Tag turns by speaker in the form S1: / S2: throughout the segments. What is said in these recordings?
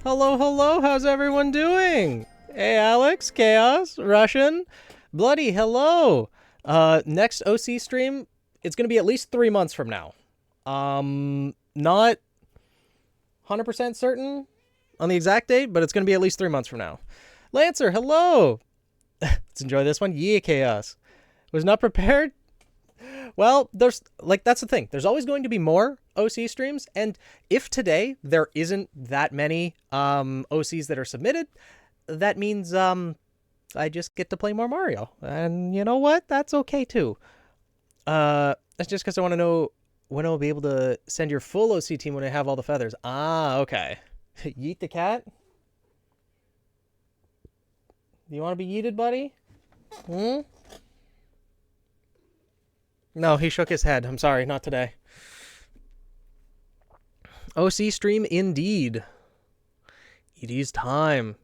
S1: Hello, hello, how's everyone doing? Hey, Alex, Chaos, Russian, Bloody, hello. Next OC stream, it's gonna be at least 3 months from now. Not 100% certain on the exact date, but it's gonna be at least 3 months from now. Lancer, hello. Let's enjoy this one. Yeah, Chaos. Was not prepared. Well, that's the thing. There's always going to be more OC streams, and if today there isn't that many OCs that are submitted, that means I just get to play more Mario. And you know what? That's okay too. That's just because I want to know when I'll be able to send your full OC team when I have all the feathers. Ah, okay. Yeet the cat? Do you want to be yeeted, buddy? Hmm? No, he shook his head. I'm sorry, not today. OC stream indeed. It is time.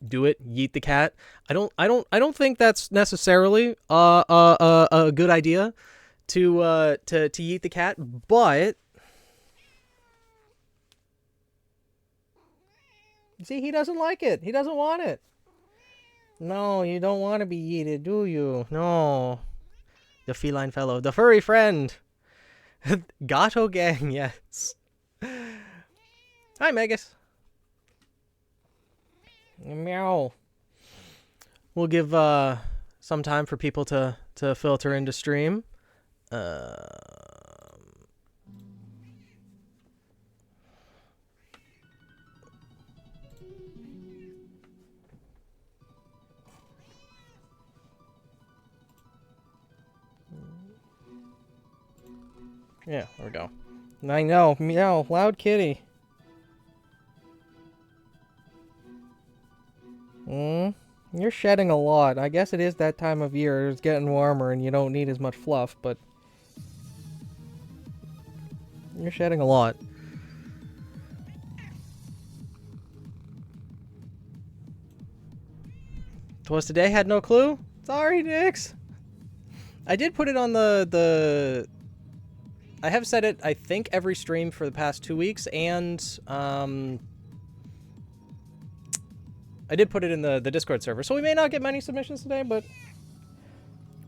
S1: Do it, yeet the cat. I don't think that's necessarily a good idea to yeet the cat, but you see, he doesn't like it. He doesn't want it. No, you don't want to be yeeted, do you? No. The feline fellow, the furry friend. Gato gang, yes. Hi, Megas. Meow. We'll give some time for people to filter into stream. Yeah, there we go. I know, meow, loud kitty. You're shedding a lot. I guess it is that time of year. It's getting warmer and you don't need as much fluff, but you're shedding a lot. Twas today, had no clue? Sorry, Nix. I did put it on the I have said it, I think, every stream for the past 2 weeks, and I did put it in the Discord server, so we may not get many submissions today, but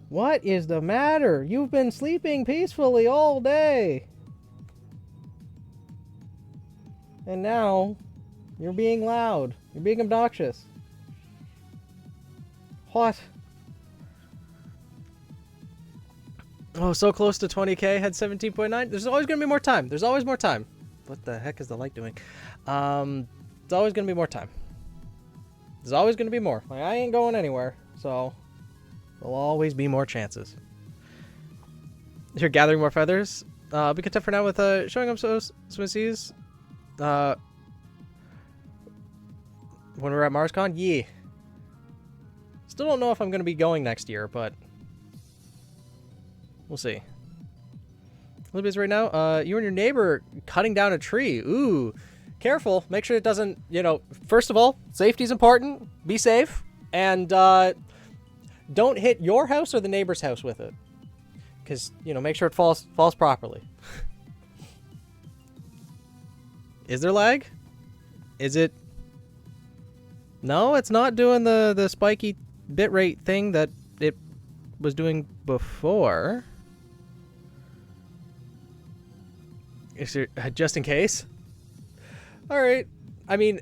S1: what is the matter? You've been sleeping peacefully all day. And now you're being loud. You're being obnoxious. What? Oh, so close to 20k, had 17.9. There's always going to be more time. There's always more time. What the heck is the light doing? There's always going to be more time. There's always going to be more. Like, I ain't going anywhere, so there'll always be more chances. You're gathering more feathers. Be content for now with showing up some seas. When we're at MarsCon, yeah. Still don't know if I'm going to be going next year, but we'll see. Libya's right now. You and your neighbor cutting down a tree. Ooh. Careful. Make sure it doesn't, first of all, safety's important. Be safe. And don't hit your house or the neighbor's house with it. Because, make sure it falls properly. Is there lag? Is it? No, it's not doing the spiky bitrate thing that it was doing before. Is there, just in case? All right. I mean,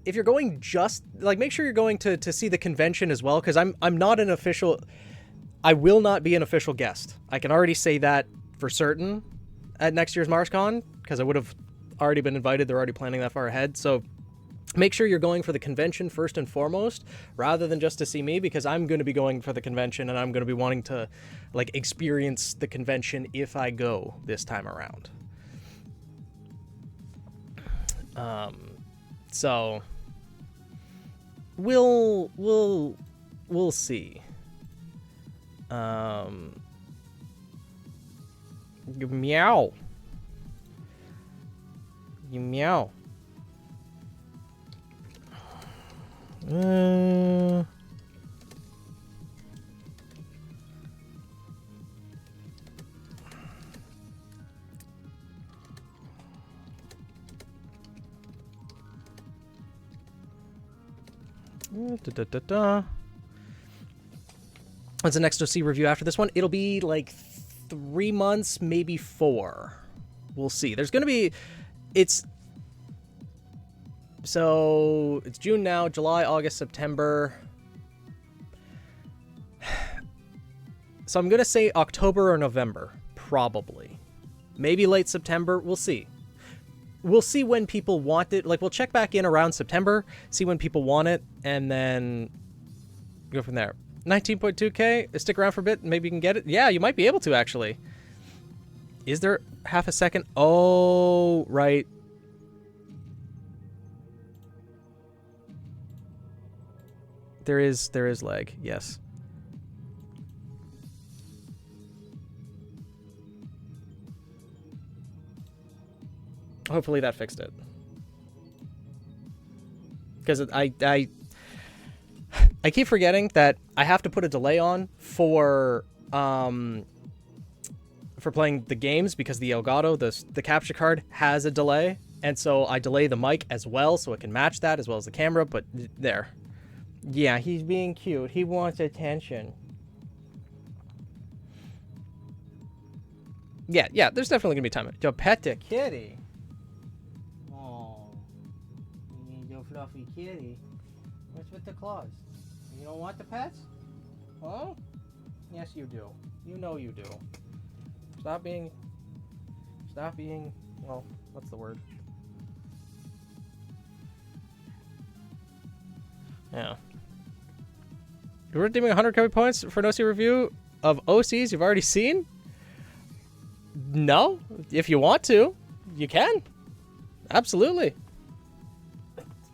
S1: if you're going make sure you're going to see the convention as well, because I'm not an official. I will not be an official guest. I can already say that for certain at next year's MarsCon, because I would have already been invited. They're already planning that far ahead. So make sure you're going for the convention first and foremost, rather than just to see me, because I'm going to be going for the convention and I'm going to be wanting to experience the convention if I go this time around. So we'll see. You meow. You meow. What's the next OC review after this one? It'll be like 3 months, maybe 4. We'll see. There's going to be... So, it's June now, July, August, September. So I'm going to say October or November, probably. Maybe late September. We'll see. We'll see when people want it. Like, we'll check back in around September, see when people want it, and then go from there. 19.2K, stick around for a bit, maybe you can get it. Yeah, you might be able to, actually. Is there half a second? Oh, right. There is lag, yes. Hopefully that fixed it. Because I keep forgetting that I have to put a delay on for playing the games because the Elgato, the capture card, has a delay. And so I delay the mic as well so it can match that as well as the camera. But there. Yeah, he's being cute. He wants attention. Yeah, there's definitely going to be time. Yo, pet the kitty. Oh, you fluffy kitty. What's with the claws? You don't want the pets? Huh? Yes, you do. You know you do. Stop being, well, what's the word? Yeah. You're redeeming 100 copy points for an OC review of OCs you've already seen? No. If you want to, you can. Absolutely.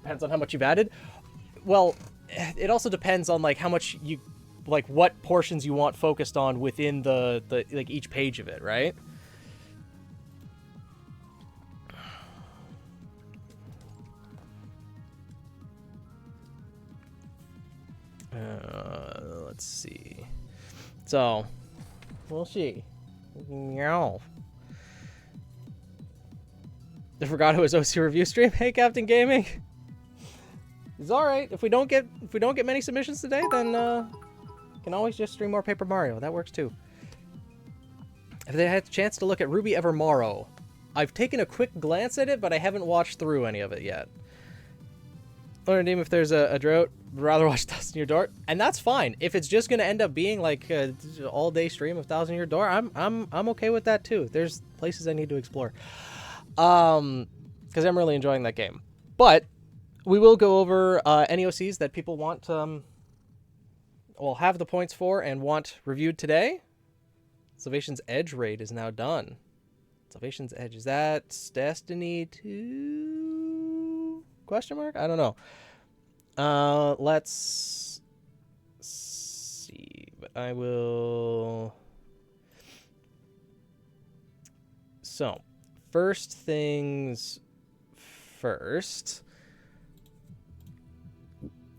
S1: Depends on how much you've added. Well, it also depends on like how much you, like what portions you want focused on within the like each page of it, right? Let's see. So, we'll see. No. I forgot it was OC review stream. Hey, Captain Gaming. It's all right. If we don't get many submissions today, then can always just stream more Paper Mario. That works too. Have they had a chance to look at RWBY Ever Morrow? I've taken a quick glance at it, but I haven't watched through any of it yet. Or redeem if there's a drought. Would rather watch Thousand Year Door, and that's fine. If it's just gonna end up being like an all-day stream of Thousand Year Door, I'm okay with that too. There's places I need to explore, because I'm really enjoying that game. But we will go over any OCs that people want. Will have the points for and want reviewed today. Salvation's Edge raid is now done. Salvation's Edge, is that Destiny 2? Question mark? I don't know. Let's see, but I will. So, first things first,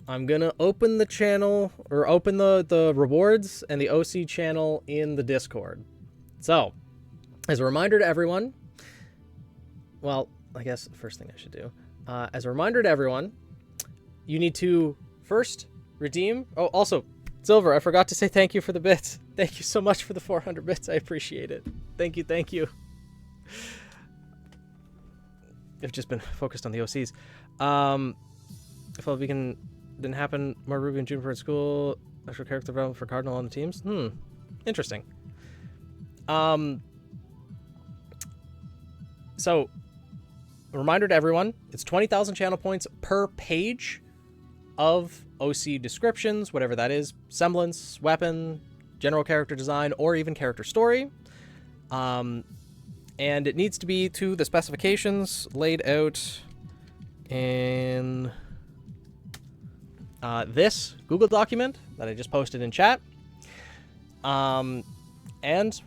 S1: I'm gonna open the channel, or open the rewards and the OC channel in the Discord. So, as a reminder to everyone, well, I guess the first thing I should do, as a reminder to everyone, you need to first redeem. Oh, also, Silver, I forgot to say thank you for the bits. Thank you so much for the 400 bits. I appreciate it. Thank you. I've just been focused on the OCs. If all weekend didn't happen, more Ruby and Juniper at school, extra character development for Cardinal on the teams. Interesting. So, a reminder to everyone, it's 20,000 channel points per page of OC descriptions, whatever that is, semblance, weapon, general character design, or even character story. And it needs to be to the specifications laid out in this Google document that I just posted in chat. And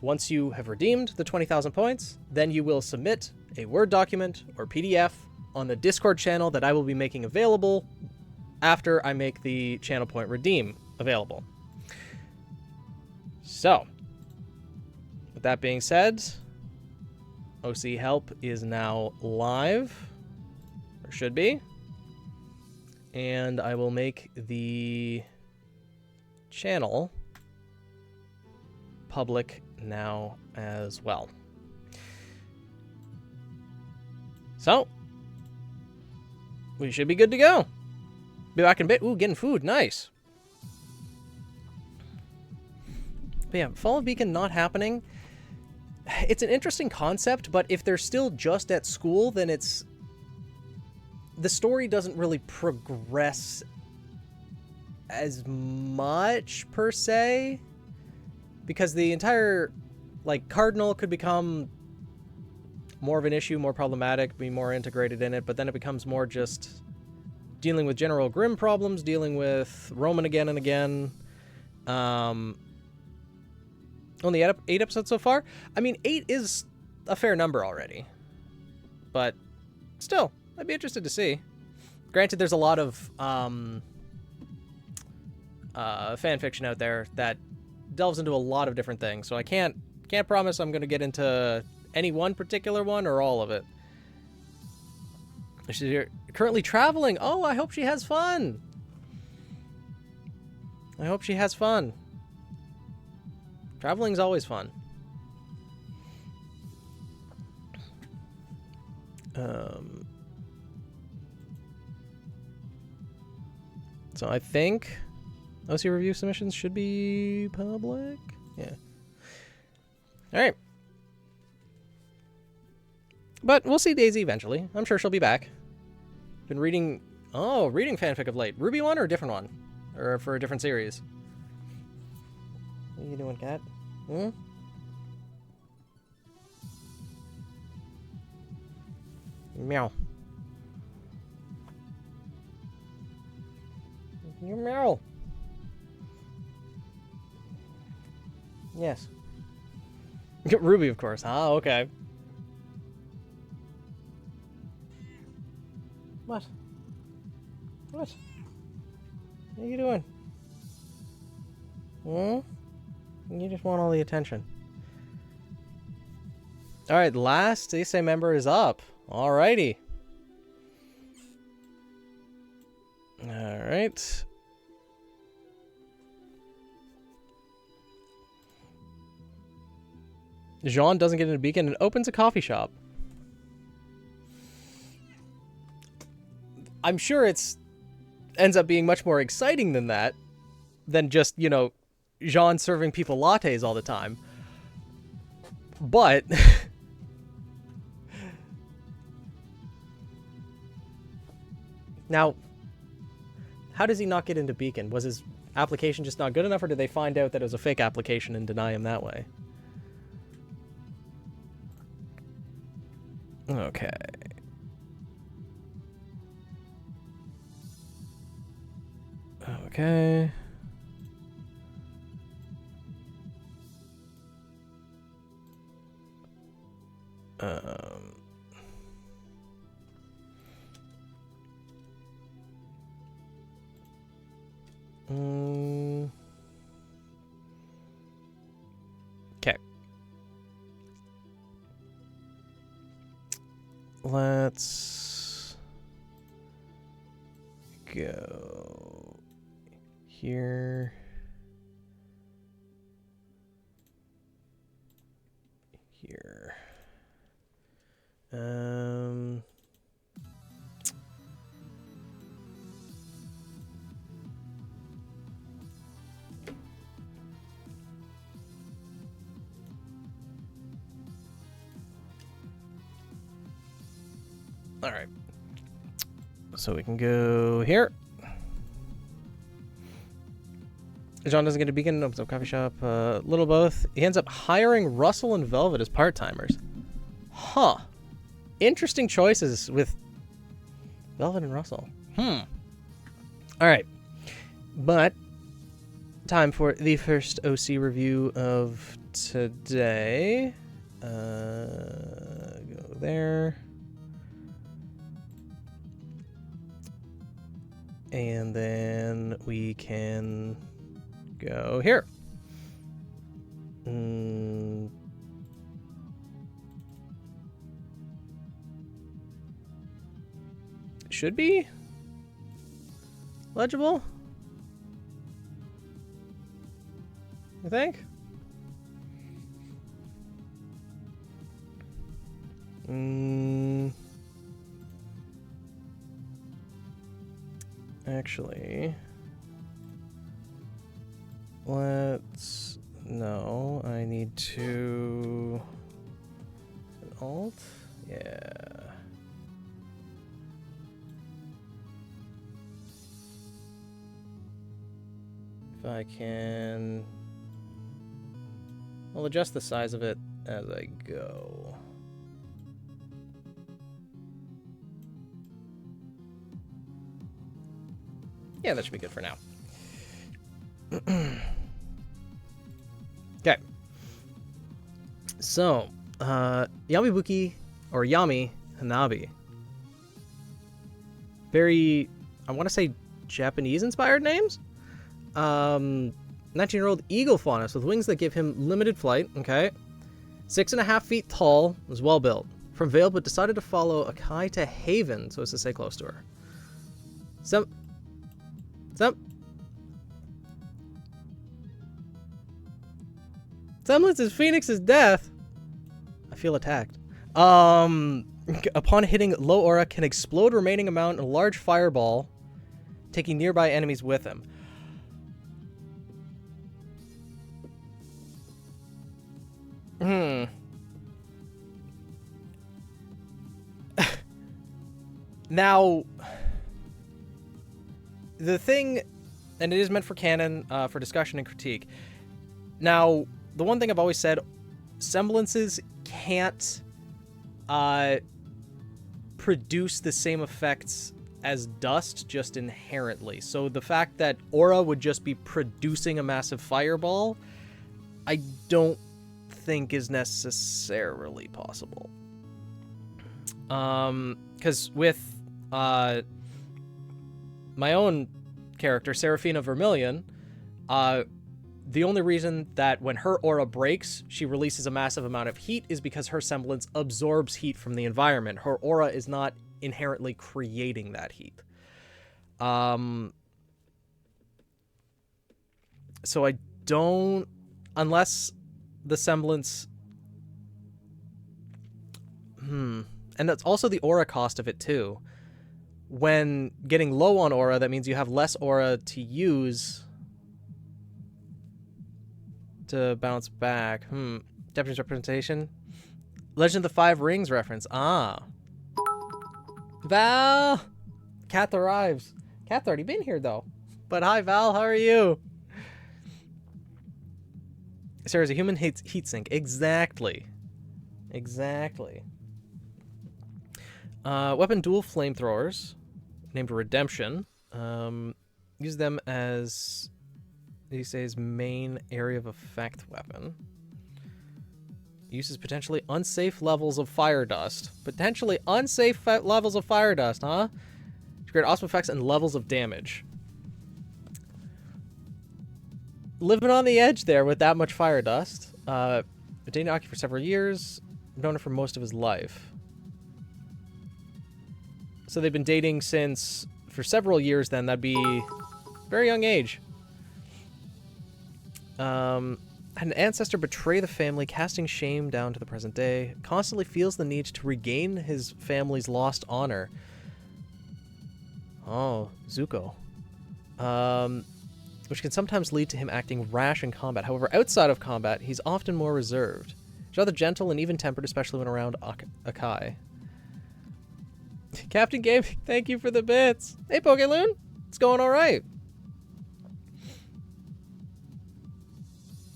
S1: once you have redeemed the 20,000 points, then you will submit a Word document or PDF on the Discord channel that I will be making available after I make the channel point redeem available. So, with that being said, OC Help is now live, or should be, and I will make the channel public now as well. So, we should be good to go. Be back in a bit. Ooh, getting food. Nice. But yeah, Fall of Beacon not happening. It's an interesting concept, but if they're still just at school, then it's... the story doesn't really progress as much, per se. Because the entire, like, Cardinal could become more of an issue, more problematic, be more integrated in it, but then it becomes more just dealing with General Grimm problems, dealing with Roman again and again. Only 8 episodes so far? I mean, 8 is a fair number already. But still, I'd be interested to see. Granted, there's a lot of fan fiction out there that delves into a lot of different things, so I can't promise I'm going to get into any one particular one or all of it. She's currently traveling. Oh, I hope she has fun. I hope she has fun. Traveling's always fun. So I think OC review submissions should be public. Yeah. All right. But we'll see Daisy eventually. I'm sure she'll be back. Been reading... oh, reading fanfic of late. RWBY one or a different one? Or for a different series? What are you doing, cat? Hmm? Meow. You meow. Yes. RWBY, of course. Ah, okay. What? What? What are you doing? Hmm? You just want all the attention. Alright, last ESA member is up. Alrighty. Alright. Jean doesn't get into Beacon and opens a coffee shop. I'm sure it's ends up being much more exciting than that. Than just, you know, Jean serving people lattes all the time. But... now, how does he not get into Beacon? Was his application just not good enough, or did they find out that it was a fake application and deny him that way? Okay. Okay. Okay. Let's go here. Here. All right. So we can go here. John doesn't get a Beacon, opens up a coffee shop, little both. He ends up hiring Russell and Velvet as part-timers. Huh. Interesting choices with Velvet and Russell. All right. But time for the first OC review of today. Go there. And then we can go here. Should be. legible? You think? Actually, no, I need to... Alt? Yeah. If I can... I'll adjust the size of it as I go. Yeah, that should be good for now. Okay. So, Yamibuki, or Yami Hanabi. Very, I want to say Japanese-inspired names? 19-year-old eagle faunus with wings that give him limited flight, okay. 6.5 feet tall, was well built. From Vale, but decided to follow Akai to Haven, so as to stay close to her. Semblance is Phoenix's death. I feel attacked. Upon hitting low aura, can explode remaining amount in a large fireball, taking nearby enemies with him. Now, the thing, and it is meant for canon, for discussion and critique. Now, the one thing I've always said, semblances can't produce the same effects as dust just inherently. So the fact that aura would just be producing a massive fireball, I don't think is necessarily possible. Because with my own character, Seraphina Vermilion, the only reason that when her aura breaks, she releases a massive amount of heat is because her semblance absorbs heat from the environment. Her aura is not inherently creating that heat. So I don't, unless the semblance, and that's also the aura cost of it too. When getting low on aura, that means you have less aura to use to bounce back. Japanese representation. Legend of the Five Rings reference. Ah. Val! Kath arrives. Kath's already been here, though. But hi, Val. How are you? Sarah's a human heatsink. Exactly. Exactly. Weapon dual flamethrowers. Named Redemption. Use them as... he says main area of effect weapon. Uses potentially unsafe levels of fire dust. Potentially unsafe levels of fire dust, huh? To create awesome effects and levels of damage. Living on the edge there with that much fire dust. Been dating Aki for several years. Known her for most of his life. So they've been dating since for several years then. That'd be very young age. Had an ancestor betray the family, casting shame down to the present day. Constantly feels the need to regain his family's lost honor. Oh, Zuko. Which can sometimes lead to him acting rash in combat. However, outside of combat, he's often more reserved. He's rather gentle and even-tempered, especially when around Akai. Captain Game, thank you for the bits. Hey, Pokeloon. It's going all right.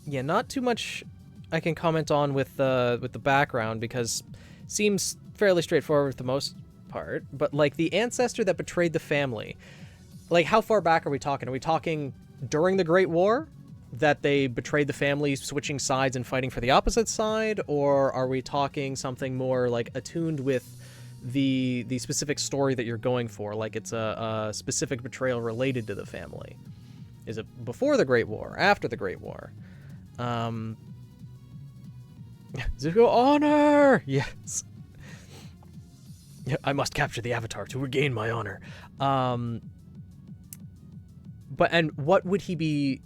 S1: Yeah, not too much I can comment on with the background because seems fairly straightforward for the most part. But like the ancestor that betrayed the family, like how far back are we talking? Are we talking during the Great War that they betrayed the family, switching sides and fighting for the opposite side, or are we talking something more like attuned with the specific story that you're going for? Like it's a specific betrayal related to the family. Is it before the Great War, after the Great War? Zuko honor! Yes. I must capture the Avatar to regain my honor. and what would he be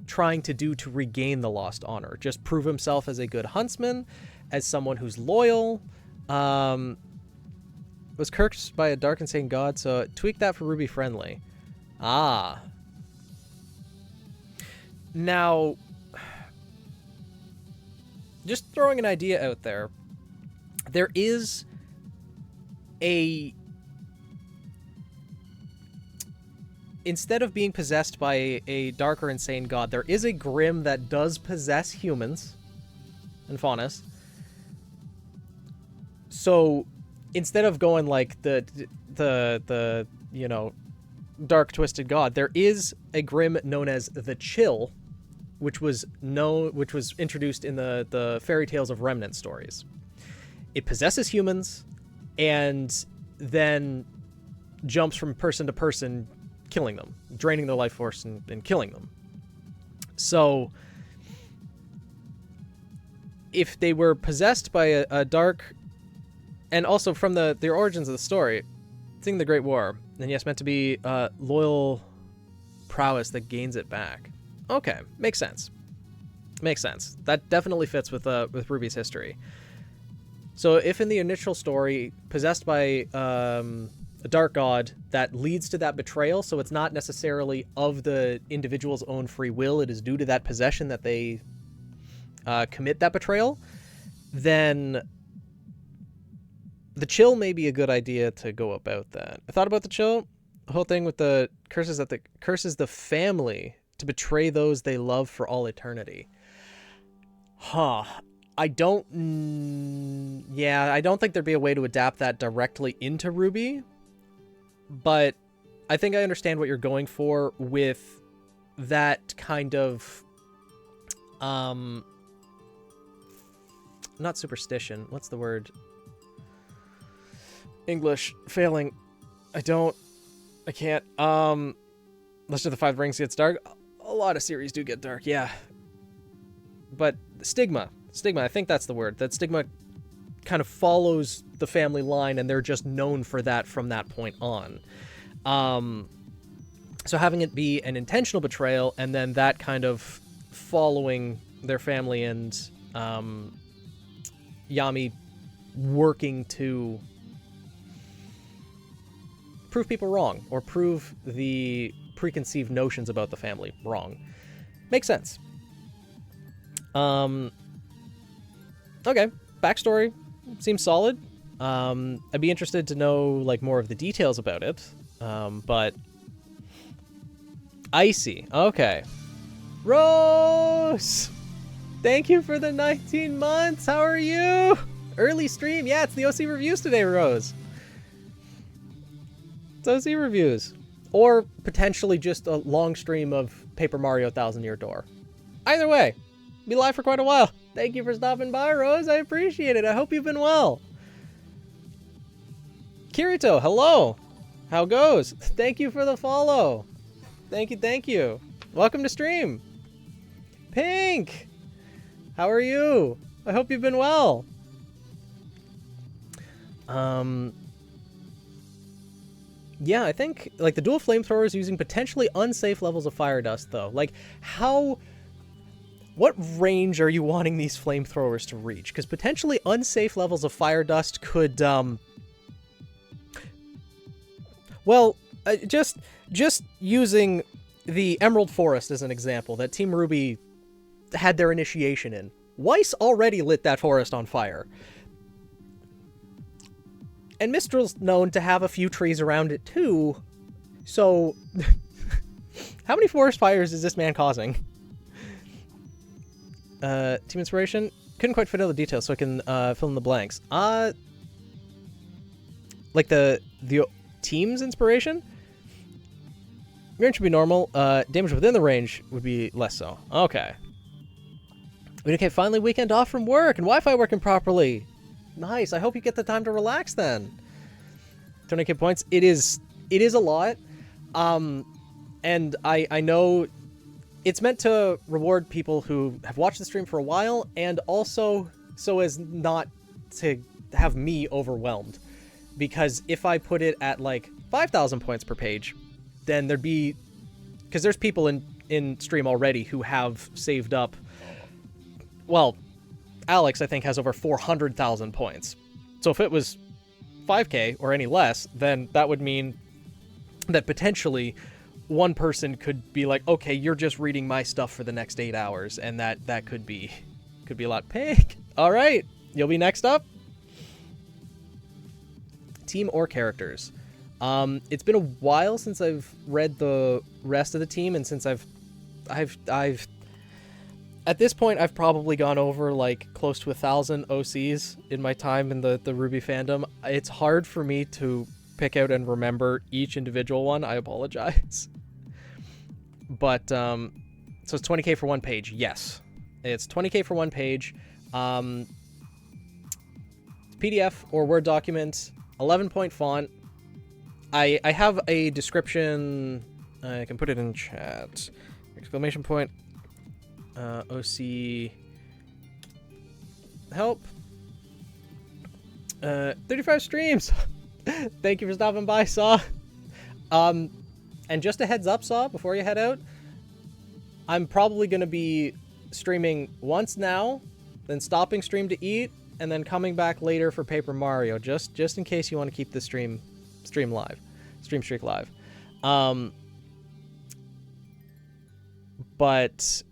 S1: trying to do to regain the lost honor? Just prove himself as a good huntsman, as someone who's loyal. Was cursed by a dark insane god, so tweak that for RWBY friendly. Ah. Now, just throwing an idea out there, there is instead of being possessed by a dark or insane god, there is a Grimm that does possess humans and Faunus. So instead of going like the you know, dark twisted god, there is a Grimm known as the Chill, which was introduced in the Fairy Tales of Remnant stories. It possesses humans and then jumps from person to person, killing them, draining their life force and killing them. So if they were possessed by a dark, and also from the origins of the story, seeing the Great War, and yes, meant to be loyal prowess that gains it back. Okay, makes sense. Makes sense. That definitely fits with RWBY's history. So if in the initial story, possessed by a dark god, that leads to that betrayal, so it's not necessarily of the individual's own free will, it is due to that possession that they commit that betrayal, then the Chill may be a good idea to go about that. I thought about the Chill, the whole thing with the curses that curses the family to betray those they love for all eternity. Huh. I don't think there'd be a way to adapt that directly into RWBY, but I think I understand what you're going for with that kind of, not superstition. What's the word? English failing. I can't. Let's do the Five Rings gets dark. A lot of series do get dark, yeah. But stigma, I think that's the word. That stigma kind of follows the family line, and they're just known for that from that point on. So having it be an intentional betrayal, and then that kind of following their family and Yami working to prove people wrong, or prove the preconceived notions about the family wrong. Makes sense. Okay, backstory seems solid. I'd be interested to know like more of the details about it. But Icy. Okay. Rose! Thank you for the 19 months. How are you? Early stream. Yeah, it's the OC reviews today, Rose. It's OC reviews. Or potentially just a long stream of Paper Mario Thousand Year Door. Either way, be live for quite a while. Thank you for stopping by, Rose. I appreciate it. I hope you've been well. Kirito, hello. How goes? Thank you for the follow. Thank you. Welcome to stream. Pink, how are you? I hope you've been well. Yeah, I think like the dual flamethrowers using potentially unsafe levels of fire dust though. Like what range are you wanting these flamethrowers to reach? Because potentially unsafe levels of fire dust could just using the Emerald Forest as an example that Team RWBY had their initiation in. Weiss already lit that forest on fire. And Mistral's known to have a few trees around it too. So, how many forest fires is this man causing? Team Inspiration? Couldn't quite fit all the details, so I can fill in the blanks. Like the team's inspiration? Range should be normal. Damage within the range would be less so. Okay. Okay, finally weekend off from work and Wi-Fi working properly. Nice. I hope you get the time to relax then. 20k points. It is a lot. And I know it's meant to reward people who have watched the stream for a while, and also so as not to have me overwhelmed. Because if I put it at like 5,000 points per page, then there'd be because there's people in stream already who have saved up. Well, Alex, I think, has over 400,000 points. So if it was 5K or any less, then that would mean that potentially one person could be like, okay, you're just reading my stuff for the next 8 hours, and that could be a lot. Pig. All right, you'll be next up. Team or characters? It's been a while since I've read the rest of the team, and since I've at this point, I've probably gone over like close to 1,000 OCs in my time in the RWBY fandom. It's hard for me to pick out and remember each individual one. I apologize. But, so it's 20K for one page. Yes. It's 20K for one page. PDF or Word document, 11-point font. I have a description. I can put it in chat. Exclamation point. OC Help. 35 streams. Thank you for stopping by, Saw. And just a heads up, Saw, before you head out, I'm probably going to be streaming once now, then stopping stream to eat, and then coming back later for Paper Mario, just in case you want to keep the stream streak live. But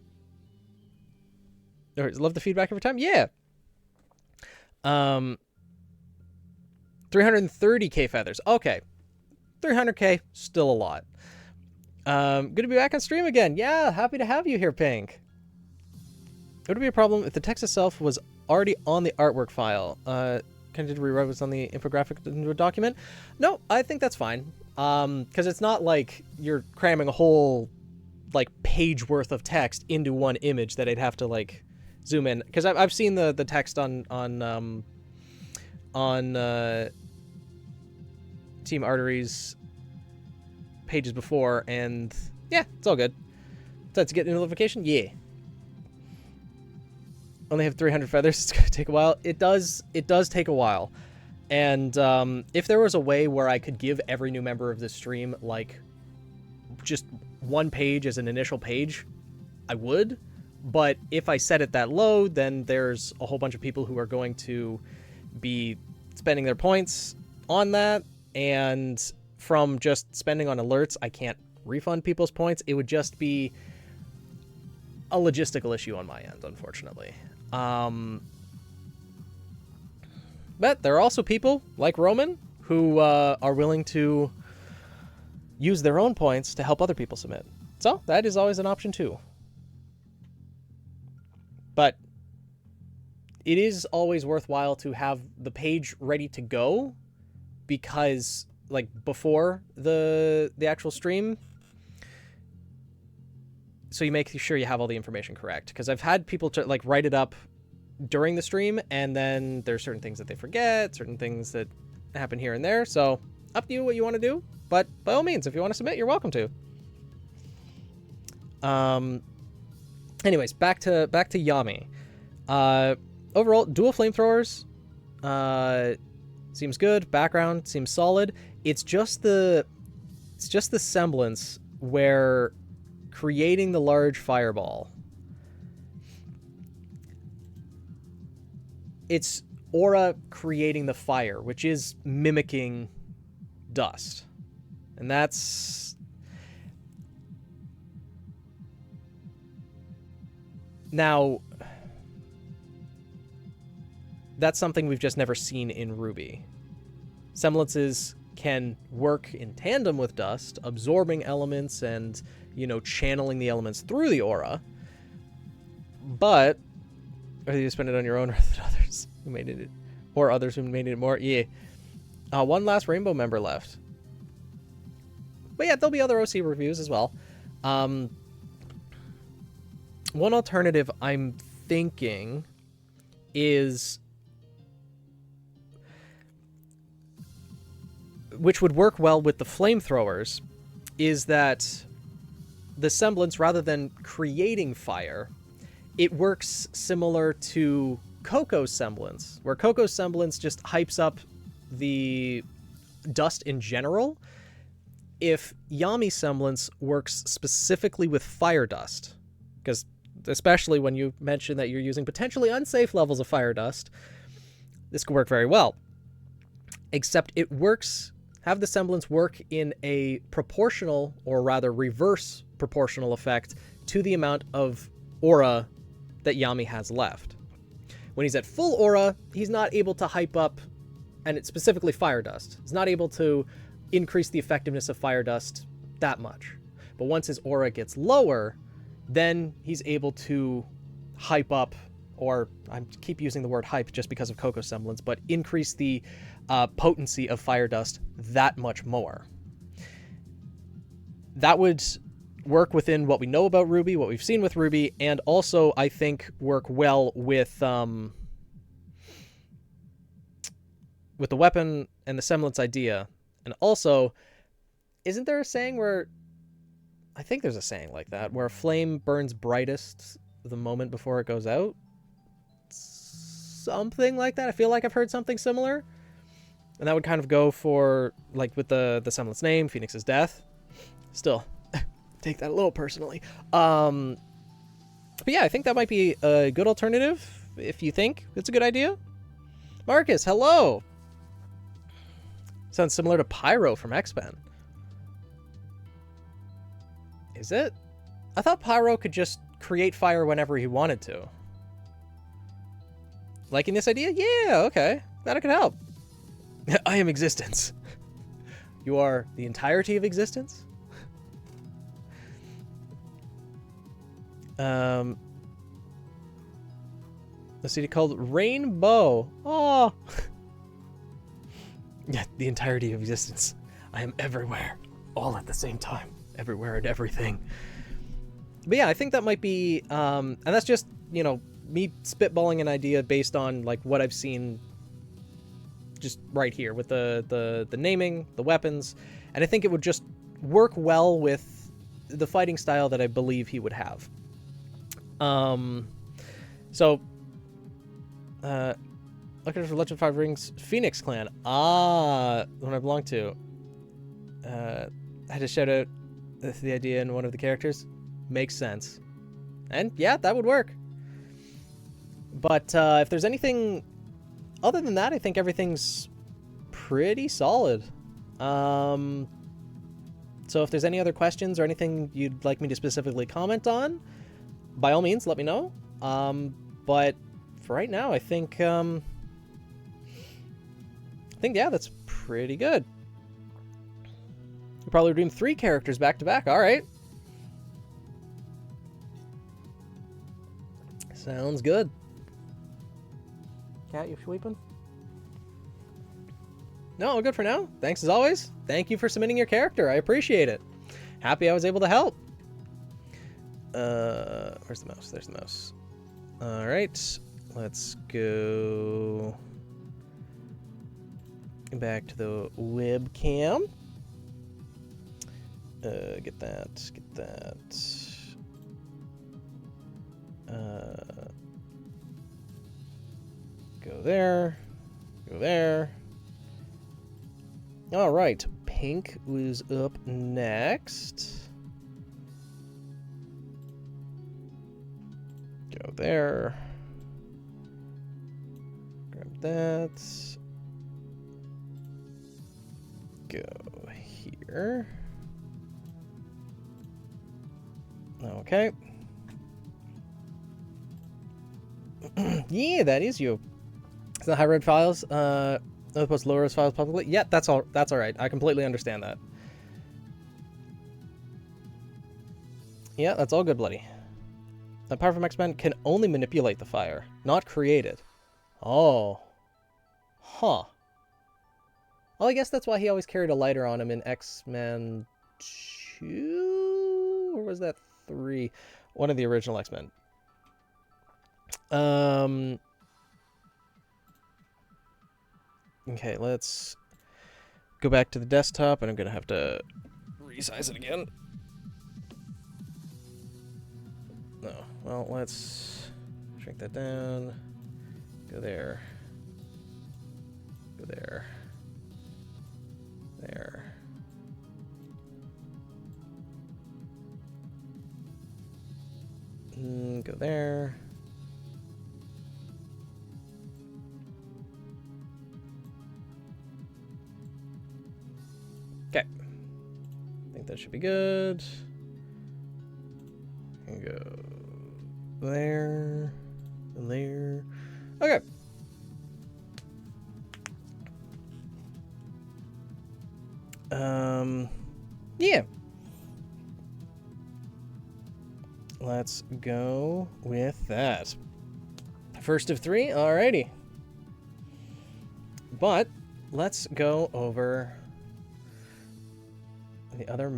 S1: love the feedback every time. Yeah. 330k feathers. Okay. 300k, still a lot. Good to be back on stream again. Yeah, happy to have you here, Pink. Would it be a problem if the text itself was already on the artwork file? Kind of did rewrite what's on the infographic into a document? No, I think that's fine. Because it's not like you're cramming a whole like page worth of text into one image that I'd have to like zoom in. Because I've seen the text on Team Artery's pages before, and yeah, it's all good. Let's get a notification. Yeah. Only have 300 feathers. It's gonna take a while. It does take a while. And if there was a way where I could give every new member of this stream like just one page as an initial page, I would. But if I set it that low, then there's a whole bunch of people who are going to be spending their points on that, and from just spending on alerts, I can't refund people's points. It would just be a logistical issue on my end, unfortunately. But there are also people like Roman who are willing to use their own points to help other people submit. So that is always an option too. But it is always worthwhile to have the page ready to go, because like before the actual stream, so you make sure you have all the information correct. Because I've had people to like write it up during the stream, and then there's certain things that they forget, certain things that happen here and there. So up to you what you want to do, but by all means, if you want to submit, you're welcome to. Anyways, back to Yami. Overall, dual flamethrowers seems good. Background seems solid. It's just the semblance where creating the large fireball, it's aura creating the fire, which is mimicking dust. And that's now, that's something we've just never seen in RWBY. Semblances can work in tandem with dust, absorbing elements and, channeling the elements through the aura. But whether you spend it on your own or others who made it, or others who made it more, yeah. One last Rainbow member left. But yeah, there'll be other OC reviews as well. One alternative I'm thinking is, which would work well with the flamethrowers, is that the semblance, rather than creating fire, it works similar to Coco's semblance, where Coco's semblance just hypes up the dust in general, if Yami's semblance works specifically with fire dust, because especially when you mention that you're using potentially unsafe levels of fire dust, this could work very well. Except it works, have the semblance work in a proportional, or rather reverse proportional effect to the amount of aura that Yami has left. When he's at full aura, he's not able to hype up, and it's specifically fire dust. He's not able to increase the effectiveness of fire dust that much. But once his aura gets lower, then he's able to hype up, or I keep using the word hype just because of Coco's semblance, but increase the potency of fire dust that much more. That would work within what we know about RWBY, what we've seen with RWBY, and also I think work well with the weapon and the semblance idea. And also, isn't there a saying where, I think there's a saying like that, where a flame burns brightest the moment before it goes out? Something like that. I feel like I've heard something similar. And that would kind of go for, like, with the semblance name, Phoenix's death. Still, take that a little personally. But yeah, I think that might be a good alternative, if you think it's a good idea. Marcus, hello! Sounds similar to Pyro from X-Men. Is it? I thought Pyro could just create fire whenever he wanted to. Liking this idea? Yeah, okay. That could help. I am existence. You are the entirety of existence? A city called Rainbow. Oh. Yeah, the entirety of existence. I am everywhere, all at the same time, everywhere and everything. But yeah, I think that might be, and that's just, you know, me spitballing an idea based on like what I've seen just right here with the naming, the weapons, and I think it would just work well with the fighting style that I believe he would have. So, looking for Legend of Five Rings Phoenix Clan. Ah, the one I belong to. I had to shout out the idea in one of the characters. Makes sense. And yeah, that would work. But if there's anything other than that, I think everything's pretty solid. So if there's any other questions or anything you'd like me to specifically comment on, by all means, let me know. But for right now, I think yeah, that's pretty good. We're probably doing 3 characters back to back. All right. Sounds good. Cat, you sweeping? No, all good for now. Thanks as always. Thank you for submitting your character. I appreciate it. Happy I was able to help. Where's the mouse? There's the mouse. All right. Let's go back to the webcam. Get that. Get that. Go there. Go there. All right. Pink was up next. Go there. Grab that. Go here. Okay. Yeah, that is you. It's not high-red files. Other post lower files publicly. Yeah, that's all. That's all right. I completely understand that. Yeah, that's all good, bloody. The power from X-Men can only manipulate the fire, not create it. Oh. Huh. Well, I guess that's why he always carried a lighter on him in X-Men 2? Or was that 3? One of the original X-Men. Okay, let's go back to the desktop, and I'm gonna have to resize it again. No, well, let's shrink that down. Go there. Go there. There. Go there. Okay. I think that should be good. And go there and there. Okay. Yeah. Let's go with that. First of 3, alrighty. But let's go over the other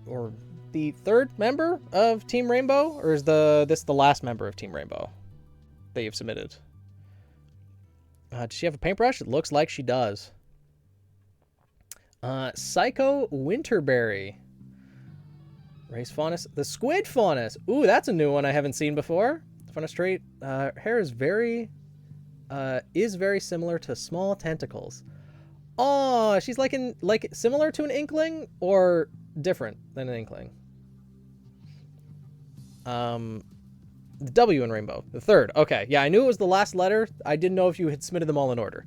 S1: or the third member of Team Rainbow, or is this the last member of Team Rainbow that you've submitted? Does she have a paintbrush? It looks like she does. Psycho Winterberry. Race Faunus. The Squid Faunus. Ooh, that's a new one I haven't seen before. Faunus trait. Hair is very similar to small tentacles. Oh, she's like similar to an inkling or different than an inkling. The W in Rainbow. The third. Okay. Yeah, I knew it was the last letter. I didn't know if you had submitted them all in order.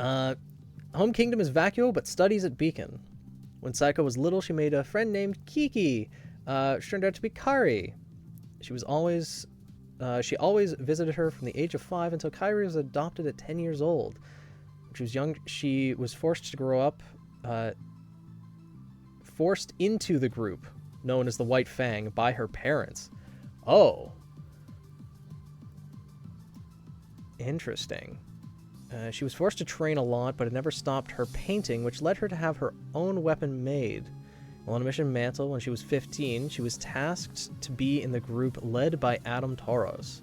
S1: Home kingdom is Vacuo, but studies at Beacon. When Psycho was little, she made a friend named Kiki. She turned out to be Kari. She always visited her from the age of 5 until Kyrie was adopted at 10 years old. When she was young, she was forced to grow up, forced into the group known as the White Fang by her parents. Oh. Interesting. She was forced to train a lot, but it never stopped her painting, which led her to have her own weapon made. While on a mission Mantle, when she was 15, she was tasked to be in the group led by Adam Toros.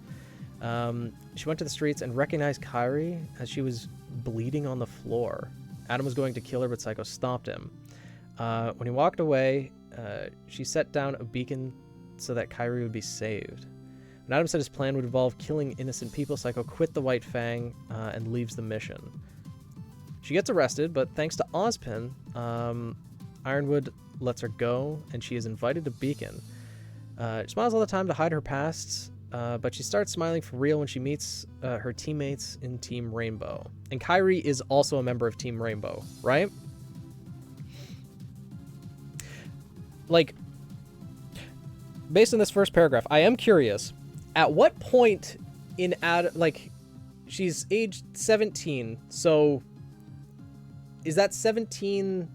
S1: She went to the streets and recognized Kyrie as she was bleeding on the floor. Adam was going to kill her, but Psycho stopped him. When he walked away, she set down a beacon so that Kyrie would be saved. When Adam said his plan would involve killing innocent people, Psycho quit the White Fang and leaves the mission. She gets arrested, but thanks to Ozpin, Ironwood lets her go, and she is invited to Beacon. She smiles all the time to hide her past, but she starts smiling for real when she meets her teammates in Team Rainbow. And Kyrie is also a member of Team Rainbow, right? Like, based on this first paragraph, I am curious. At what point in she's aged 17, so is that 17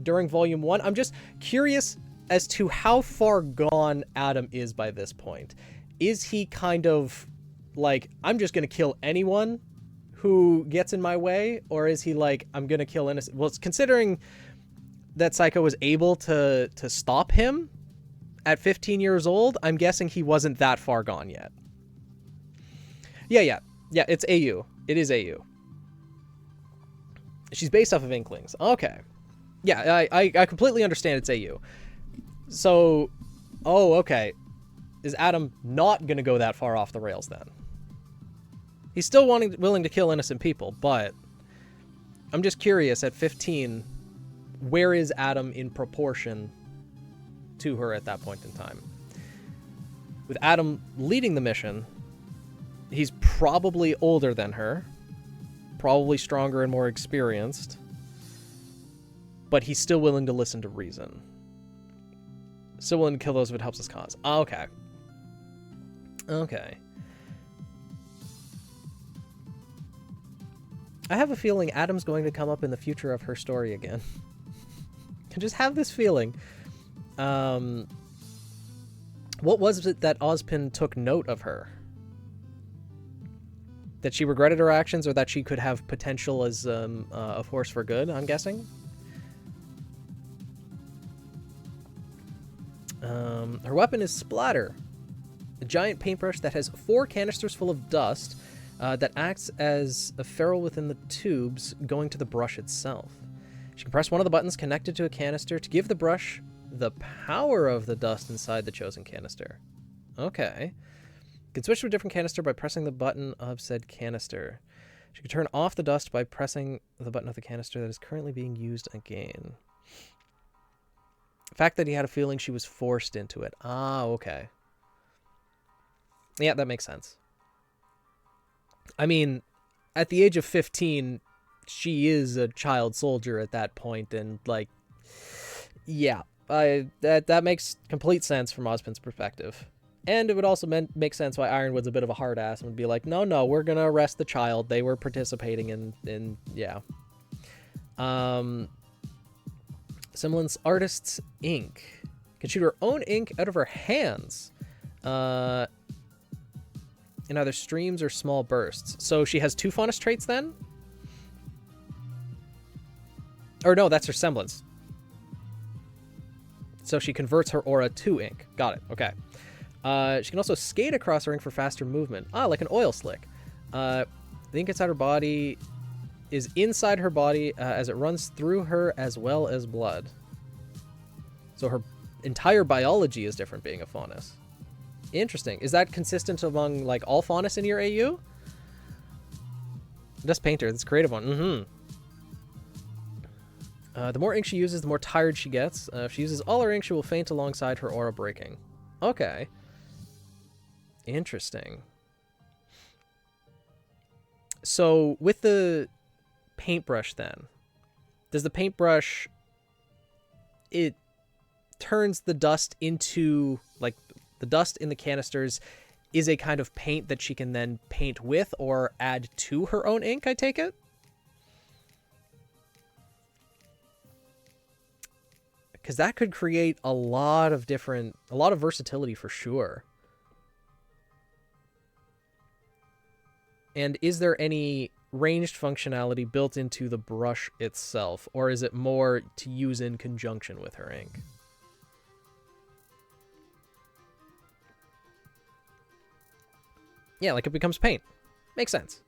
S1: during volume 1? I'm just curious as to how far gone Adam is by this point. Is he kind of like, I'm just going to kill anyone who gets in my way? Or is he like, I'm going to kill innocent? Well, it's considering that Psycho was able to stop him at 15 years old, I'm guessing he wasn't that far gone yet. Yeah, it's AU. It is AU. She's based off of Inklings. Okay. Yeah, I completely understand it's AU. So, okay. Is Adam not going to go that far off the rails then? He's still willing to kill innocent people, but I'm just curious, at 15, where is Adam in proportion to her at that point in time? With Adam leading the mission, he's probably older than her, probably stronger and more experienced, but he's still willing to listen to reason. Still willing to kill those if it helps his cause. Okay. I have a feeling Adam's going to come up in the future of her story again. I just have this feeling. What was it that Ozpin took note of her? That she regretted her actions, or that she could have potential as a force for good, I'm guessing? Her weapon is Splatter, a giant paintbrush that has 4 canisters full of dust that acts as a ferrule within the tubes going to the brush itself. She can press one of the buttons connected to a canister to give the brush the power of the dust inside the chosen canister. Okay. You can switch to a different canister by pressing the button of said canister. She can turn off the dust by pressing the button of the canister that is currently being used again. The fact that he had a feeling she was forced into it. Ah, okay. Yeah, that makes sense. I mean, at the age of 15, she is a child soldier at that point, and like, yeah, that makes complete sense from Ozpin's perspective. And it would also make sense why Ironwood's a bit of a hard ass and would be like, no, we're gonna arrest the child. They were participating in yeah. Semblance Artist's ink. Can shoot her own ink out of her hands. In either streams or small bursts. So she has 2 Faunus traits then? Or no, that's her semblance. So she converts her aura to ink. Got it. Okay. She can also skate across her ink for faster movement. Ah, like an oil slick. The ink inside her body is inside her body as it runs through her as well as blood. So her entire biology is different being a Faunus. Interesting. Is that consistent among like all Faunus in your AU? Dust Painter, that's a creative one. The more ink she uses, the more tired she gets. If she uses all her ink, she will faint alongside her aura breaking. Okay. Interesting. So with the paintbrush then, does the paintbrush, it turns the dust into, like, the dust in the canisters is a kind of paint that she can then paint with or add to her own ink, I take it? Because that could create a lot of versatility for sure. And is there any ranged functionality built into the brush itself, or is it more to use in conjunction with her ink? Yeah, like it becomes paint. Makes sense.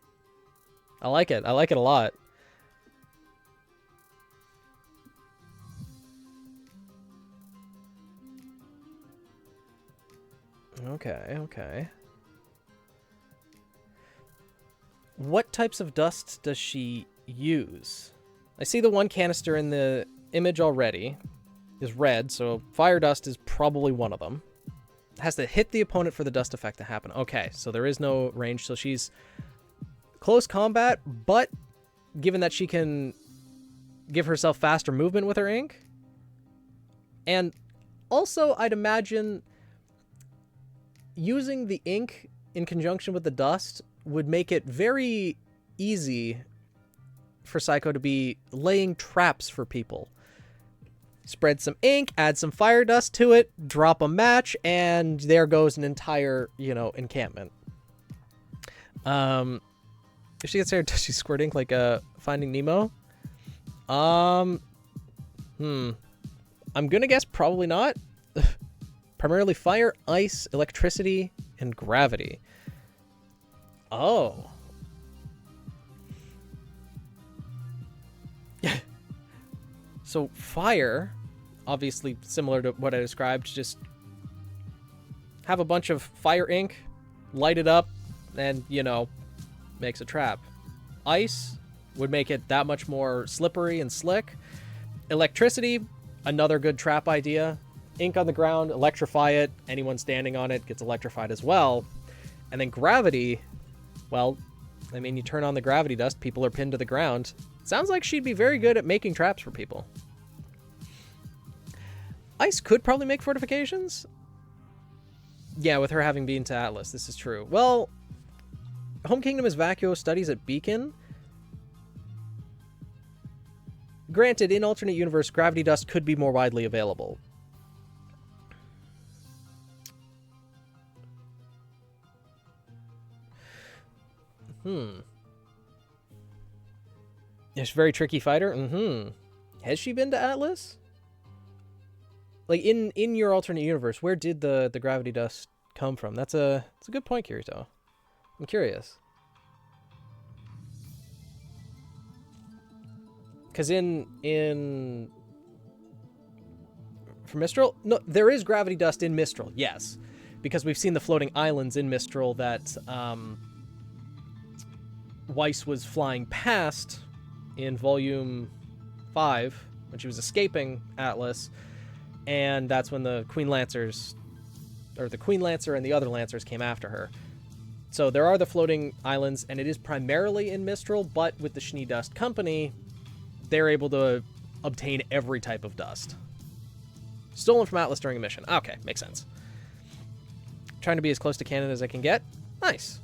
S1: I like it. I like it a lot. Okay. What types of dust does she use? I see the one canister in the image already is red, so fire dust is probably one of them. It has to hit the opponent for the dust effect to happen. Okay, so there is no range, so she's close combat, but given that she can give herself faster movement with her ink, and also I'd imagine using the ink in conjunction with the dust would make it very easy for Psycho to be laying traps for people. Spread some ink, add some fire dust to it, drop a match, and there goes an entire, encampment. If she gets there, does she squirt ink like Finding Nemo? I'm gonna guess probably not. Primarily fire, ice, electricity, and gravity. Oh. So fire, obviously similar to what I described, just have a bunch of fire ink, light it up, and, makes a trap. Ice would make it that much more slippery and slick. Electricity, another good trap idea. Ink on the ground, electrify it. Anyone standing on it gets electrified as well. And then gravity, well, I mean, you turn on the gravity dust, people are pinned to the ground. Sounds like she'd be very good at making traps for people. Ice could probably make fortifications. Yeah, with her having been to Atlas, this is true. Well, Home Kingdom is Vacuo, studies at Beacon. Granted, in alternate universe, gravity dust could be more widely available. She's a very tricky fighter. Has she been to Atlas? Like, in your alternate universe, where did the gravity dust come from? That's a good point, Kirito. I'm curious. Because in for Mistral, no, there is gravity dust in Mistral, yes, because we've seen the floating islands in Mistral that Weiss was flying past in Volume 5 when she was escaping Atlas, and that's when the Queen Lancers or the Queen Lancer and the other Lancers came after her. So there are the floating islands, and it is primarily in Mistral, but with the Schnee Dust Company, they're able to obtain every type of dust. Stolen from Atlas during a mission. Okay, makes sense. Trying to be as close to canon as I can get. Nice.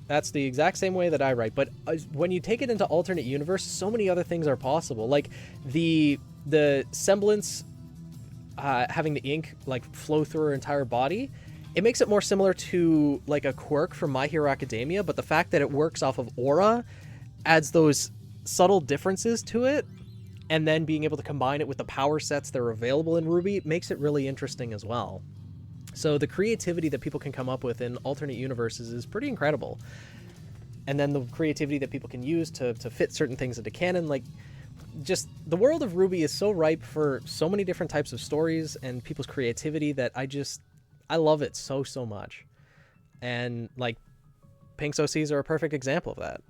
S1: That's the exact same way that I write, but when you take it into alternate universe, so many other things are possible. Like the semblance, having the ink like flow through her entire body, it makes it more similar to like a quirk from My Hero Academia, but the fact that it works off of aura adds those subtle differences to it, and then being able to combine it with the power sets that are available in RWBY makes it really interesting as well. So the creativity that people can come up with in alternate universes is pretty incredible. And then the creativity that people can use to fit certain things into canon, like just the world of RWBY is so ripe for so many different types of stories and people's creativity that I love it so much. And like Pink's OCs are a perfect example of that.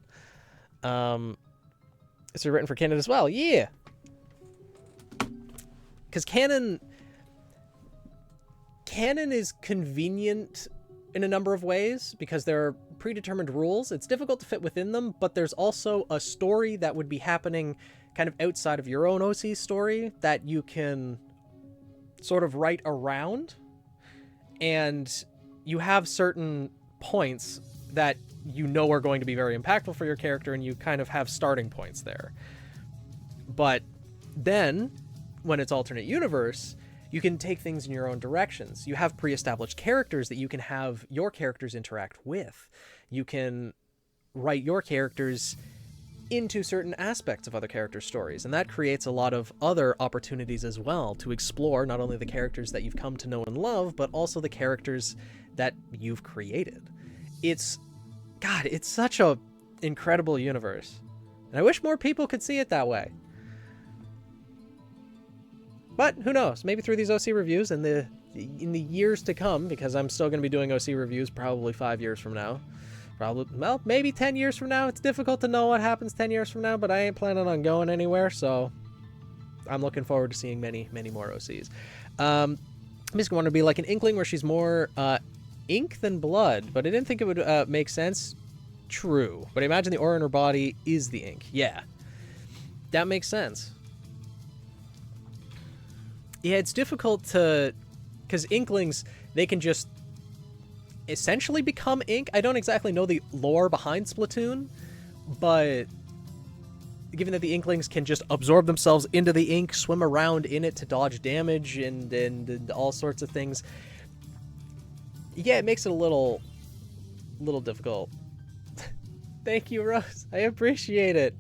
S1: It's written for canon as well. Yeah. Because canon is convenient in a number of ways because there are predetermined rules. It's difficult to fit within them, but there's also a story that would be happening kind of outside of your own OC story that you can sort of write around, and you have certain points that you know are going to be very impactful for your character, and you kind of have starting points there. But then when it's alternate universe, you can take things in your own directions. You have pre-established characters that you can have your characters interact with. You can write your characters into certain aspects of other characters' stories, and that creates a lot of other opportunities as well to explore not only the characters that you've come to know and love, but also the characters that you've created. It's such a incredible universe, and I wish more people could see it that way. But who knows? Maybe through these OC reviews in the years to come, because I'm still going to be doing OC reviews probably 5 years from now. Well, maybe 10 years from now. It's difficult to know what happens 10 years from now, but I ain't planning on going anywhere, so I'm looking forward to seeing many more OCs. I'm just going to be like an Inkling where she's more ink than blood, but I didn't think it would make sense. True. But I imagine the aura in her body is the ink. Yeah. That makes sense. Yeah, it's difficult to... because Inklings, they can just essentially become ink. I don't exactly know the lore behind Splatoon, but given that the Inklings can just absorb themselves into the ink, swim around in it to dodge damage and all sorts of things, yeah, it makes it a little difficult. Thank you, Rose. I appreciate it.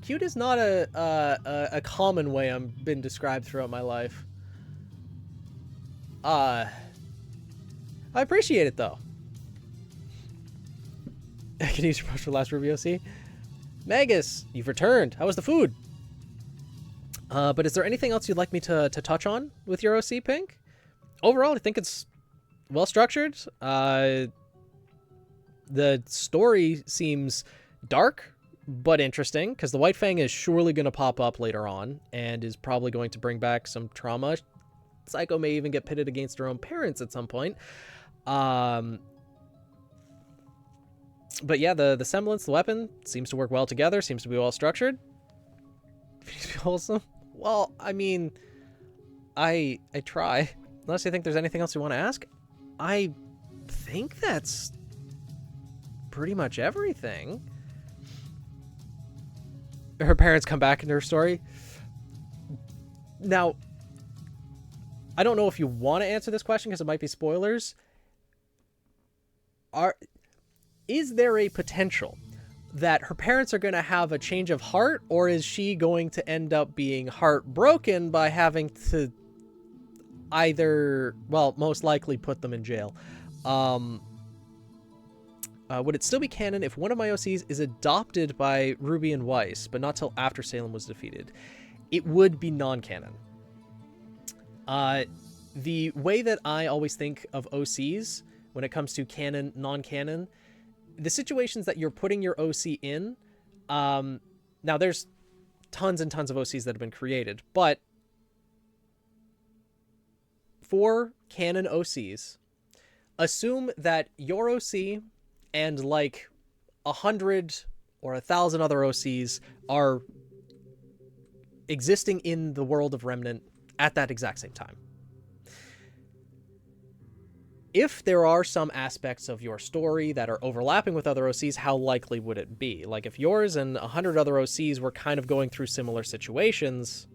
S1: Cute is not a common way I've been described throughout my life. I appreciate it, though. I can use your post for last RWBY OC. Magus, you've returned. How was the food? But is there anything else you'd like me to touch on with your OC, Pink? Overall, I think it's well-structured. The story seems dark, but interesting, because the White Fang is surely going to pop up later on, and is probably going to bring back some trauma. Psycho may even get pitted against her own parents at some point. But yeah, the semblance, the weapon, seems to work well together, seems to be well structured. Seems to be wholesome. Well, I mean, I try. Unless you think there's anything else you want to ask, I think that's pretty much everything. Her parents come back into her story. Now, I don't know if you want to answer this question because it might be spoilers. Is there a potential that her parents are going to have a change of heart, or is she going to end up being heartbroken by having to either, well, most likely put them in jail? Would it still be canon if one of my OCs is adopted by Ruby and Weiss, but not till after Salem was defeated? It would be non-canon. The way that I always think of OCs when it comes to canon, non-canon, the situations that you're putting your OC in, now there's tons and tons of OCs that have been created, but for canon OCs, assume that your OC and like 100 or 1,000 other OCs are existing in the world of Remnant at that exact same time. If there are some aspects of your story that are overlapping with other OCs, how likely would it be? Like if yours and 100 other OCs were kind of going through similar situations,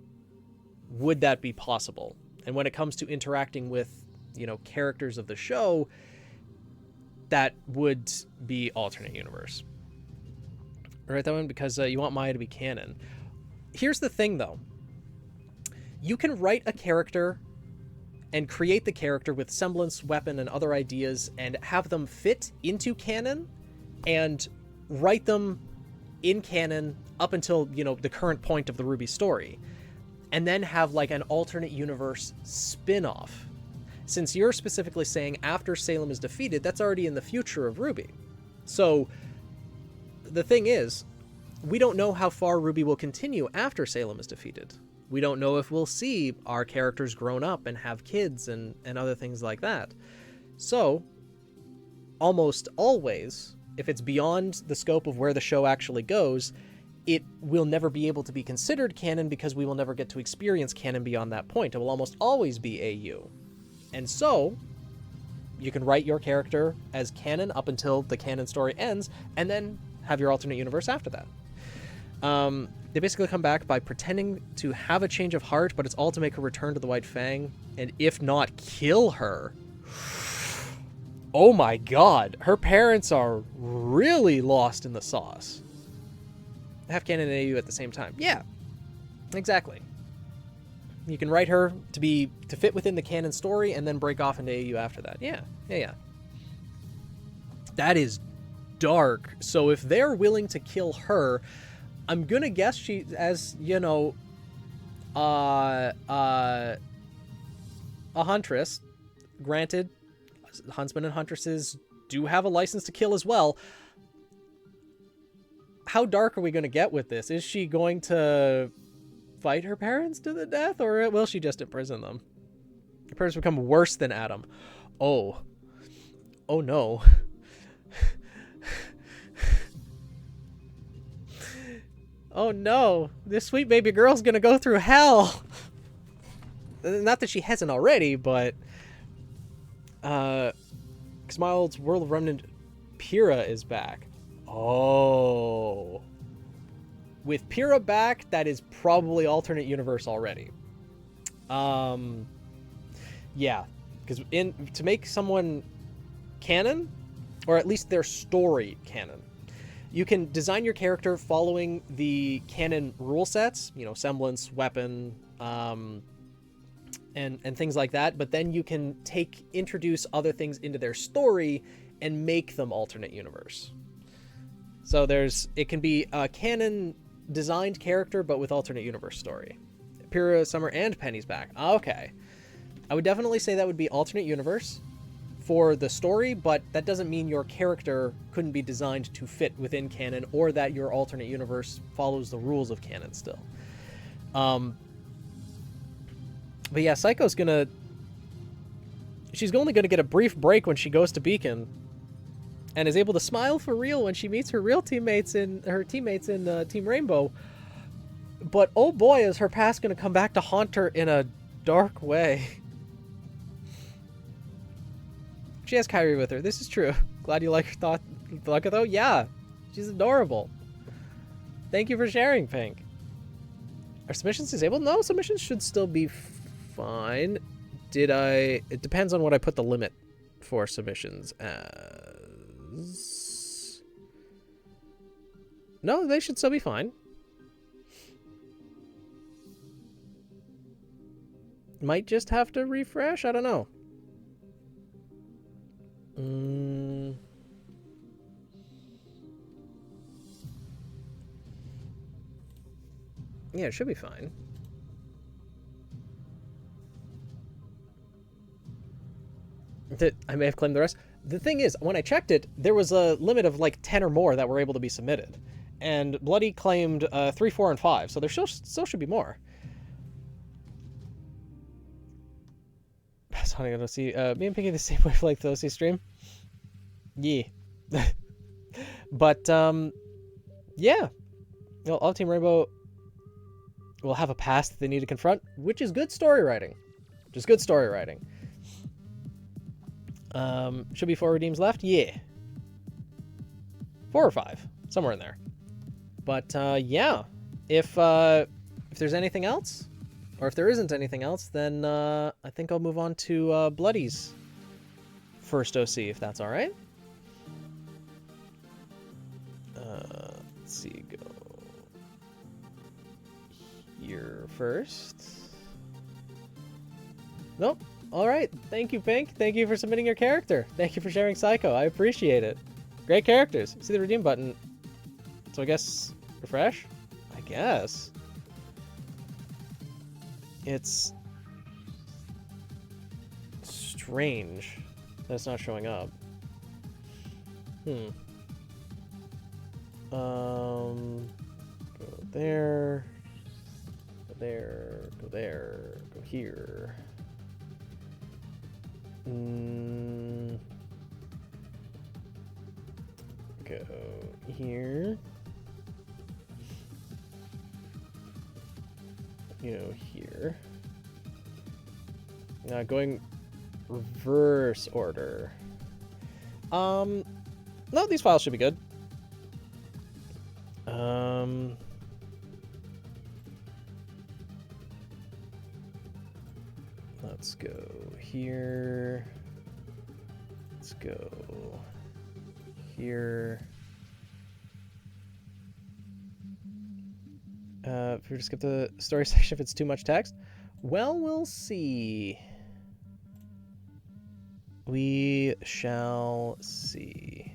S1: would that be possible? And when it comes to interacting with, you know, characters of the show, that would be alternate universe. Right, that one, because you want Maya to be canon. Here's the thing, though. You can write a character and create the character with semblance, weapon, and other ideas and have them fit into canon and write them in canon up until, you know, the current point of the RWBY story. And then have like an alternate universe spin-off. Since you're specifically saying after Salem is defeated, that's already in the future of RWBY. So the thing is, we don't know how far RWBY will continue after Salem is defeated. We don't know if we'll see our characters grown up and have kids and other things like that. So, almost always, if it's beyond the scope of where the show actually goes, it will never be able to be considered canon because we will never get to experience canon beyond that point. It will almost always be AU. And so, you can write your character as canon up until the canon story ends, and then have your alternate universe after that. They basically come back by pretending to have a change of heart, but it's all to make her return to the White Fang, and if not, kill her. Oh my god, her parents are really lost in the sauce. Have canon and AU at the same time. Yeah, exactly. You can write her to fit within the canon story and then break off into AU after that. Yeah. That is dark. So if they're willing to kill her, I'm gonna guess she, as you know, a huntress. Granted, huntsmen and huntresses do have a license to kill as well. How dark are we going to get with this? Is she going to fight her parents to the death, or will she just imprison them? Her parents become worse than Adam. Oh no. Oh no, this sweet baby girl's gonna go through hell. Not that she hasn't already, but Smiled's World of Remnant Pyrrha is back. Oh. With Pyrrha back, that is probably alternate universe already. Yeah, because to make someone canon, or at least their story canon, you can design your character following the canon rule sets, you know, semblance, weapon, and things like that, but then you can introduce other things into their story and make them alternate universe. So it can be a canon designed character, but with alternate universe story. Pyrrha, Summer, and Penny's back. Okay. I would definitely say that would be alternate universe for the story, but that doesn't mean your character couldn't be designed to fit within canon, or that your alternate universe follows the rules of canon still. But yeah, Psycho's she's only gonna get a brief break when she goes to Beacon, and is able to smile for real when she meets her real teammates in Team Rainbow. But oh boy, is her past gonna come back to haunt her in a dark way. She has Kyrie with her. This is true. Glad you like her thought, though. Yeah, she's adorable. Thank you for sharing, Pink. Are submissions disabled? No, submissions should still be fine. It depends on what I put the limit for submissions as. No, they should still be fine. Might just have to refresh. I don't know. Yeah, it should be fine. I may have claimed the rest. The thing is, when I checked it, there was a limit of like 10 or more that were able to be submitted. And Bloody claimed 3, 4, and 5, so there still should be more. Hunting on OC. Me and Pinky the same wavelength the OC stream. Yeah. But, yeah. You know, all Team Rainbow will have a past that they need to confront, which is good story writing. Just good story writing. Should be 4 redeems left? Yeah. 4 or 5. Somewhere in there. But, yeah. If there's anything else, or if there isn't anything else, then I think I'll move on to Bloody's first OC, if that's all right. Let's see, go here first. Nope. All right. Thank you, Pink. Thank you for submitting your character. Thank you for sharing Psycho. I appreciate it. Great characters. See the redeem button. So I guess refresh? I guess. It's strange that it's not showing up. Go there, go there, go there, go here. Go here. You know, here. Now going reverse order. No, these files should be good. Let's go here. Let's go here. If we just skip the story section if it's too much text, well, we'll see. We shall see.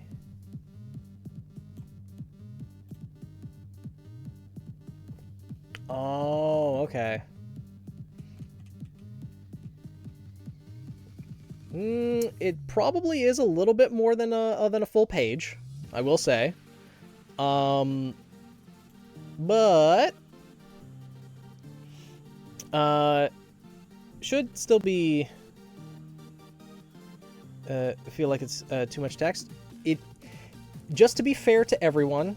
S1: Oh, okay. It probably is a little bit more than a full page, I will say. But should still be feel like it's too much text. Just to be fair to everyone,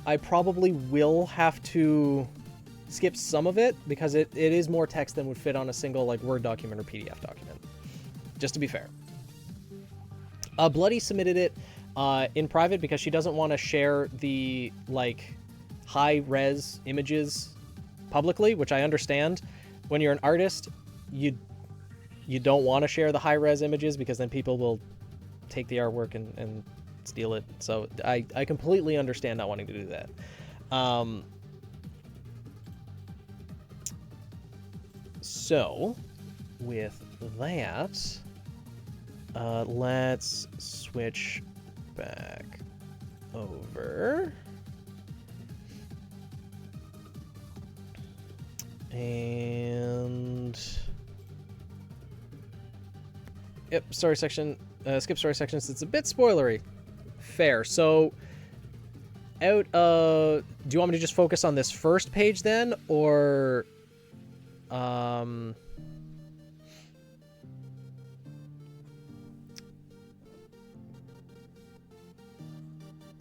S1: I probably will have to skip some of it because it is more text than would fit on a single like Word document or PDF document. Just to be fair. Bloody submitted it in private because she doesn't want to share the like high-res images publicly, which I understand. When you're an artist, you don't want to share the high-res images because then people will take the artwork and steal it. So I completely understand not wanting to do that. So with that, let's switch back over. And yep, story section, skip story sections. It's a bit spoilery. Fair. So do you want me to just focus on this first page then, or yeah,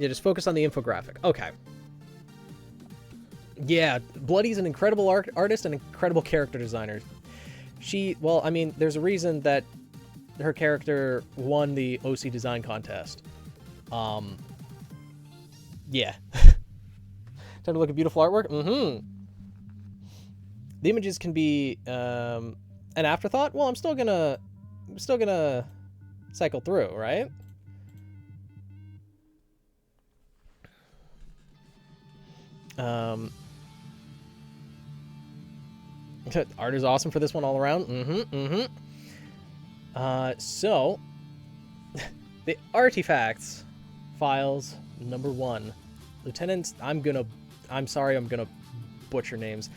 S1: just focus on the infographic. Okay. Yeah, Bloody's an incredible artist and incredible character designer. Well, I mean, there's a reason that her character won the OC design contest. Yeah. Time to look at beautiful artwork? Mm-hmm. The images can be an afterthought. Well, I'm still gonna cycle through, right? Art is awesome for this one all around. So the artifacts files number 1. Lieutenant, I'm sorry, I'm gonna butcher names.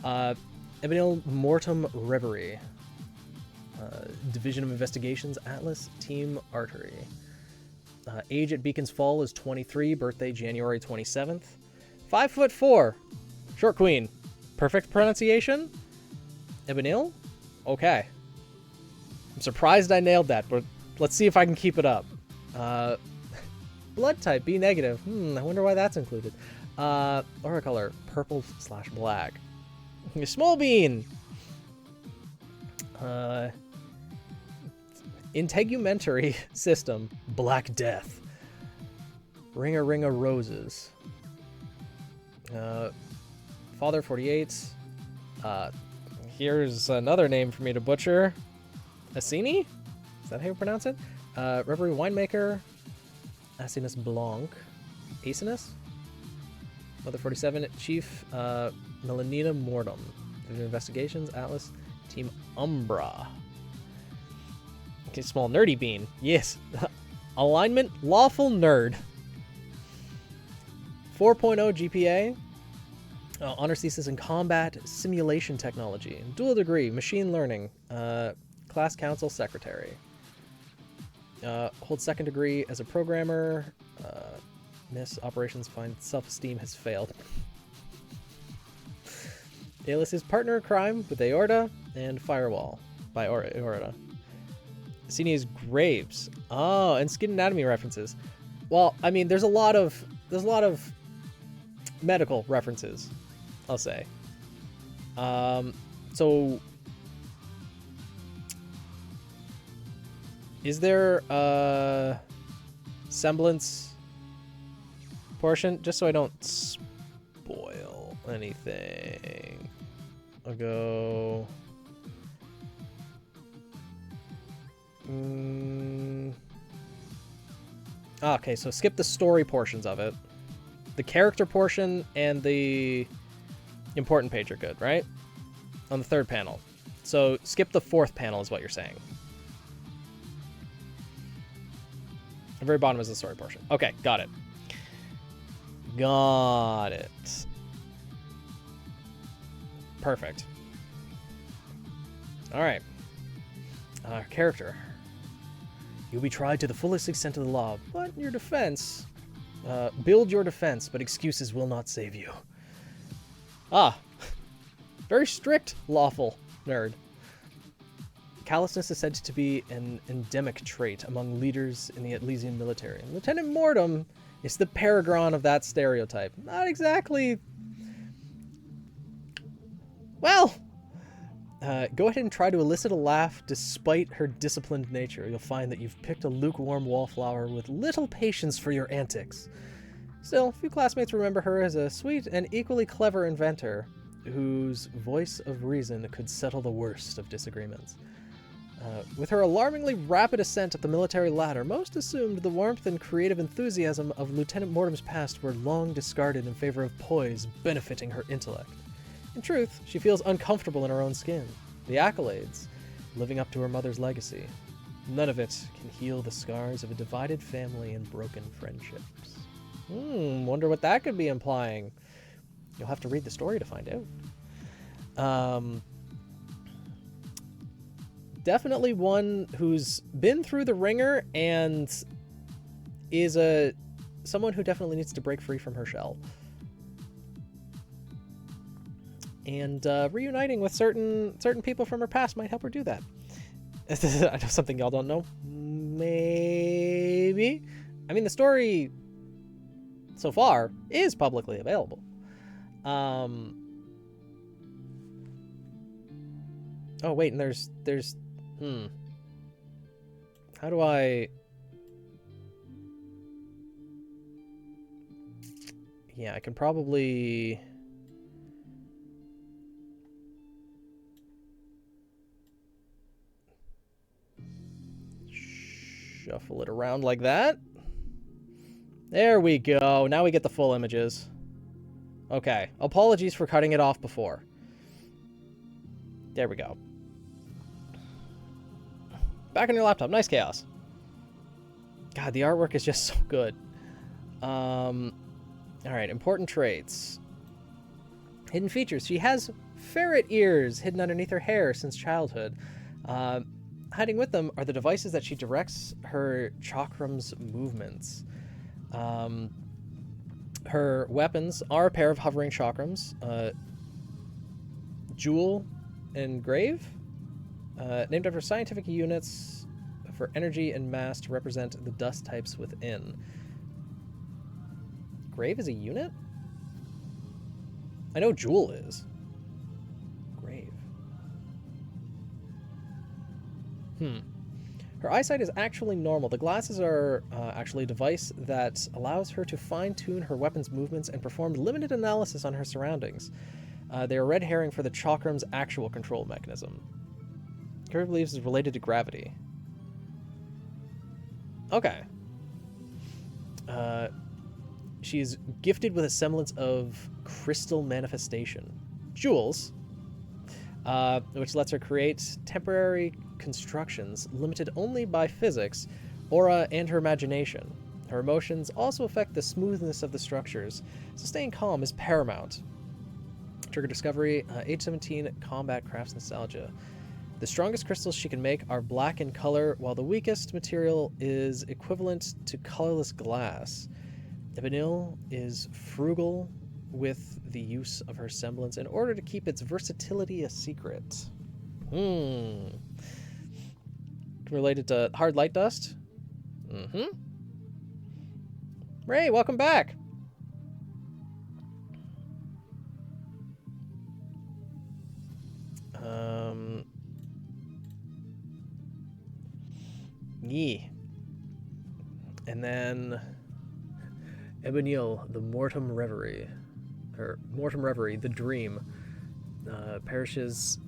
S1: Ebenil Mortem Reverie. Division of Investigations, Atlas, Team Artery. Age at Beacon's Fall is 23, birthday January 27th. 5'4", short queen. Perfect pronunciation? Ebenil? Okay. I'm surprised I nailed that, but let's see if I can keep it up. Blood type, B negative. I wonder why that's included. Aura color, purple/black. Small bean. Integumentary system, Black Death. Ring of Roses. Father 48. Here's another name for me to butcher. Assini? Is that how you pronounce it? Reverie Winemaker. Asinus Blanc. Asinus? Mother 47. Chief Melanina Mortem. Investigations. Atlas. Team Umbra. Okay, small nerdy bean. Yes. Alignment. Lawful nerd. 4.0 GPA. Honor thesis in combat simulation technology. Dual degree. Machine learning. Class council secretary. Holds second degree as a programmer. Miss operations find self-esteem has failed. Alias is partner crime with Aorta and Firewall by Aorta. Sini is Graves. Oh, and skin anatomy references. Well, I mean, there's a lot of medical references, I'll say. So is there a semblance portion? Just so I don't spoil anything. I'll go... Okay, so skip the story portions of it. The character portion and the important page are good, right? On the third panel. So skip the fourth panel is what you're saying. The very bottom is the story portion. Okay, got it. Got it. Perfect. All right. Character. You'll be tried to the fullest extent of the law, but your defense... build your defense, but excuses will not save you. Ah. Very strict, lawful nerd. Callousness is said to be an endemic trait among leaders in the Atlesian military. Lieutenant Mortem is the paragon of that stereotype. Not exactly... Well... go ahead and try to elicit a laugh despite her disciplined nature. You'll find that you've picked a lukewarm wallflower with little patience for your antics. Still, few classmates remember her as a sweet and equally clever inventor whose voice of reason could settle the worst of disagreements. With her alarmingly rapid ascent up the military ladder, most assumed the warmth and creative enthusiasm of Lieutenant Mortem's past were long discarded in favor of poise benefiting her intellect. In truth, she feels uncomfortable in her own skin. The accolades, living up to her mother's legacy. None of it can heal the scars of a divided family and broken friendships. Wonder what that could be implying. You'll have to read the story to find out. Definitely one who's been through the ringer and is someone who definitely needs to break free from her shell. And reuniting with certain people from her past might help her do that. I know something y'all don't know. Maybe. I mean, the story so far is publicly available. Oh wait, and there's how do I... Yeah, I can probably... Shuffle it around like that. There we go. Now we get the full images. Okay. Apologies for cutting it off before. There we go. Back on your laptop. Nice, Chaos. God, the artwork is just so good. Alright, important traits. Hidden features. She has ferret ears hidden underneath her hair since childhood. Hiding with them are the devices that she directs her chakram's movements. Her weapons are a pair of hovering chakrams. Jewel and Grave? Named after scientific units for energy and mass to represent the dust types within. Grave is a unit? I know Joule is. Grave. Her eyesight is actually normal. The glasses are actually a device that allows her to fine-tune her weapon's movements and perform limited analysis on her surroundings. They are red herring for the chakram's actual control mechanism. Kirby believes is related to gravity. Okay. She's gifted with a semblance of crystal manifestation. Jewels, which lets her create temporary constructions limited only by physics, aura, and her imagination. Her emotions also affect the smoothness of the structures, so staying calm is paramount. Trigger discovery, age 17, combat crafts nostalgia. The strongest crystals she can make are black in color, while the weakest material is equivalent to colorless glass. Ebenil is frugal with the use of her semblance in order to keep its versatility a secret. Related to hard light dust? Ray, welcome back! Yee. And then Ebenil, the Mortem Reverie. Or Mortem Reverie, the Dream. Perishes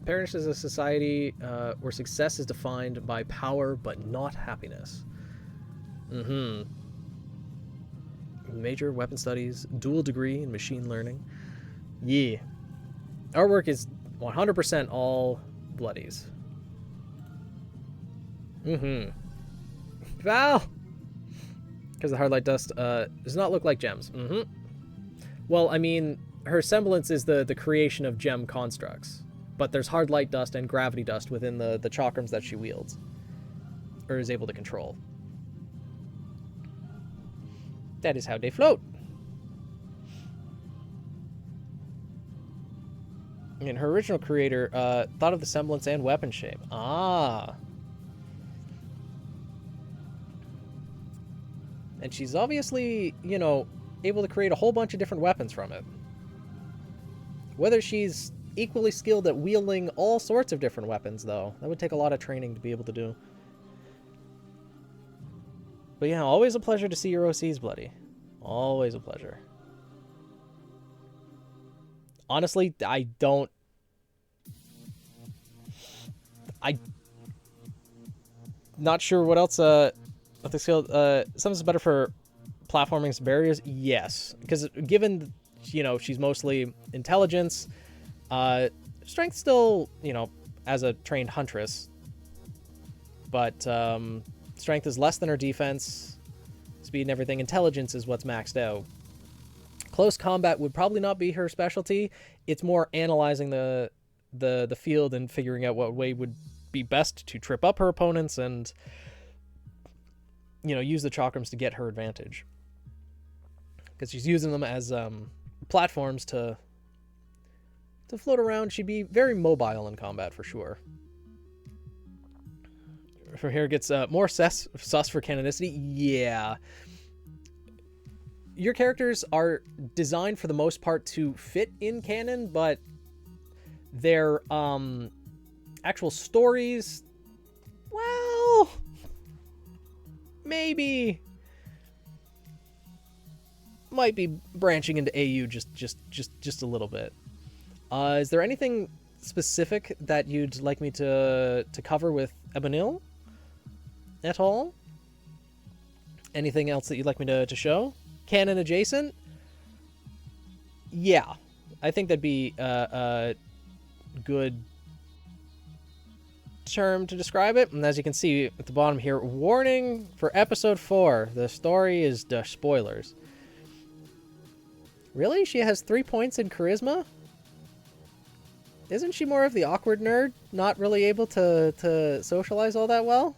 S1: a society where success is defined by power but not happiness. Major weapon studies, dual degree in machine learning. Yeah. Artwork is 100% all bloodies. Val! Because the hard light dust does not look like gems. Well, I mean, her semblance is the creation of gem constructs. But there's hard light dust and gravity dust within the chakrams that she wields. Or is able to control. That is how they float. And her original creator thought of the semblance and weapon shape. Ah. And she's obviously, you know, able to create a whole bunch of different weapons from it. Whether she's equally skilled at wielding all sorts of different weapons, though, that would take a lot of training to be able to do. But yeah, always a pleasure to see your OCs, Bloody. Always a pleasure. Honestly, not sure what else, I think something's better for platforming some barriers. Yes, because given, you know, she's mostly intelligence, strength still, you know, as a trained huntress, but strength is less than her defense, speed and everything. Intelligence is what's maxed out. Close combat would probably not be her specialty. It's more analyzing the field and figuring out what way would be best to trip up her opponents and, you know, use the chakrams to get her advantage. Because she's using them as platforms to float around. She'd be very mobile in combat for sure. From here gets more sus for canonicity. Yeah. Your characters are designed for the most part to fit in canon, but their actual stories, well, maybe might be branching into AU just a little bit. Is there anything specific that you'd like me to cover with Ebenil at all? Anything else that you'd like me to show? Canon adjacent? Yeah, I think that'd be a good term to describe it. And as you can see at the bottom here, warning for episode 4. The story is spoilers. Really? She has 3 points in charisma? Isn't she more of the awkward nerd? Not really able to socialize all that well?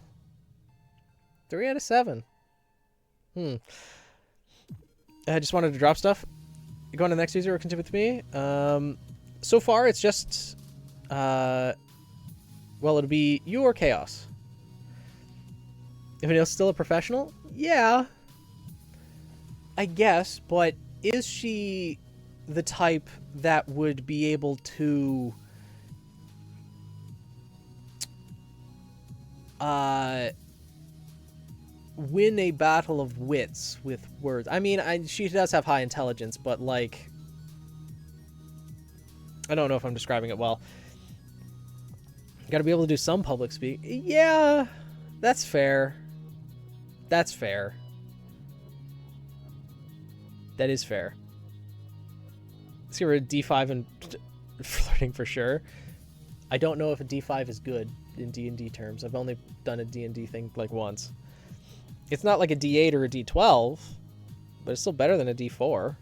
S1: 3 out of 7. I just wanted to drop stuff. You go on to the next user or continue with me? so far it's just, well, it'll be you or Chaos. If Anil's still a professional? Yeah. I guess, but is she the type that would be able to win a battle of wits with words? I mean, she does have high intelligence, but like, I don't know if I'm describing it well. Gotta be able to do some public speak. Yeah, that's fair. That's fair. That is fair. Let's get rid of D5 and flirting for sure. I don't know if a D5 is good in D&D terms. I've only done a D&D thing like once. It's not like a D8 or a D12, but it's still better than a D4 or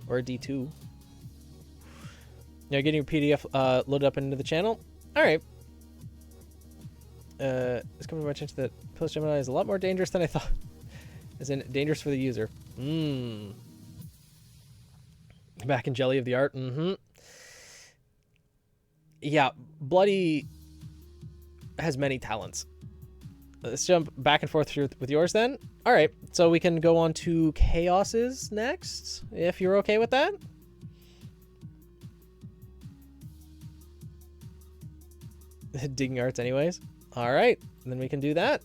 S1: a D2. Yeah, getting your PDF loaded up into the channel. All right. It's coming to my attention that Post Gemini is a lot more dangerous than I thought. As in, dangerous for the user. Back in Jelly of the Art. Yeah, Bloody has many talents. Let's jump back and forth through with yours then. All right, so we can go on to Chaos's next, if you're okay with that. Digging Arts anyways. All right, then we can do that.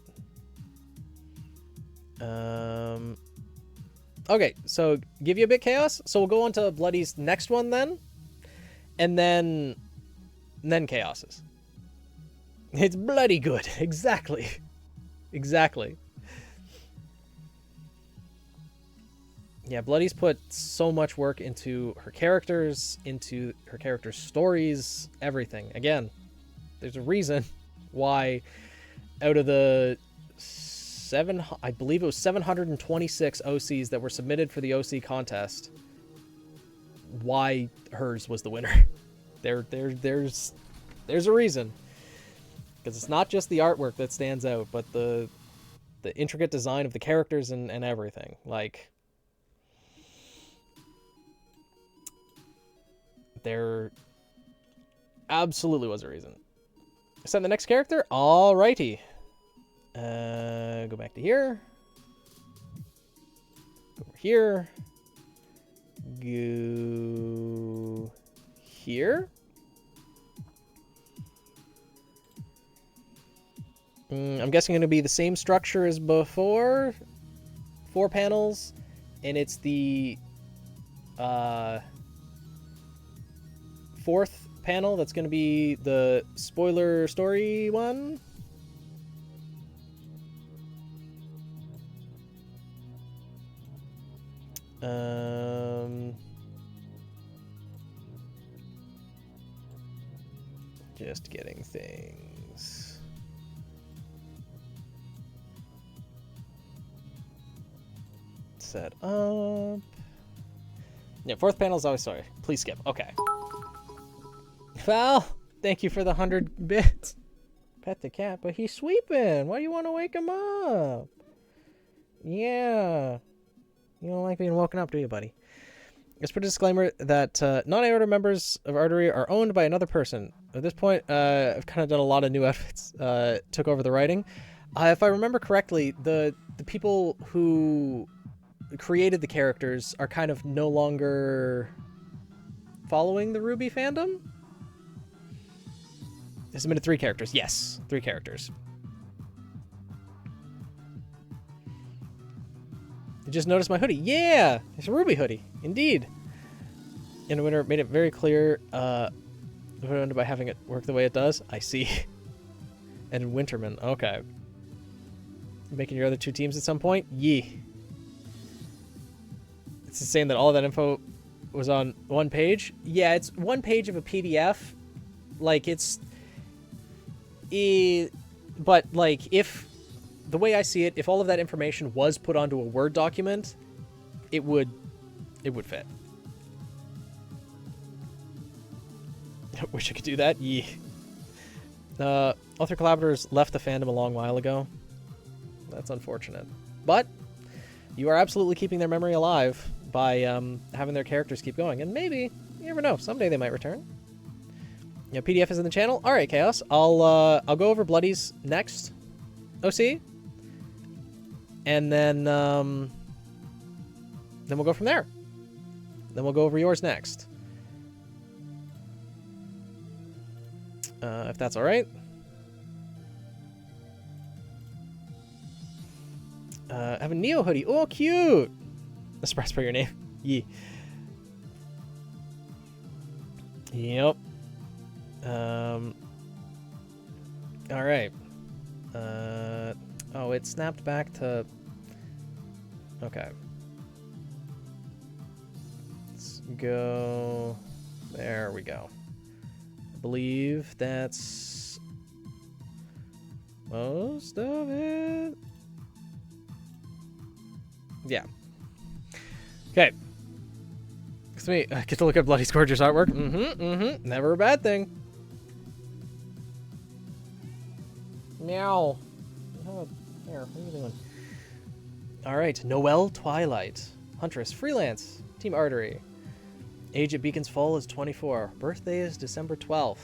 S1: Okay, so give you a bit Chaos. So we'll go on to Bloody's next one then. And then Chaos's. It's bloody good. Exactly. Exactly. Yeah, Bloody's put so much work into her characters, into her characters' stories, everything. Again, there's a reason why out of the I believe it was 726 OCs that were submitted for the OC contest, why hers was the winner. There's a reason. Because it's not just the artwork that stands out, but the intricate design of the characters and everything. Like, there absolutely was a reason. Send the next character? Alrighty. Go back to here. Go over here. Go here. I'm guessing going to be the same structure as before. 4 panels, and it's the 4th panel that's going to be the spoiler story one. Just getting things set up. Yeah, 4th panel is always sorry. Please skip. Okay. Val, thank you for the 100 bits. Pet the cat, but he's sweeping. Why do you want to wake him up? Yeah. You don't like being woken up, do you, buddy? Let's put a disclaimer that non-aorta members of Artery are owned by another person. At this point, I've kind of done a lot of new outfits. Took over the writing. If I remember correctly, the people who created the characters are kind of no longer following the RWBY fandom. They submitted 3 characters. Yes, 3 characters. You just noticed my hoodie. Yeah, it's a RWBY hoodie, indeed. And the winner made it very clear by having it work the way it does. I see. And Winterman, okay. Making your other 2 teams at some point? Yee. It's saying that all of that info was on 1 page. Yeah, it's 1 page of a PDF. Like, it's... but, like, if... The way I see it, if all of that information was put onto a Word document, it would fit. I wish I could do that. Yeah. Author collaborators left the fandom a long while ago. That's unfortunate. But you are absolutely keeping their memory alive. by having their characters keep going. And maybe, you never know, someday they might return. Yeah, PDF is in the channel. All right, Chaos. I'll go over Bloody's next OC, and then we'll go from there. Then we'll go over yours next, if that's all right. I have a Neo hoodie. Oh, cute! Express for your name. Yeah. Yep. All right. Oh, it snapped back to... Okay. Let's go... There we go. I believe that's... most of it. Yeah. Okay. Sweet. I get to look at Bloody's gorgeous artwork. Never a bad thing. Meow. Oh, there. What are you doing? All right. Noelle Twilight. Huntress. Freelance. Team Artery. Age at Beacon's Fall is 24. Birthday is December 12th.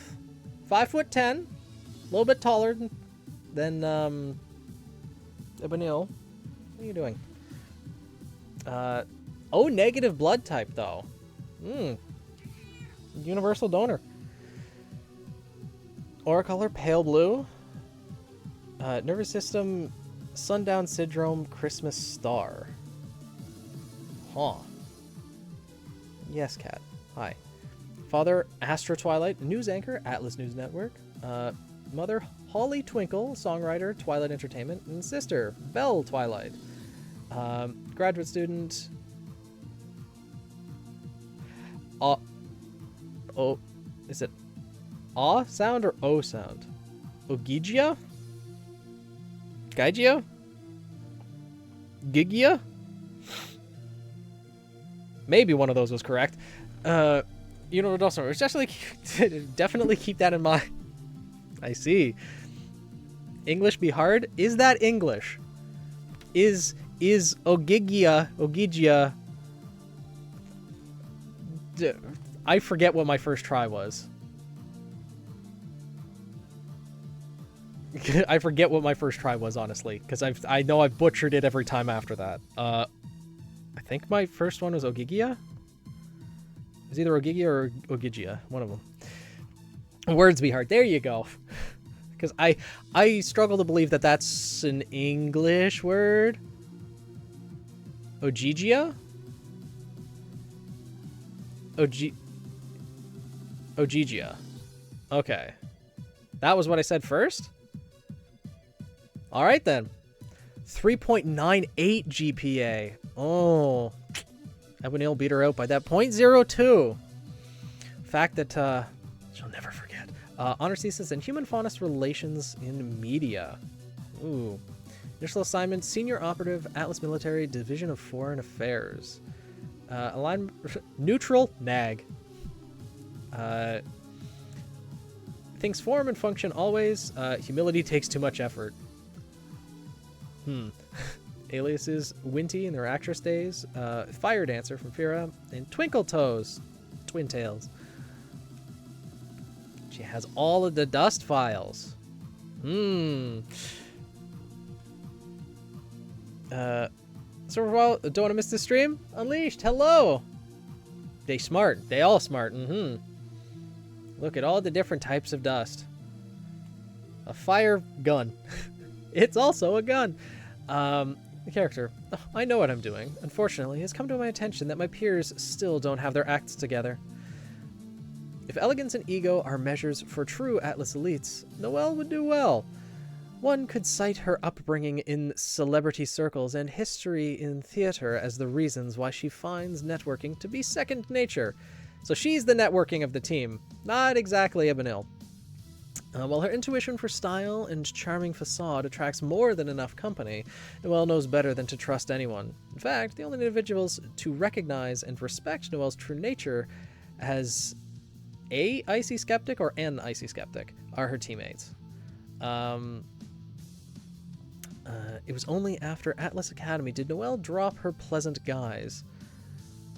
S1: 5'10". A little bit taller than Ebanil. What are you doing? O negative blood type, though. Universal donor. Aura color, pale blue. Nervous system, sundown syndrome, Christmas star. Huh. Yes, cat. Hi. Father, Astro Twilight, news anchor, Atlas News Network. Mother, Holly Twinkle, songwriter, Twilight Entertainment. And sister, Belle Twilight. Graduate student. Oh, is it A sound or O sound? Ogigia? Gaigia? Gigia? Maybe one of those was correct. You know what also? Definitely keep that in mind. I see. English be hard? Is that English? Is Ogigia? I forget what my first try was. I forget what my first try was, honestly, because I know I've butchered it every time after that. I think my first one was Ogigia. It was either Ogigia or Ogigia, one of them. Words be hard. There you go. Because I struggle to believe that that's an English word. Ogigia? Ogigia. Okay. That was what I said first? Alright then. 3.98 GPA. Oh. Ebanil beat her out by that 0.02. Fact that she'll never forget. Honor thesis in human faunus relations in media. Ooh. Initial assignment, Senior Operative, Atlas Military, Division of Foreign Affairs. Alignment, neutral, nag. Things form and function always. Humility takes too much effort. Aliases, Winty in their actress days. Fire Dancer from Fira. And Twinkle Toes, Twin Tails. She has all of the dust files. So well, don't want to miss the stream? Unleashed, hello! They smart. They all smart. Look at all the different types of dust. A fire gun. It's also a gun. The character. Oh, I know what I'm doing. Unfortunately, it's come to my attention that my peers still don't have their acts together. If elegance and ego are measures for true Atlas elites, Noelle would do well. One could cite her upbringing in celebrity circles and history in theater as the reasons why she finds networking to be second nature. So she's the networking of the team, not exactly Ebanil. While her intuition for style and charming facade attracts more than enough company, Noelle knows better than to trust anyone. In fact, the only individuals to recognize and respect Noelle's true nature as a icy skeptic or an icy skeptic are her teammates. It was only after Atlas Academy did Noelle drop her pleasant guise.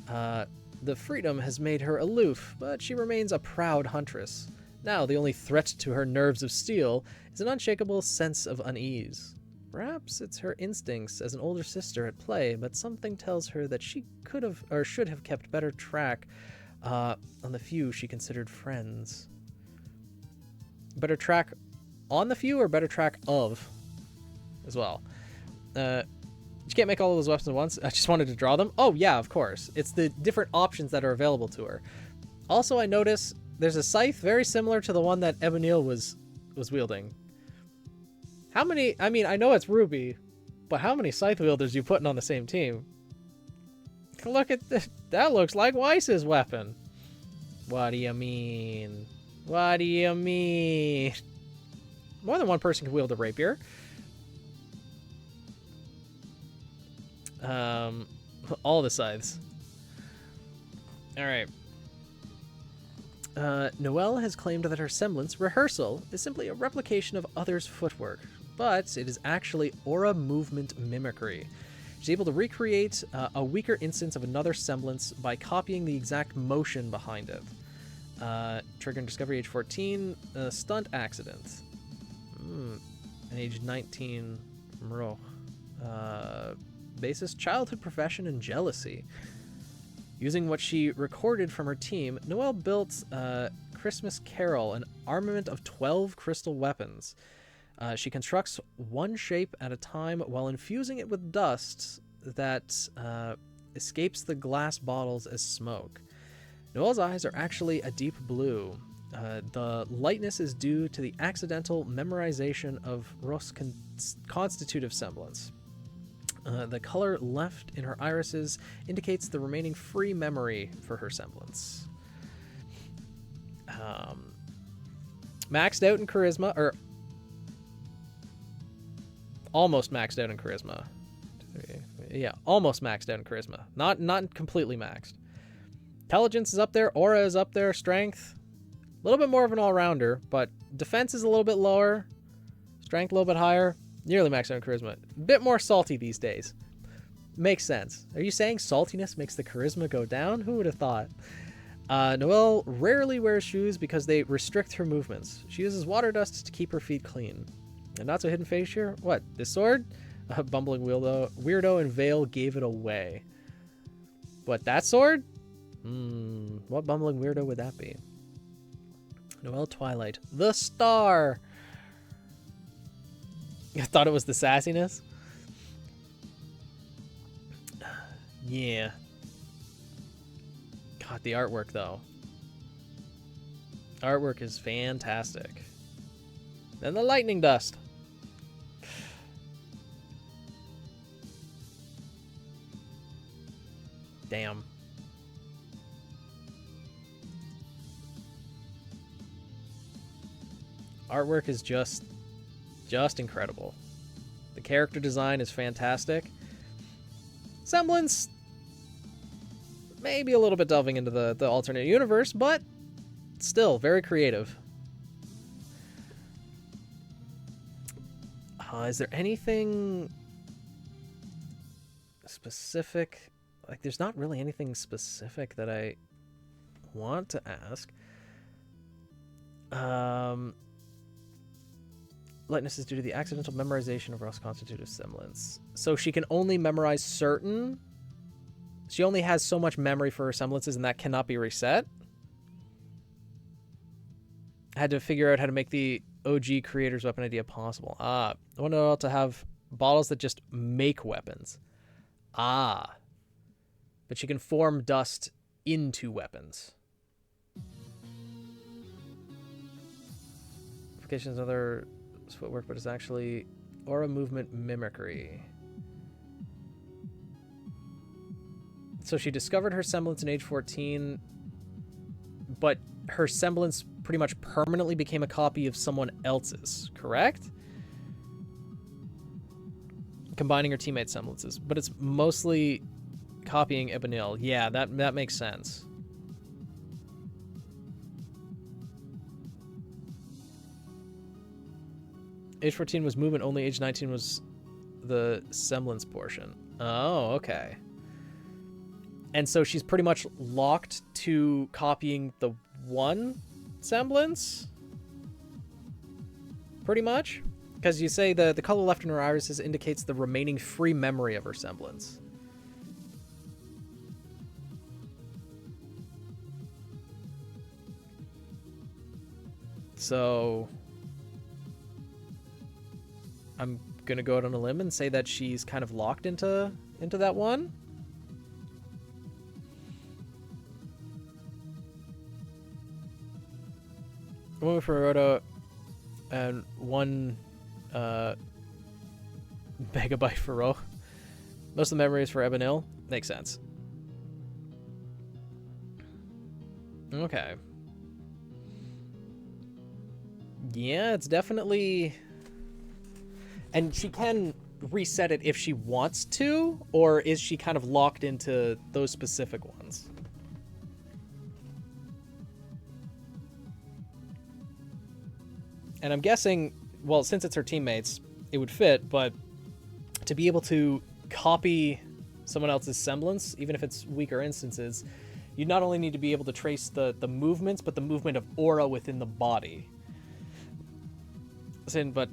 S1: The freedom has made her aloof, but she remains a proud huntress. Now, the only threat to her nerves of steel is an unshakable sense of unease. Perhaps it's her instincts as an older sister at play, but something tells her that she could have or should have kept better track on the few she considered friends. Better track on the few or better track of as well. You can't make all of those weapons at once. I just wanted to draw them. Oh, yeah, of course. It's the different options that are available to her. Also, I notice there's a scythe very similar to the one that Ebonil was wielding. How many... I mean, I know it's RWBY, but how many scythe wielders you putting on the same team? Look at this. That looks like Weiss's weapon. What do you mean? What do you mean? More than one person can wield a rapier. All the scythes. Alright. Noelle has claimed that her semblance, rehearsal, is simply a replication of others' footwork, but it is actually aura movement mimicry. She's able to recreate a weaker instance of another semblance by copying the exact motion behind it. Triggering discovery age 14, stunt accident. And age 19, Mroch. Basis, childhood profession and jealousy. Using what she recorded from her team, Noelle built Christmas Carol, an armament of 12 crystal weapons. She constructs one shape at a time while infusing it with dust that escapes the glass bottles as smoke. Noelle's eyes are actually a deep blue. The lightness is due to the accidental memorization of Ross' constitutive semblance. The color left in her irises indicates the remaining free memory for her semblance. Maxed out in charisma, or almost maxed out in charisma. Yeah, almost maxed out in charisma. Not completely maxed. Intelligence is up there, aura is up there, strength. A little bit more of an all-rounder, but defense is a little bit lower. Strength a little bit higher. Nearly maxed out in charisma. A bit more salty these days. Makes sense. Are you saying saltiness makes the charisma go down? Who would have thought? Noelle rarely wears shoes because they restrict her movements. She uses water dust to keep her feet clean. And not so hidden face here? What, this sword? A bumbling weirdo in Veil gave it away. What, that sword? What bumbling weirdo would that be? Noelle Twilight. The star! I thought it was the sassiness. Yeah. God, the artwork, though. Artwork is fantastic. And the lightning dust. Damn. Artwork is just incredible. The character design is fantastic. Semblance, maybe a little bit delving into the alternate universe, but still very creative. Is there anything specific? Like, there's not really anything specific that I want to ask. Lightness is due to the accidental memorization of Ross' constitutive semblance. So she can only memorize certain... She only has so much memory for her semblances, and that cannot be reset. I had to figure out how to make the OG creator's weapon idea possible. I want to have bottles that just make weapons. But she can form dust into weapons. Applications other footwork, but it's actually aura movement mimicry. So she discovered her semblance in age 14, but her semblance pretty much permanently became a copy of someone else's, correct? Combining her teammates' semblances, but it's mostly copying Ebonil. Yeah, that makes sense. Age 14 was movement only, age 19 was the semblance portion. Oh, okay. And so she's pretty much locked to copying the one semblance. Pretty much. Because you say the color left in her irises indicates the remaining free memory of her semblance. So I'm gonna go out on a limb and say that she's kind of locked into that one. One for Rhoda and 1 megabyte for Ro. Most of the memories for Ebonil. Makes sense. Okay. Yeah, it's definitely... And she can reset it if she wants to, or is she kind of locked into those specific ones? And I'm guessing, well, since it's her teammates, it would fit, but to be able to copy someone else's semblance, even if it's weaker instances, you not only need to be able to trace the movements, but the movement of aura within the body. But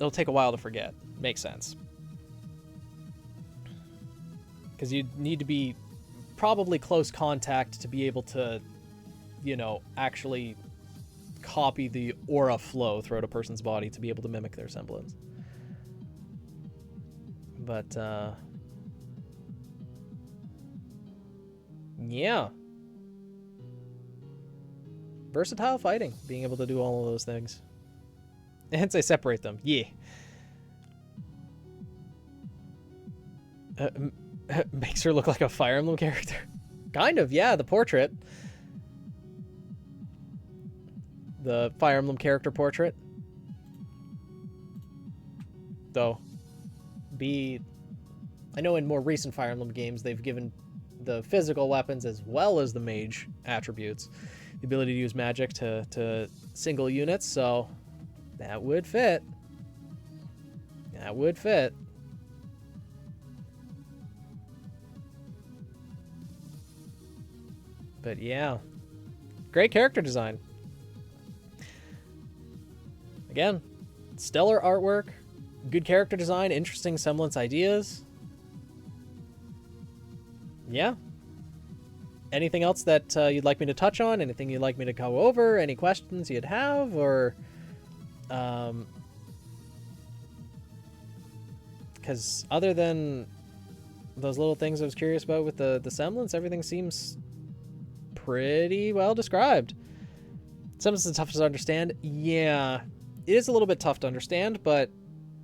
S1: it'll take a while to forget. Makes sense. Because you need to be probably close contact to be able to, you know, actually copy the aura flow throughout a person's body to be able to mimic their semblance. But, yeah. Versatile fighting, being able to do all of those things. Hence I separate them. Yeah. Makes her look like a Fire Emblem character. Kind of, yeah, the portrait. The Fire Emblem character portrait. Though, I know in more recent Fire Emblem games they've given the physical weapons as well as the mage attributes the ability to use magic to single units, so that would fit. That would fit. But yeah, great character design. Again, stellar artwork, good character design, interesting semblance ideas. Yeah. Anything else that you'd like me to touch on? Anything you'd like me to go over? Any questions you'd have? Or... because other than those little things I was curious about with the semblance, everything seems pretty well described. Semblance is tough to understand. Yeah, it is a little bit tough to understand, but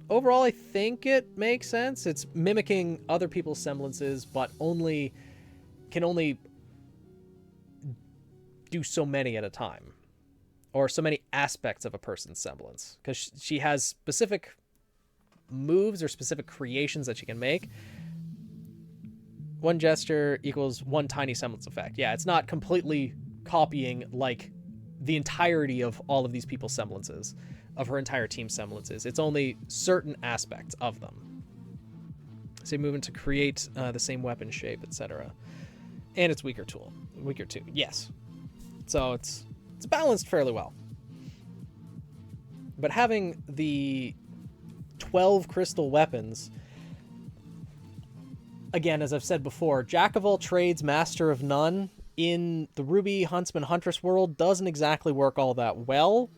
S1: overall I think it makes sense. It's mimicking other people's semblances, but can only do so many at a time, or so many aspects of a person's semblance, because she has specific moves or specific creations that she can make. One gesture equals one tiny semblance effect. Yeah, it's not completely copying like the entirety of all of these people's semblances, of her entire team's semblances. It's only certain aspects of them. Same movement to create the same weapon shape, etc. And it's weaker too. Yes. So it's balanced fairly well. But having the 12 crystal weapons, again, as I've said before, jack of all trades, master of none, in the RWBY Huntsman Huntress world doesn't exactly work all that well,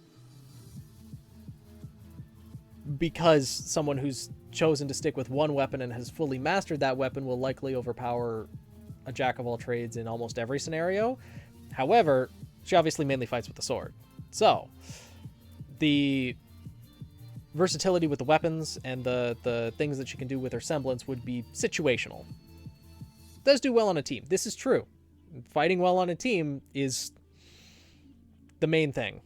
S1: because someone who's chosen to stick with one weapon and has fully mastered that weapon will likely overpower a jack of all trades in almost every scenario. However, she obviously mainly fights with the sword. So, the versatility with the weapons and the things that she can do with her semblance would be situational. Does do well on a team. This is true. Fighting well on a team is the main thing.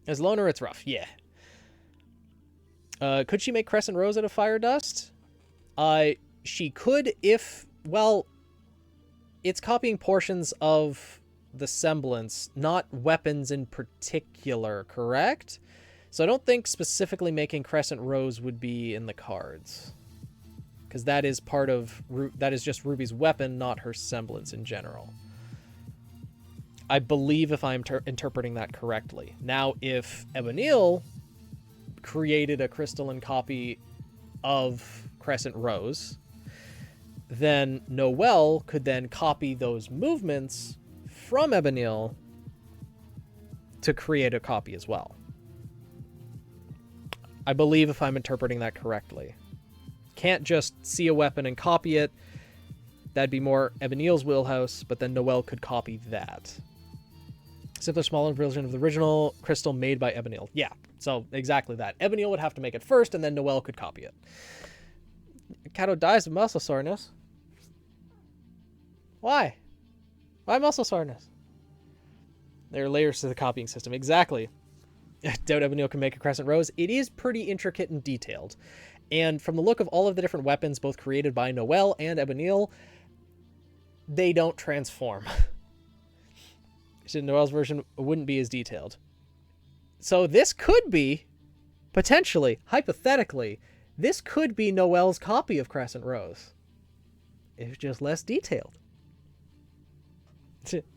S1: As loner, it's rough. Yeah. Could she make Crescent Rose out of fire dust? She could if... Well, it's copying portions of the semblance, not weapons in particular, correct? So I don't think specifically making Crescent Rose would be in the cards. because that is part of that is just Ruby's weapon, not her semblance in general. I believe if I'm interpreting that correctly. Now, if Ebonil created a crystalline copy of Crescent Rose, then Noelle could then copy those movements from Ebonil to create a copy as well. I believe if I'm interpreting that correctly. Can't just see a weapon and copy it. That'd be more Ebonil's wheelhouse, but then Noelle could copy that. Simpler, smaller version of the original crystal made by Ebonil. Yeah, so exactly that. Ebonil would have to make it first, and then Noelle could copy it. Kato dies of muscle soreness. Why? Why muscle soreness? There are layers to the copying system. Exactly. Doubt Ebonil can make a Crescent Rose. It is pretty intricate and detailed. And from the look of all of the different weapons, both created by Noelle and Ebonil, they don't transform. Noelle's version wouldn't be as detailed. So this could be, potentially, hypothetically, this could be Noelle's copy of Crescent Rose. It's just less detailed.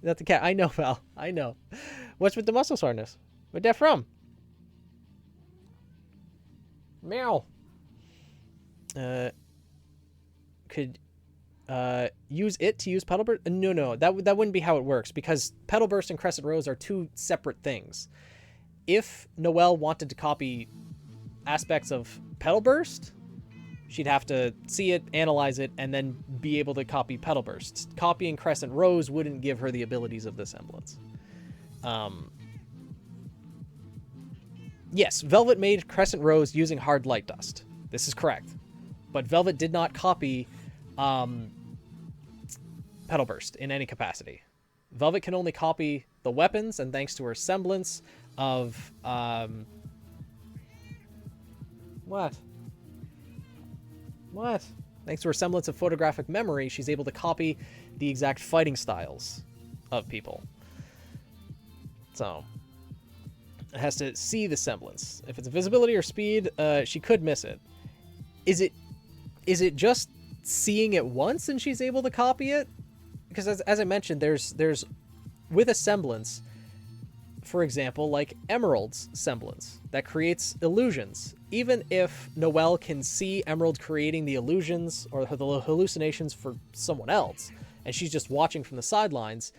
S1: That's the cat. I know, Val. I know. What's with the muscle soreness? Where'd that from? Meow. Could use it to use Petal Burst? No, that wouldn't be how it works, because Petal Burst and Crescent Rose are two separate things. If Noelle wanted to copy aspects of Petal Burst, she'd have to see it, analyze it, and then be able to copy Petal Burst. Copying Crescent Rose wouldn't give her the abilities of the semblance. Yes, Velvet made Crescent Rose using hard light dust. This is correct. But Velvet did not copy Petal Burst in any capacity. Velvet can only copy the weapons, and thanks to her semblance of... What? Thanks to her semblance of photographic memory, she's able to copy the exact fighting styles of people. So, it has to see the semblance. If it's visibility or speed, she could miss it. Is it just seeing it once and she's able to copy it? Because as I mentioned, there's with a semblance, for example, like Emerald's semblance that creates illusions. Even if Noelle can see Emerald creating the illusions or the hallucinations for someone else, and she's just watching from the sidelines,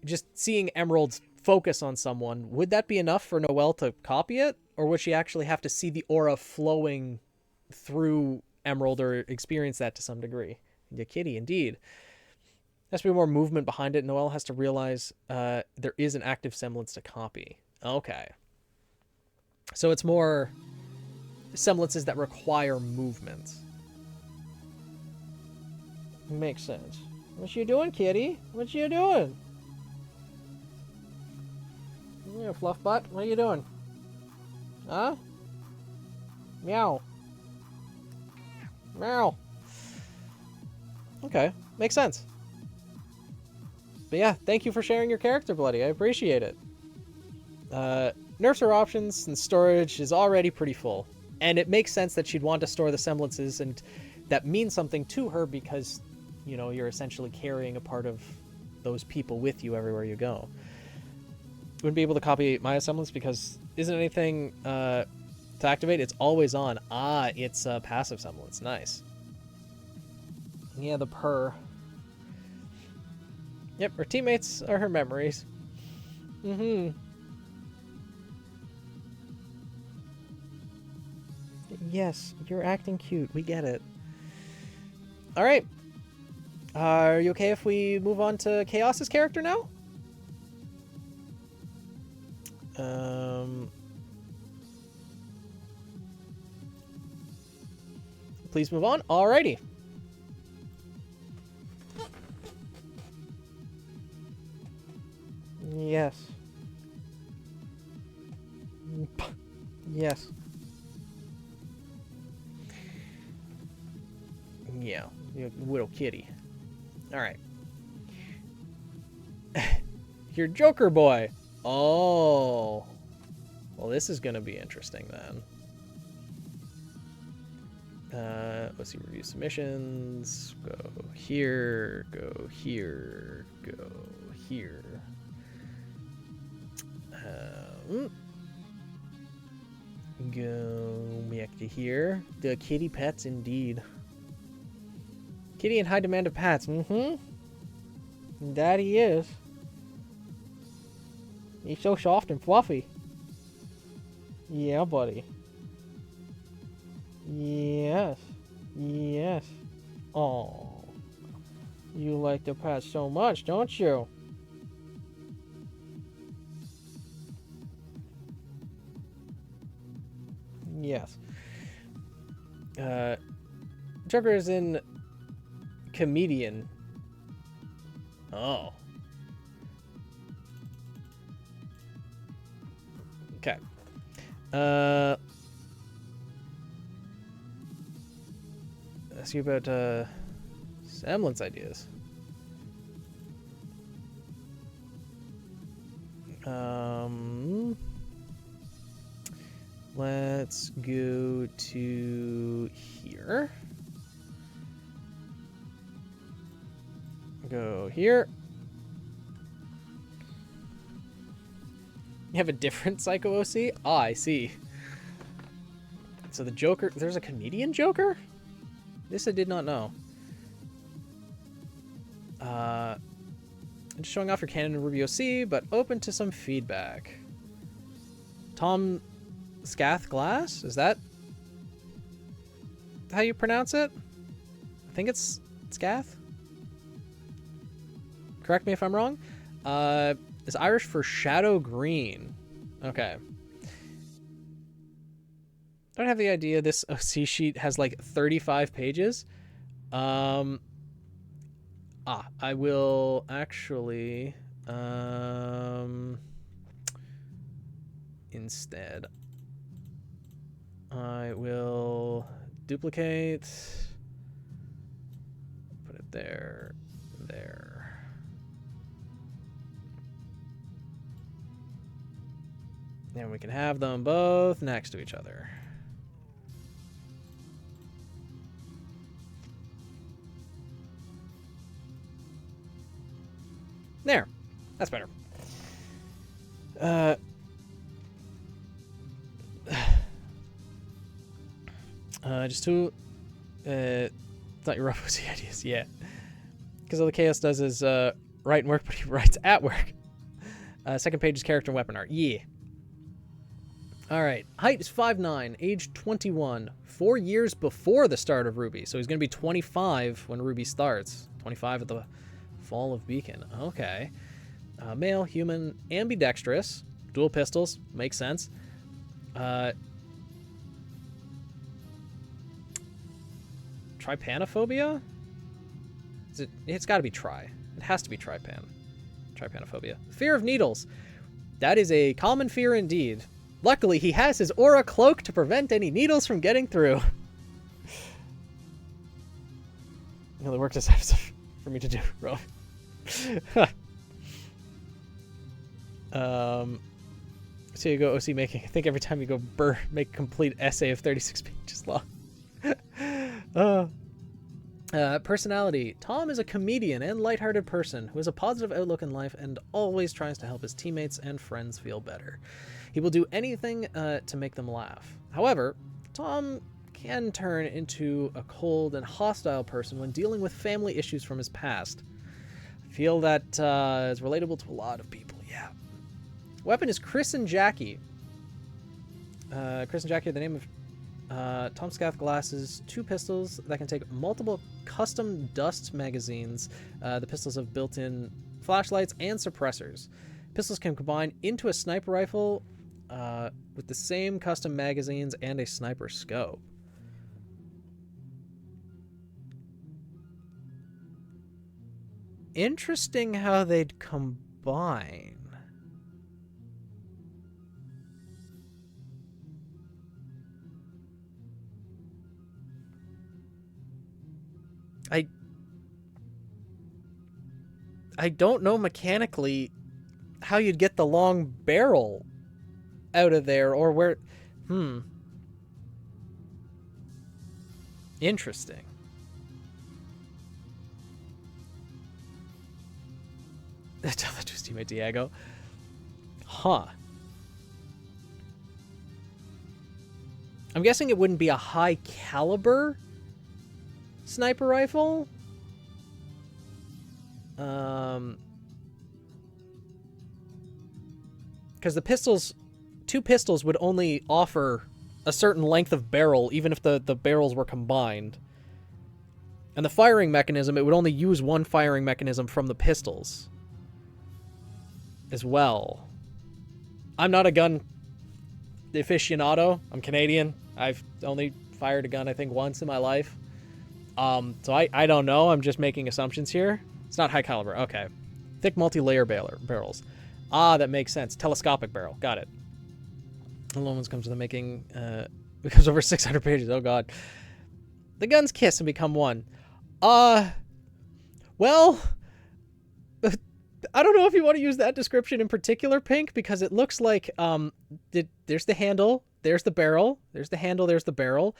S1: just seeing Emerald focus on someone, would that be enough for Noelle to copy it? Or would she actually have to see the aura flowing through Emerald or experience that to some degree? Yeah, kitty, indeed. There has to be more movement behind it. Noelle has to realize there is an active semblance to copy. Okay. So it's more semblances that require movement. Makes sense. What you doing, kitty? What you doing? Yeah, fluff butt. What are you doing? Huh? Meow. Meow. Okay, makes sense. But yeah, thank you for sharing your character, Bloody. I appreciate it. Nurser options and storage is already pretty full. And it makes sense that she'd want to store the semblances, and that means something to her because, you know, you're essentially carrying a part of those people with you everywhere you go. Wouldn't be able to copy my semblance because isn't anything to activate? It's always on. Ah, it's a passive semblance. Nice. Yeah, the purr. Yep, her teammates are her memories. Mm-hmm. Yes, you're acting cute. We get it. All right. Are you okay if we move on to Chaos's character now? Please move on. Alrighty. Yes. Yes. Yeah, you little kitty. Alright. You're Joker Boy. Oh. Well, this is going to be interesting then. OC review submissions. Go here. Go here. Go here. Go back to here. The kitty pets, indeed. Kitty in high demand of pets. That he is. He's so soft and fluffy. Yeah, buddy. Yes. Yes. Oh. You like the pets so much, don't you? Yes. Joker is in comedian. Oh. Okay. Ask you about semblance ideas. Let's go to here. Go here. You have a different Psycho OC? Ah, I see. So the Joker, there's a comedian Joker? This I did not know. Just showing off your canon in RWBY OC, but open to some feedback. Tom Scath Glass? Is that how you pronounce it? I think it's Scath. Correct me if I'm wrong. It's Irish for shadow green. Okay. Don't have the idea this OC sheet has like 35 pages. I will actually instead I will duplicate, put it there. And we can have them both next to each other. There. That's better. Just two thought you were rough with the ideas. Yeah. Because all the Chaos does is write and work, but he writes at work. Second page is character and weapon art. Yeah. All right. Height is 5'9", age 21, 4 years before the start of RWBY. So he's going to be 25 when RWBY starts. 25 at the Fall of Beacon. Okay. Male, human, ambidextrous, dual pistols. Makes sense. Trypanophobia? It's got to be tri. It has to be trypanophobia. Fear of needles. That is a common fear indeed. Luckily, he has his aura cloak to prevent any needles from getting through. You know, the work does have stuff for me to do, bro. So you go OC making. I think every time you go make a complete essay of 36 pages long. Personality. Tom is a comedian and lighthearted person who has a positive outlook in life and always tries to help his teammates and friends feel better. He will do anything to make them laugh. However, Tom can turn into a cold and hostile person when dealing with family issues from his past. I feel that is relatable to a lot of people, yeah. Weapon is Chris and Jackie. Chris and Jackie are the name of Tom Scath Glass's two pistols that can take multiple custom dust magazines. The pistols have built-in flashlights and suppressors. Pistols can combine into a sniper rifle with the same custom magazines and a sniper scope. Interesting how they'd combine. I don't know mechanically how you'd get the long barrel out of there or where. Interesting. Tell that to his teammate Diego. Huh. I'm guessing it wouldn't be a high caliber sniper rifle. Because the pistols, 2 pistols would only offer a certain length of barrel, even if the barrels were combined. And the firing mechanism, it would only use 1 firing mechanism from the pistols as well. I'm not a gun aficionado. I'm Canadian. I've only fired a gun, I think, once in my life. So I don't know. I'm just making assumptions here. It's not high caliber. Okay. Thick multi-layer barrels. Ah, that makes sense. Telescopic barrel. Got it. Alone ones comes to the making, becomes over 600 pages. Oh, God. The guns kiss and become one. Well, I don't know if you want to use that description in particular, Pink, because it looks like, there's the handle, there's the barrel, there's the handle, there's the barrel.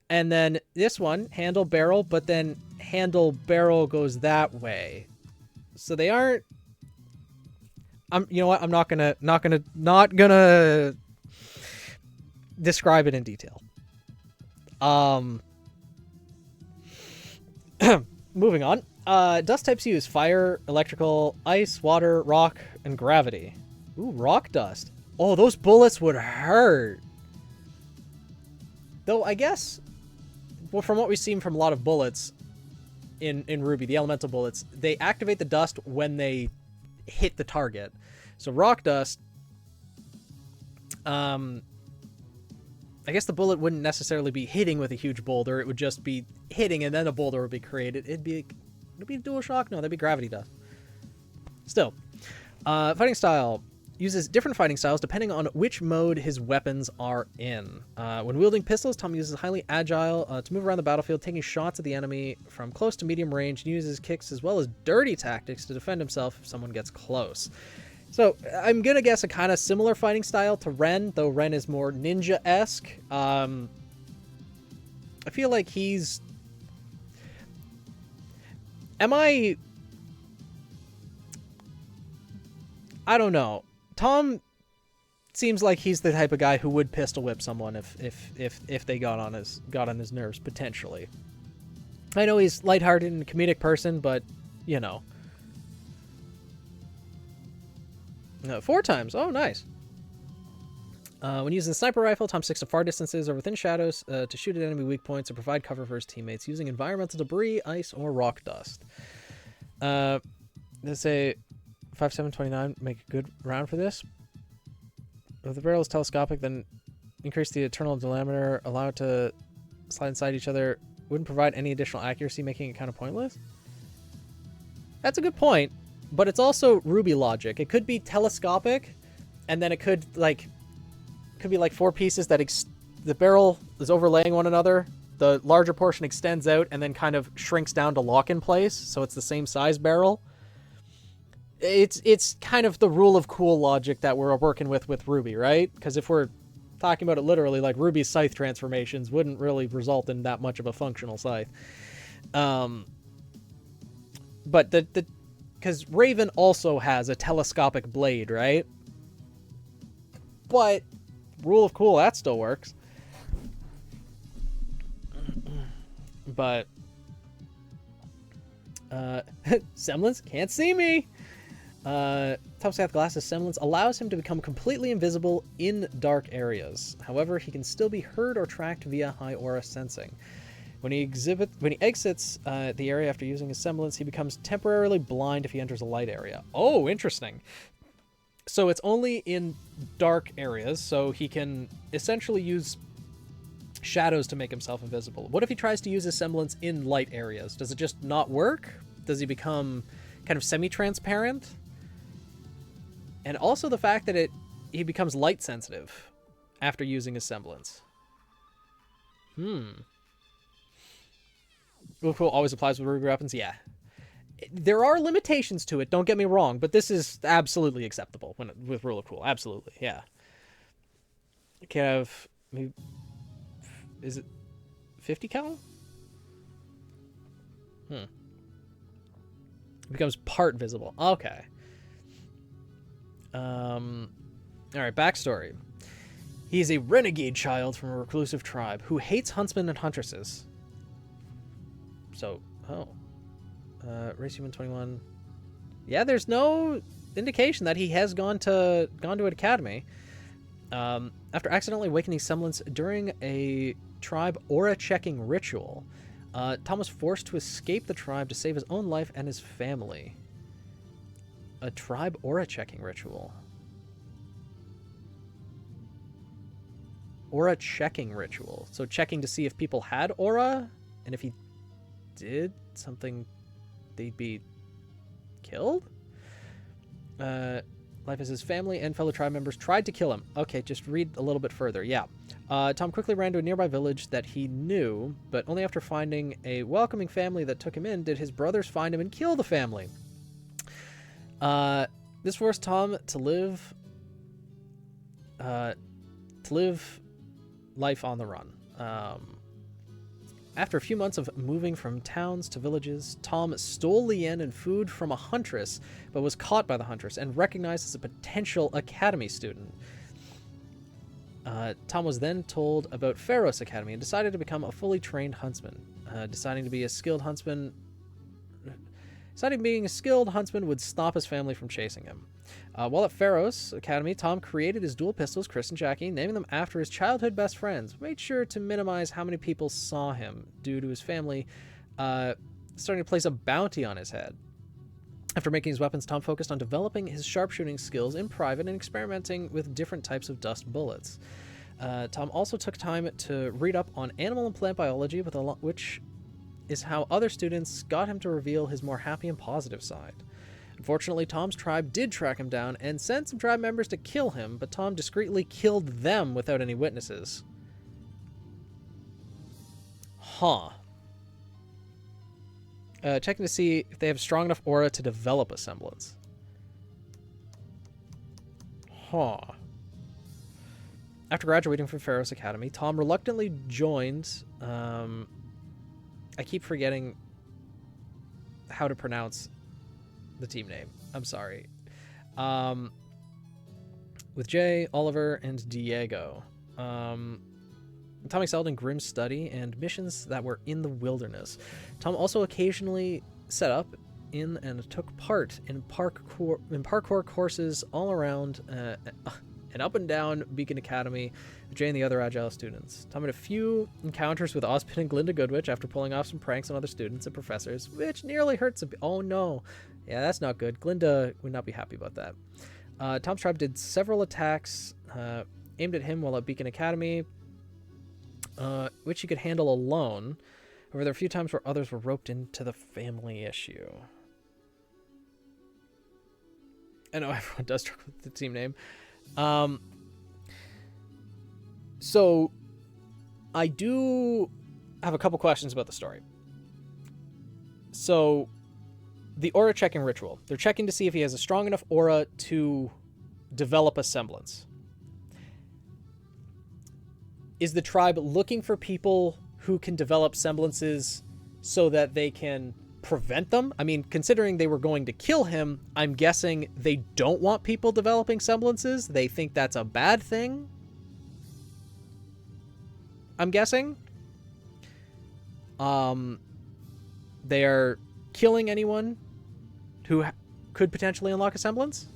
S1: And then this one, handle, barrel, but then handle, barrel goes that way. So they aren't, you know what? I'm not gonna describe it in detail. Moving on. Dust types use fire, electrical, ice, water, rock, and gravity. Ooh, rock dust. Oh, those bullets would hurt. Though I guess, well, from what we've seen from a lot of bullets in RWBY, the elemental bullets, they activate the dust when they hit the target. So rock dust, I guess the bullet wouldn't necessarily be hitting with a huge boulder. It would just be hitting and then a boulder would be created. It'd be dual shock? No, that'd be gravity dust. Still, fighting style. Uses different fighting styles depending on which mode his weapons are in. When wielding pistols, Tom uses highly agile to move around the battlefield, taking shots at the enemy from close to medium range, and uses kicks as well as dirty tactics to defend himself if someone gets close. So I'm going to guess a kind of similar fighting style to Ren, though Ren is more ninja-esque. I feel like he's... I don't know. Tom seems like he's the type of guy who would pistol whip someone if they got on his nerves, potentially. I know he's lighthearted and a comedic person, but you know. 4 times. Oh, nice. When using the sniper rifle, Tom sticks to far distances or within shadows to shoot at enemy weak points or provide cover for his teammates using environmental debris, ice, or rock dust. Let's say 5729, make a good round for this. If the barrel is telescopic, then increase the internal diameter, allow it to slide inside each other, wouldn't provide any additional accuracy, making it kind of pointless. That's a good point, but it's also RWBY logic. It could be telescopic, and then it could be like 4 pieces that the barrel is overlaying one another. The larger portion extends out and then kind of shrinks down to lock in place, so it's the same size barrel. It's kind of the rule of cool logic that we're working with RWBY, right? Because if we're talking about it literally, like RWBY's scythe transformations wouldn't really result in that much of a functional scythe. But because Raven also has a telescopic blade, right? But rule of cool, that still works. But Semblance can't see me. Top Scythe Glass's semblance allows him to become completely invisible in dark areas. However, he can still be heard or tracked via high aura sensing. When he exits the area after using his semblance, he becomes temporarily blind if he enters a light area. Oh, interesting. So it's only in dark areas, so he can essentially use shadows to make himself invisible. What if he tries to use his semblance in light areas? Does it just not work? Does he become kind of semi-transparent? And also the fact that he becomes light sensitive after using his semblance. Cool always applies with RWBY weapons? Yeah. There are limitations to it, don't get me wrong, but this is absolutely acceptable with Rule of Cool. Absolutely, yeah. You can't have... Maybe, is it 50 cal? It becomes part visible. Okay. All right, backstory. He is a renegade child from a reclusive tribe who hates huntsmen and huntresses. So, race human 21. Yeah, there's no indication that he has gone to an academy. After accidentally awakening semblance during a tribe aura checking ritual, Tom was forced to escape the tribe to save his own life and his family. A tribe aura checking ritual. Aura checking ritual. So checking to see if people had aura, and if he did something, they'd be killed? Life as his family and fellow tribe members tried to kill him. Okay, just read a little bit further. Yeah. Tom quickly ran to a nearby village that he knew, but only after finding a welcoming family that took him in did his brothers find him and kill the family. This forced Tom to live life on the run. After a few months of moving from towns to villages, Tom stole Lien and food from a huntress, but was caught by the huntress and recognized as a potential academy student. Tom was then told about Pharos Academy and decided to become a fully trained huntsman. Deciding being a skilled huntsman would stop his family from chasing him. While at Pharos Academy, Tom created his dual pistols, Chris and Jackie, naming them after his childhood best friends. Made sure to minimize how many people saw him due to his family starting to place a bounty on his head. After making his weapons, Tom focused on developing his sharpshooting skills in private and experimenting with different types of dust bullets. Tom also took time to read up on animal and plant biology, which is how other students got him to reveal his more happy and positive side. Unfortunately, Tom's tribe did track him down and sent some tribe members to kill him, but Tom discreetly killed them without any witnesses. Huh. Checking to see if they have strong enough aura to develop a semblance. Huh. After graduating from Pharos Academy, Tom reluctantly joined... I keep forgetting how to pronounce the team name. I'm sorry. With Jay, Oliver, and Diego. Tom excelled in grim study and missions that were in the wilderness. Tom also occasionally set up in and took part in parkour courses all around and up and down Beacon Academy, Jay and the other Agile students. Tom had a few encounters with Ozpin and Glinda Goodwitch after pulling off some pranks on other students and professors, which nearly hurts a bit. Oh no. Yeah, that's not good. Glinda would not be happy about that. Tom's tribe did several attacks aimed at him while at Beacon Academy, which he could handle alone. However, there were a few times where others were roped into the family issue. I know everyone does struggle with the team name. So I do have a couple questions about the story. So the aura checking ritual, they're checking to see if he has a strong enough aura to develop a semblance. Is the tribe looking for people who can develop semblances so that they can prevent them? I mean, considering they were going to kill him, I'm guessing they don't want people developing semblances. They think that's a bad thing. I'm guessing. They are killing anyone who could potentially unlock a semblance.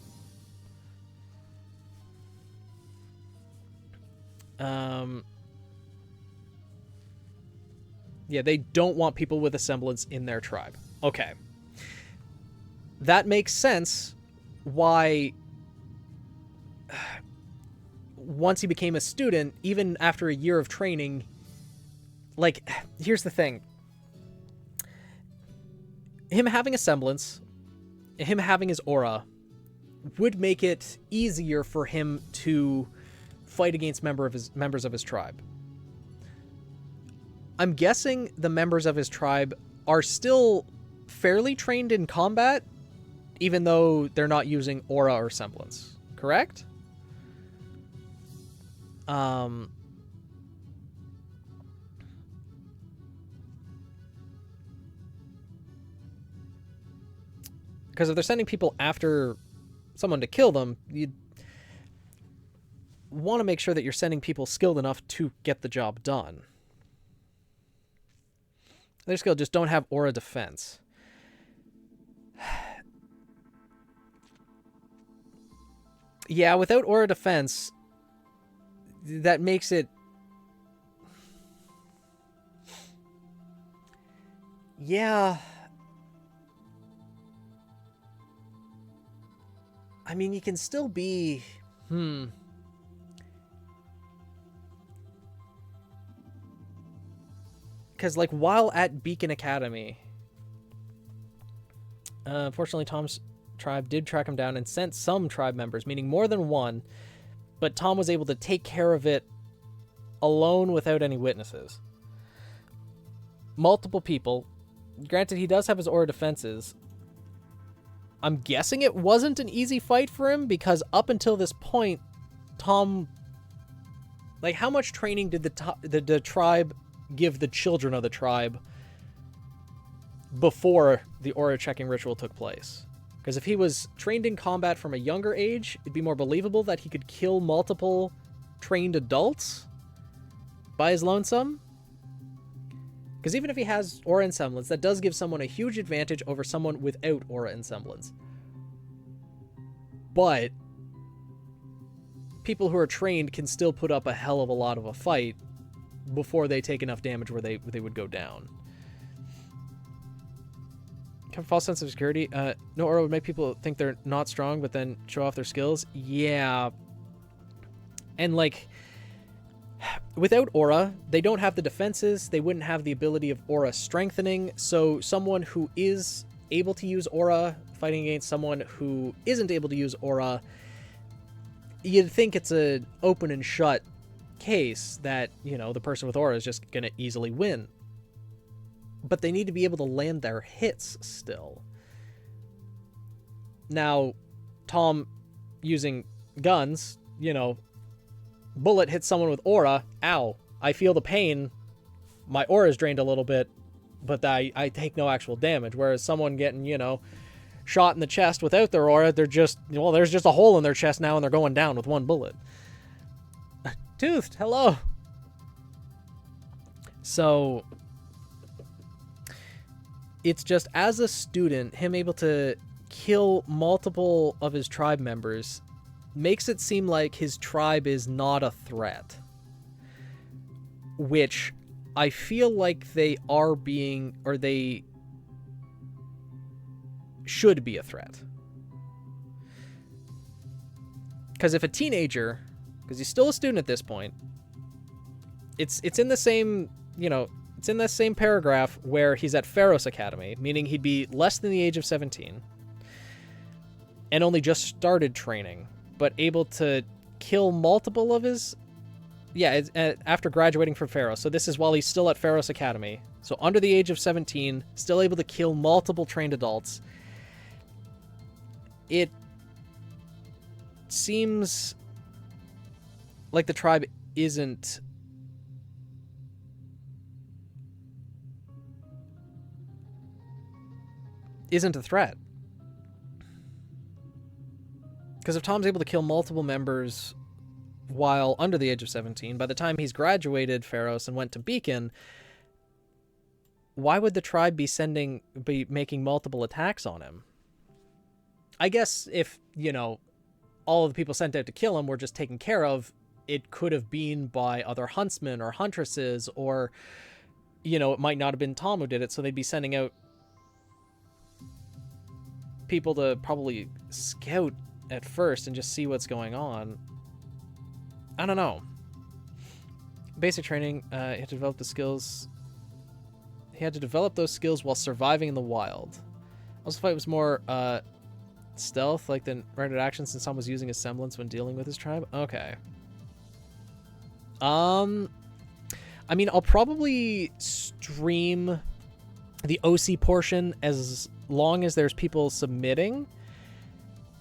S1: Yeah, they don't want people with a semblance in their tribe. Okay. That makes sense why once he became a student, even after a year of training, like, here's the thing. Him having a semblance, him having his aura, would make it easier for him to fight against members of his tribe. I'm guessing the members of his tribe are still fairly trained in combat, even though they're not using aura or semblance. Correct? Because if they're sending people after someone to kill them, you want to make sure that you're sending people skilled enough to get the job done. They're skilled, just don't have aura defense. Yeah, without aura defense, that makes it... Yeah. I mean, you can still be... Because, like, while at Beacon Academy... unfortunately, Tom's tribe did track him down and sent some tribe members, meaning more than one, but Tom was able to take care of it alone without any witnesses. Multiple people. Granted, he does have his aura defenses. I'm guessing it wasn't an easy fight for him, because up until this point, Tom... Like, how much training did the tribe give the children of the tribe before the aura checking ritual took place? Because if he was trained in combat from a younger age, it'd be more believable that he could kill multiple trained adults by his lonesome. Because even if he has aura and semblance, that does give someone a huge advantage over someone without aura and semblance. But people who are trained can still put up a hell of a lot of a fight before they take enough damage where they would go down. False sense of security. No aura would make people think they're not strong, but then show off their skills. Yeah. And, like, without aura, they don't have the defenses. They wouldn't have the ability of aura strengthening. So someone who is able to use aura fighting against someone who isn't able to use aura, you'd think it's an open and shut case that, you know, the person with aura is just going to easily win. But they need to be able to land their hits still. Now, Tom using guns, you know, bullet hits someone with aura, ow, I feel the pain, my aura is drained a little bit, but I take no actual damage. Whereas someone getting, you know, shot in the chest without their aura, they're just, well, there's just a hole in their chest now and they're going down with one bullet. Toothed, hello. So... It's just, as a student, him able to kill multiple of his tribe members makes it seem like his tribe is not a threat. Which I feel like they are being, or they should be a threat. Because if a teenager, because he's still a student at this point, it's in the same, you know, it's in the same paragraph where he's at Pharos Academy, meaning he'd be less than the age of 17 and only just started training, but able to kill multiple of his... Yeah, after graduating from Pharos. So this is while he's still at Pharos Academy. So under the age of 17, still able to kill multiple trained adults. It seems like the tribe isn't... a threat. Because if Tom's able to kill multiple members while under the age of 17, by the time he's graduated Pharos and went to Beacon, why would the tribe be making multiple attacks on him? I guess if, you know, all of the people sent out to kill him were just taken care of, it could have been by other huntsmen or huntresses, or, you know, it might not have been Tom who did it, so they'd be sending out people to probably scout at first and just see what's going on. I don't know. Basic training, he had to develop the skills. He had to develop those skills while surviving in the wild. Also, fight was more stealth, like the rendered action, since Tom was using his semblance when dealing with his tribe. Okay. I mean, I'll probably stream the OC portion as long as there's people submitting.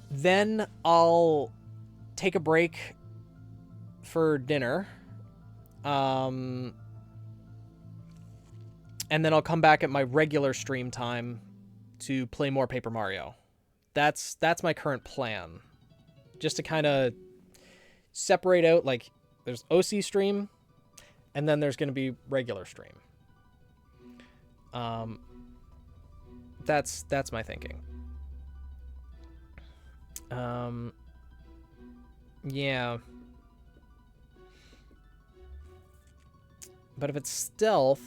S1: Then I'll take a break for dinner. And then I'll come back at my regular stream time to play more Paper Mario. That's my current plan. Just to kind of separate out, like, there's OC stream, and then there's going to be regular stream. That's my thinking. Yeah. But if it's stealth,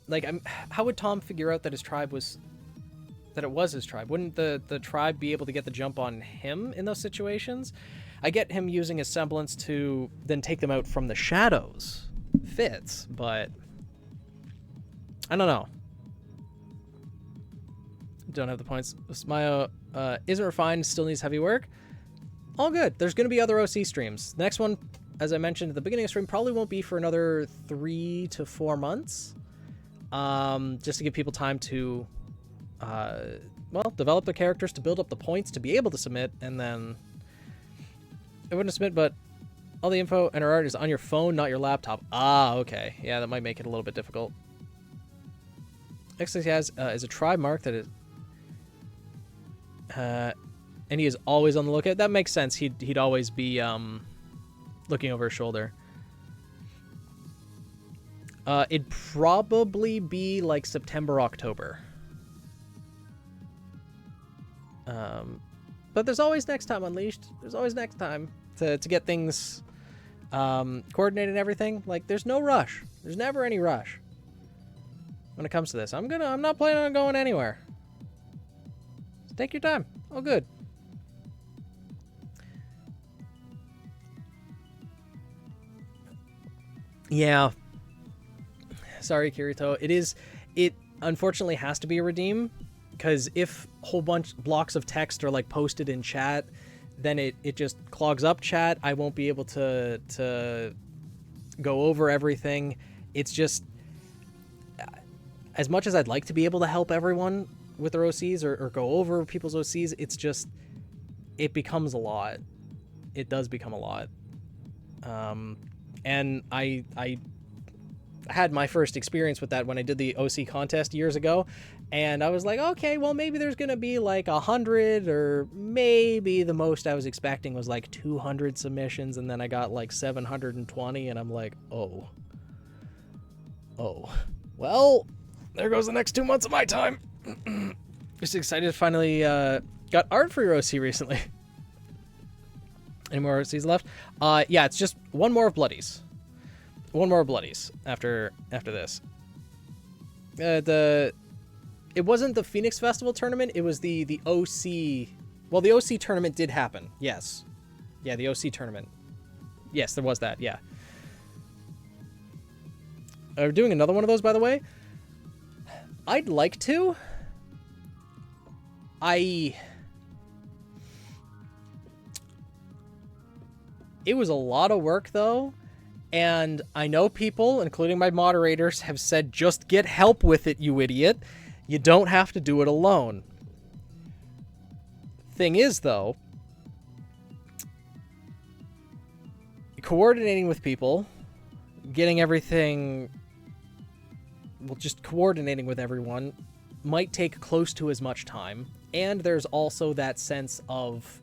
S1: like, how would Tom figure out that his tribe was, that it was his tribe? Wouldn't the tribe be able to get the jump on him in those situations? I get him using a semblance to then take them out from the shadows. Fits, but I don't know. Don't have the points. Smio isn't refined, still needs heavy work. All good. There's going to be other OC streams. The next one, as I mentioned at the beginning of the stream, probably won't be for another 3 to 4 months. Just to give people time to, well, develop their characters, to build up the points, to be able to submit, and then it wouldn't submit, but all the info and our art is on your phone, not your laptop. Ah, okay. Yeah, that might make it a little bit difficult. Next thing he has is a tribe mark that is... and he is always on the lookout. That makes sense. He'd always be looking over his shoulder. It'd probably be like September, October. But there's always next time, Unleashed. There's always next time to get things coordinated and everything. Like, there's no rush. There's never any rush when it comes to this. I'm not planning on going anywhere. So take your time. All good. Yeah. Sorry, Kirito. It unfortunately has to be a redeem, because if a whole bunch blocks of text are like posted in chat, then it just clogs up chat. I won't be able to go over everything. It's just, as much as I'd like to be able to help everyone with their OCs or go over people's OCs, it's just, it becomes a lot. It does become a lot. And I had my first experience with that when I did the OC contest years ago, and I was like, okay, well, maybe there's gonna be like 100, or maybe the most I was expecting was like 200 submissions, and then I got like 720, and I'm like, oh, well, there goes the next 2 months of my time. Just excited to finally got art for your OC recently. Any more OCs left? Yeah, it's just one more of Bloodies. One more Bloodies after this. It wasn't the Phoenix Festival tournament. It was the OC. Well, the OC tournament did happen. Yes. Yeah, the OC tournament. Yes, there was that. Yeah. We're doing another one of those, by the way. I'd like to. It was a lot of work, though. And I know people, including my moderators, have said, just get help with it, you idiot. You don't have to do it alone. Thing is, though, coordinating with people, getting everything, well, just coordinating with everyone might take close to as much time. And there's also that sense of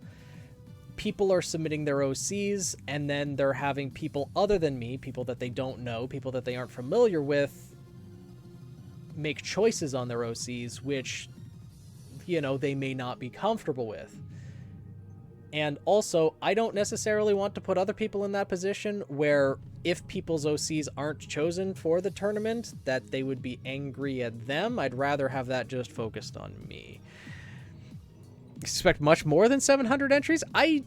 S1: people are submitting their OCs, and then they're having people other than me, people that they don't know, people that they aren't familiar with, make choices on their OCs, which, you know, they may not be comfortable with. And also, I don't necessarily want to put other people in that position where if people's OCs aren't chosen for the tournament, that they would be angry at them. I'd rather have that just focused on me. Expect much more than 700 entries? I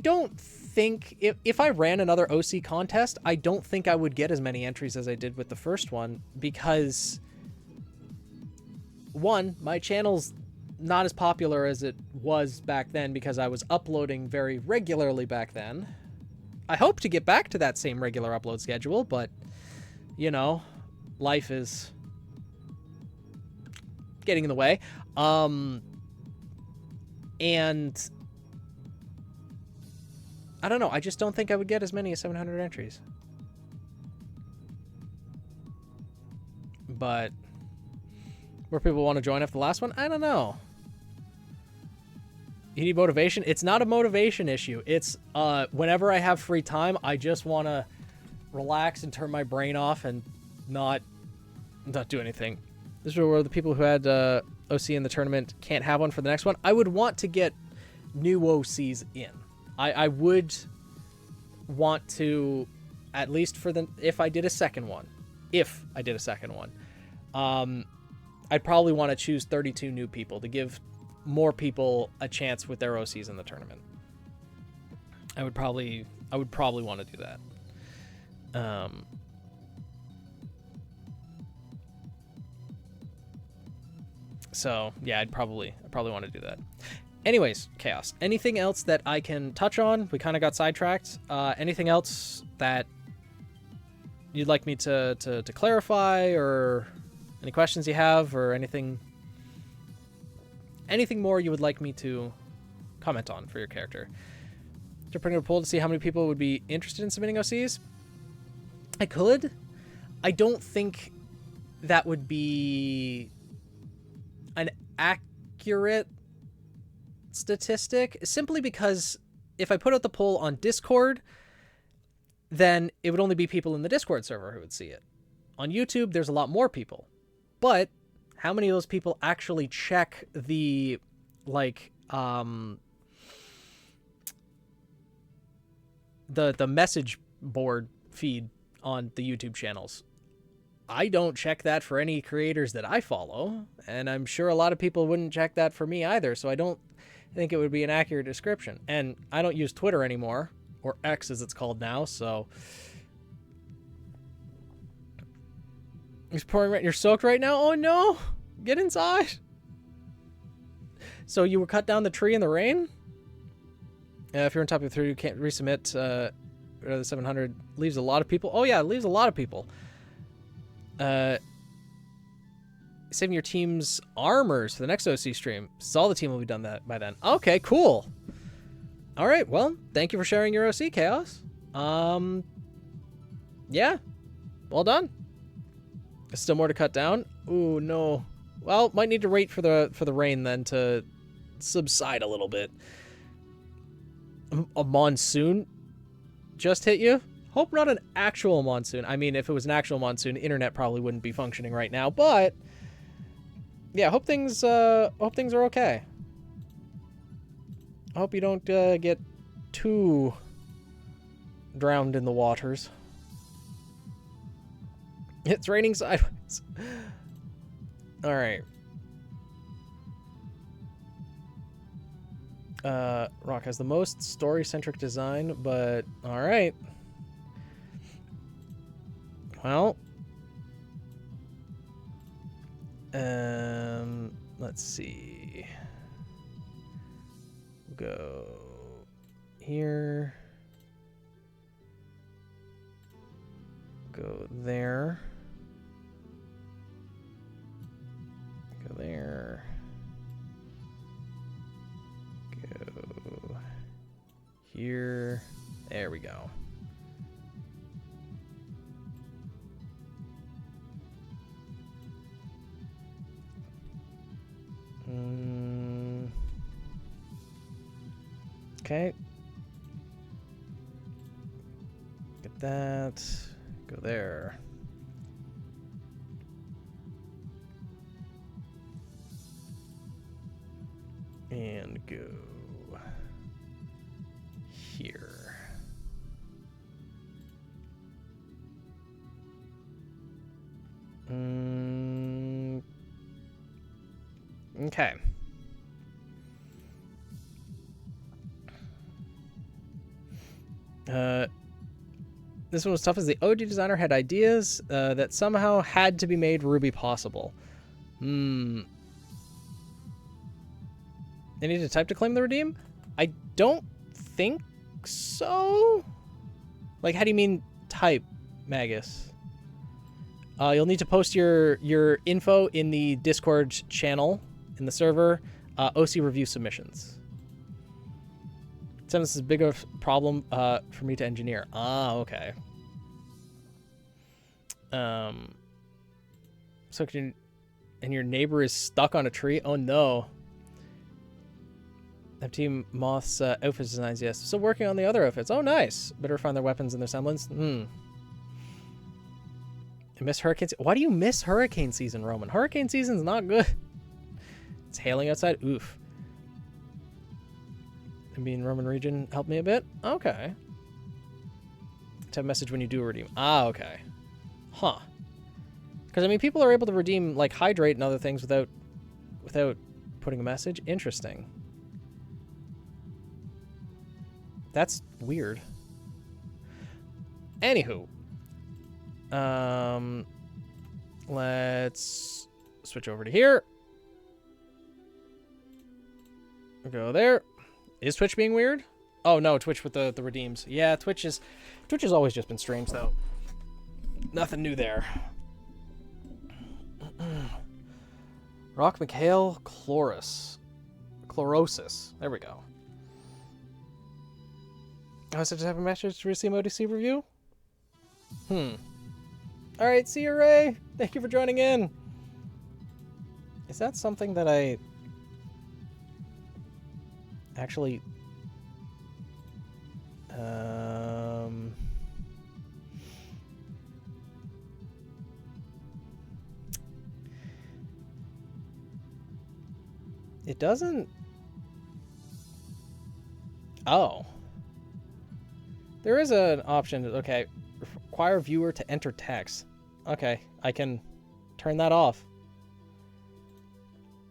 S1: don't think, if I ran another OC contest, I don't think I would get as many entries as I did with the first one, because one, my channel's not as popular as it was back then because I was uploading very regularly back then. I hope to get back to that same regular upload schedule, but, you know, life is getting in the way. And I don't know, I just don't think I would get as many as 700 entries. More people want to join after the last one? I don't know. You need motivation? It's not a motivation issue. It's whenever I have free time, I just want to relax and turn my brain off and not do anything. This is where the people who had OC in the tournament can't have one for the next one. I would want to get new OCs in. I would want to, at least for the, if I did a second one, I'd probably want to choose 32 new people to give more people a chance with their OCs in the tournament. I would probably want to do that. So yeah, I'd probably want to do that. Anyways, Chaos, anything else that I can touch on? We kind of got sidetracked. Anything else that you'd like me to clarify, or any questions you have, or anything more you would like me to comment on for your character? To put in a poll to see how many people would be interested in submitting OCs. I could. I don't think that would be an accurate statistic, simply because if I put out the poll on Discord, then it would only be people in the Discord server who would see it. On YouTube, there's a lot more people. But how many of those people actually check the, like, the message board feed on the YouTube channels? I don't check that for any creators that I follow, and I'm sure a lot of people wouldn't check that for me either, so I don't think it would be an accurate description. And I don't use Twitter anymore, or X as it's called now, so... It's pouring rain. You're soaked right now? Oh no! Get inside! So you were cut down the tree in the rain? If you're on top of 3, you can't resubmit. The 700 leaves a lot of people. Oh yeah, it leaves a lot of people. Saving your team's armors for the next OC stream. So all the team will be done that by then. Okay, cool. All right, well, thank you for sharing your OC, Chaos. Yeah, well done. There's still more to cut down. Ooh, no. Well, might need to wait for the rain then to subside a little bit. A monsoon just hit you? Hope not an actual monsoon. I mean, if it was an actual monsoon, the internet probably wouldn't be functioning right now, but yeah, hope things are okay. I hope you don't get too drowned in the waters. It's raining sideways. All right. Rock has the most story-centric design, but all right. Well, let's see. We'll go here. Go there. Go there. Go here. There we go. Okay. Get that. Go there. And go here. Okay. This one was tough as the OG designer had ideas that somehow had to be made RWBY possible. They need to type to claim the redeem? I don't think so. Like, how do you mean type, Magus? You'll need to post your info in the Discord channel in the server. OC review submissions. This is a bigger problem for me to engineer. Ah, okay. So can you And your neighbor is stuck on a tree? Oh no. Team Moth's outfit designs, yes. Still working on the other outfits. Oh, nice. Better find their weapons and their semblance. I miss hurricane season. Why do you miss hurricane season, Roman? Hurricane season's not good. It's hailing outside. Oof. I mean, Roman region help me a bit. Okay. Type message when you do redeem. Ah, okay. Huh. Because, I mean, people are able to redeem, like, hydrate and other things without putting a message. Interesting. That's weird. Anywho. Let's switch over to here. Go there. Is Twitch being weird? Oh, no, Twitch with the redeems. Yeah, Twitch has always just been strange, though. Nothing new there. Rock McHale Chlorosis. There we go. Oh, so just have a message to receive ODC review? Alright, see you, Ray. Thank you for joining in. Is that something that I actually it doesn't. Oh. There is an option. Okay. Require viewer to enter text. Okay. I can turn that off.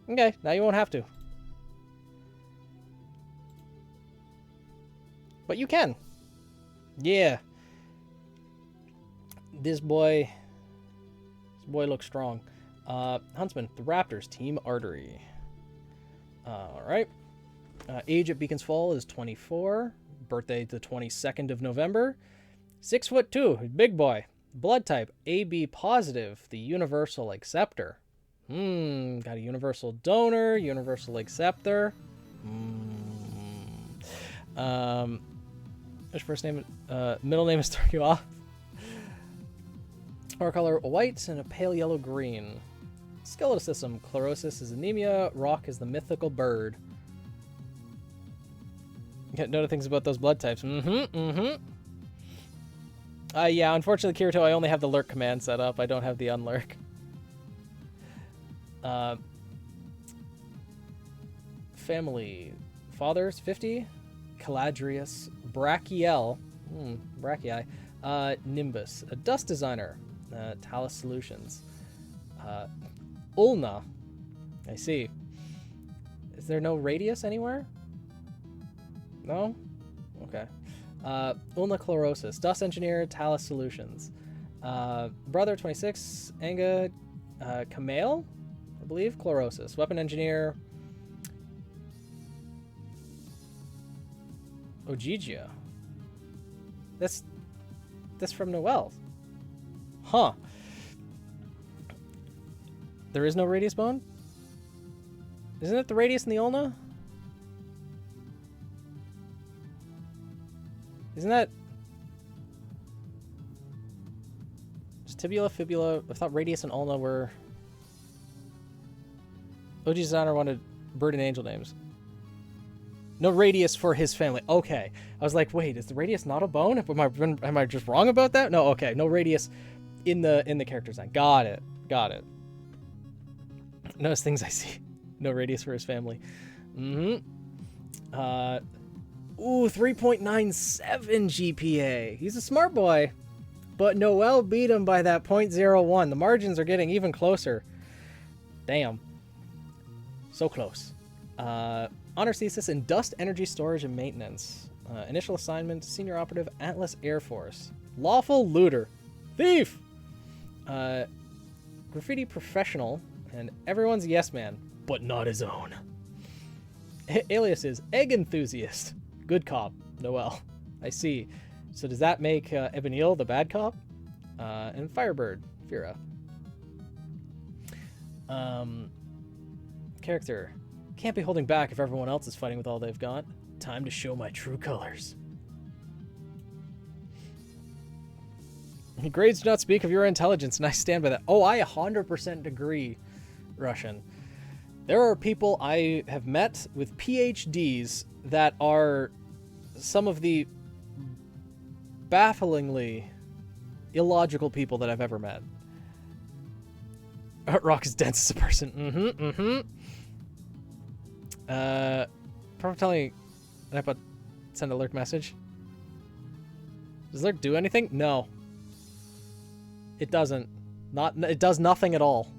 S1: Okay. Now you won't have to. But you can. Yeah. This boy looks strong. Huntsman, the Raptors, Team Artery. Alright. Age at Beacon's Fall is 24. Birthday the 22nd of November. 6'2", big boy. Blood type, AB positive, the universal acceptor. Got a universal donor, universal acceptor. His first name, middle name is Turkey Off. Star color white and a pale yellow green. Skeletal system, chlorosis is anemia, rock is the mythical bird. You know things about those blood types. Yeah, unfortunately, Kirito, I only have the lurk command set up. I don't have the unlurk. Family. Fathers, 50. Caladrius. Brachiel. Brachii. Nimbus. A dust designer. Talus Solutions. Ulna. I see. Is there no radius anywhere? No? Okay. Ulna Chlorosis. Dust Engineer, Talus Solutions. Brother, 26. Anga Kamale, I believe. Chlorosis. Weapon Engineer. Ojigia. That's from Noel. Huh. There is no radius bone? Isn't it the radius in the ulna? Isn't that... It's tibula, fibula... I thought radius and ulna were... OG designer wanted bird and angel names. No radius for his family. Okay. I was like, wait, is the radius not a bone? Am I just wrong about that? No, okay. No radius in the character design. Got it. Notice things I see. No radius for his family. Ooh, 3.97 GPA. He's a smart boy. But Noel beat him by that 0.01. The margins are getting even closer. Damn. So close. Honors thesis in Dust Energy Storage and Maintenance. Initial assignment, Senior Operative, Atlas Air Force. Lawful Looter. Thief! Graffiti Professional. And everyone's yes man, but not his own. Alias is Egg Enthusiast. Good cop, Noel. I see. So does that make Ebonil the bad cop? And Firebird, Fira. Character. Can't be holding back if everyone else is fighting with all they've got. Time to show my true colors. Grades do not speak of your intelligence, and I stand by that. Oh, I 100% agree. Russian. There are people I have met with PhDs that are some of the bafflingly illogical people that I've ever met. Rock is dense as a person. Probably telling I put send a lurk message. Does lurk do anything? No. It doesn't. It does nothing at all.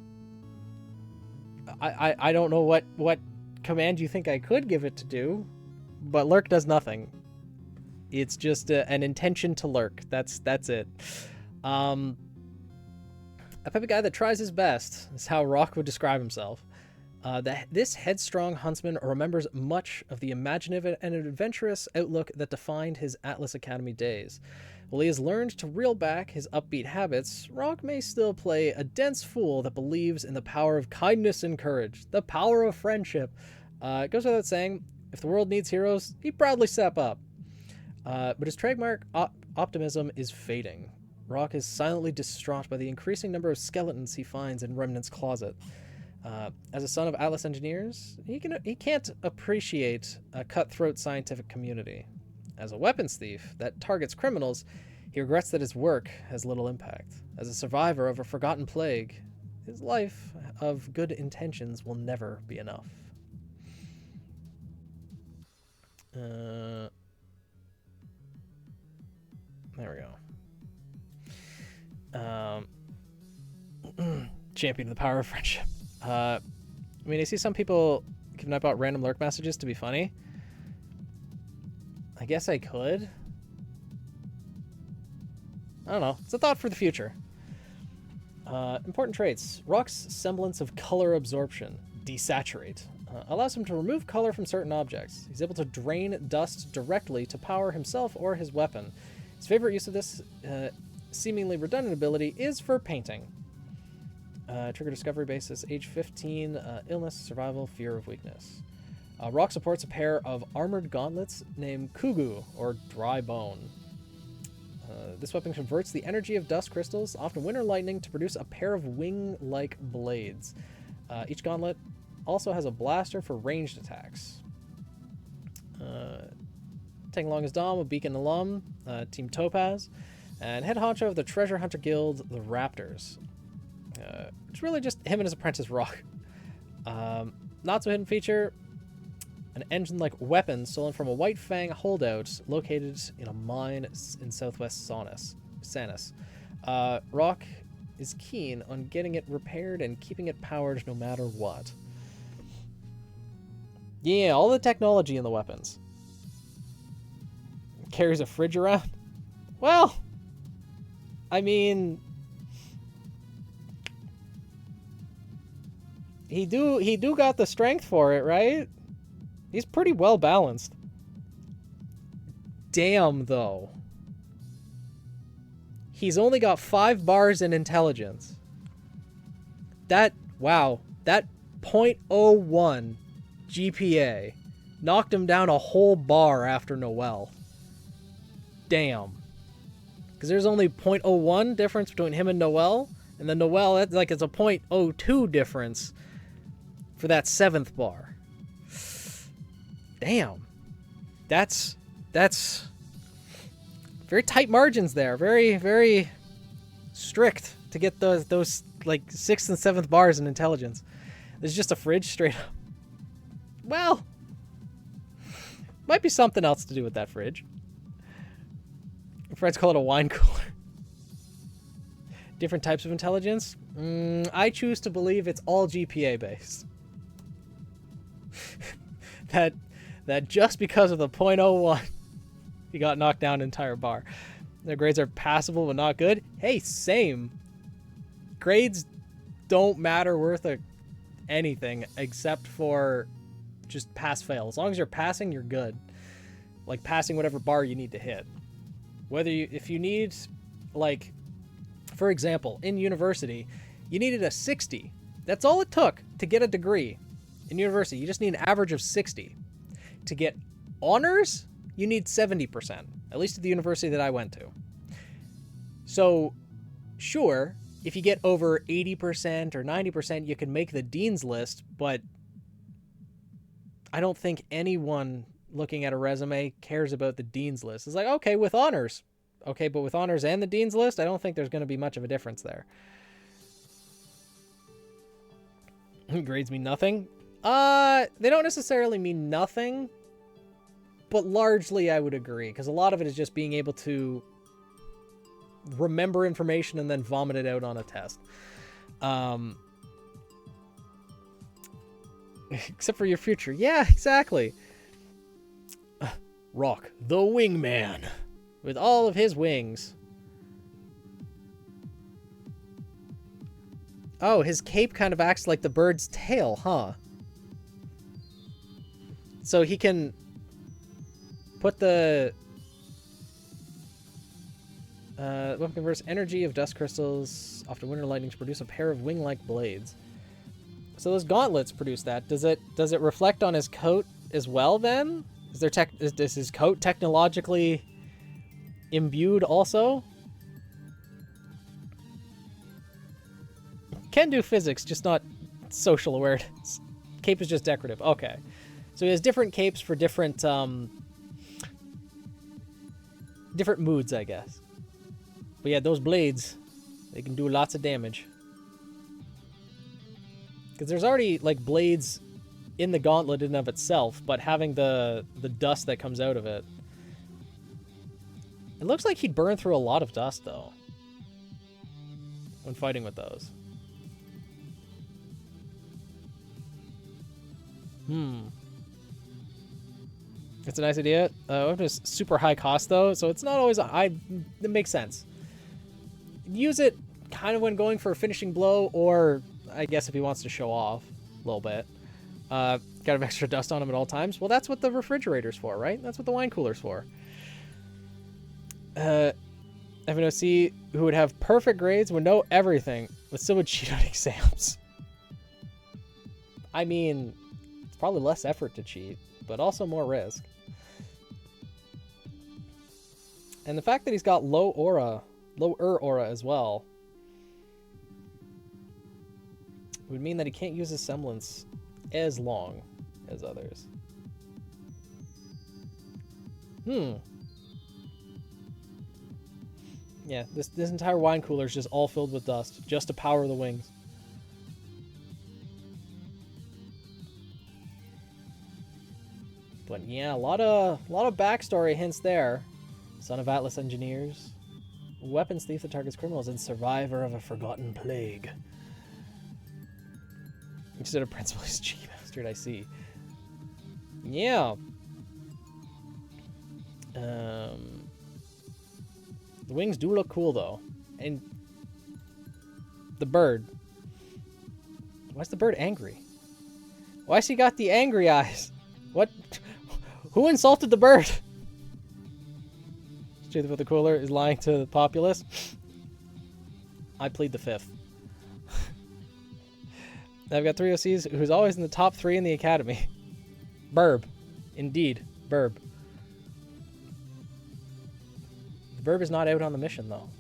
S1: I don't know what command you think I could give it to do, but lurk does nothing. It's just an intention to lurk. That's it. A type of guy that tries his best is how Rock would describe himself. This headstrong huntsman remembers much of the imaginative and adventurous outlook that defined his Atlas Academy days. While he has learned to reel back his upbeat habits, Rock may still play a dense fool that believes in the power of kindness and courage, the power of friendship. It goes without saying, if the world needs heroes, he'd proudly step up. But his trademark optimism is fading. Rock is silently distraught by the increasing number of skeletons he finds in Remnant's closet. As a son of Atlas engineers, he can't appreciate a cutthroat scientific community. As a weapons thief that targets criminals, he regrets that his work has little impact. As a survivor of a forgotten plague, his life of good intentions will never be enough. There we go. Champion of the power of friendship. I mean, I see some people giving out random lurk messages to be funny. I guess I could. I don't know. It's a thought for the future. Important traits. Rock's semblance of color absorption, desaturate, allows him to remove color from certain objects. He's able to drain dust directly to power himself or his weapon. His favorite use of this seemingly redundant ability is for painting. Trigger discovery basis, age 15, illness, survival, fear of weakness. Rock supports a pair of armored gauntlets named Kugu, or Dry Bone. This weapon converts the energy of dust crystals, often wind or lightning, to produce a pair of wing-like blades. Each gauntlet also has a blaster for ranged attacks. Taking along his Dom, a Beacon alum, Team Topaz, and head honcho of the Treasure Hunter Guild, the Raptors. It's really just him and his apprentice Rock. Not so hidden feature, an engine-like weapon stolen from a White Fang holdout located in a mine in southwest Sanus. Rock is keen on getting it repaired and keeping it powered no matter what. Yeah, all the technology in the weapons. Carries a fridge around. Well, I mean, he do got the strength for it, right? He's pretty well balanced. Damn, though. He's only got 5 bars in intelligence. Wow, that .01 GPA knocked him down a whole bar after Noel. Damn. Because there's only .01 difference between him and Noel, and then Noel, it's a .02 difference for that 7th bar. Damn. That's very tight margins there. Very, very strict to get those 6th and 7th bars in intelligence. There's just a fridge straight up. Well, might be something else to do with that fridge. Friends call it a wine cooler. Different types of intelligence? I choose to believe it's all GPA based. that just because of the .01, he got knocked down an entire bar. Their grades are passable but not good. Hey, same. Grades don't matter worth anything except for just pass-fail. As long as you're passing, you're good. Like passing whatever bar you need to hit. If you need, for example, in university, you needed a 60. That's all it took to get a degree. In university, you just need an average of 60. To get honors, you need 70%, at least at the university that I went to. So, sure, if you get over 80% or 90%, you can make the dean's list, but I don't think anyone looking at a resume cares about the dean's list. It's like, okay, with honors. Okay, but with honors and the dean's list, I don't think there's going to be much of a difference there. Grades mean nothing. They don't necessarily mean nothing, but largely I would agree, because a lot of it is just being able to remember information and then vomit it out on a test. Except for your future. Yeah, exactly. Rock, the wingman, with all of his wings. Oh, his cape kind of acts like the bird's tail, huh? So he can put the weapon converts energy of dust crystals off to winter lightning to produce a pair of wing-like blades. So those gauntlets produce that. Does it reflect on his coat as well then? Is his coat technologically imbued also? Can do physics, just not social awareness. Cape is just decorative. Okay. So he has different capes for different different moods, I guess. But yeah, those blades, they can do lots of damage. Because there's already, like, blades in the gauntlet in and of itself, but having the dust that comes out of it. It looks like he'd burn through a lot of dust, though, when fighting with those. It's a nice idea. Weapon is super high cost, though, so it's not always... it makes sense. Use it kind of when going for a finishing blow, or I guess if he wants to show off a little bit. Got to have extra dust on him at all times. Well, that's what the refrigerator's for, right? That's what the wine cooler's for. FNOC, who would have perfect grades, would know everything, but still would cheat on exams. I mean, it's probably less effort to cheat, but also more risk. And the fact that he's got lower aura as well, would mean that he can't use his semblance as long as others. Yeah, this entire wine cooler is just all filled with dust, just to power the wings. But yeah, a lot of backstory hints there. Son of Atlas engineers, weapons thief that targets criminals, and survivor of a forgotten plague. Instead of principal, he's chief bastard, I see. Yeah. The wings do look cool, though. And the bird. Why's the bird angry? Why's he got the angry eyes? What? Who insulted the bird? Truth about the cooler is lying to the populace. I plead the fifth. I've got 3 OCs who's always in the top 3 in the academy. Burb. Indeed. Burb. The Burb is not out on the mission, though.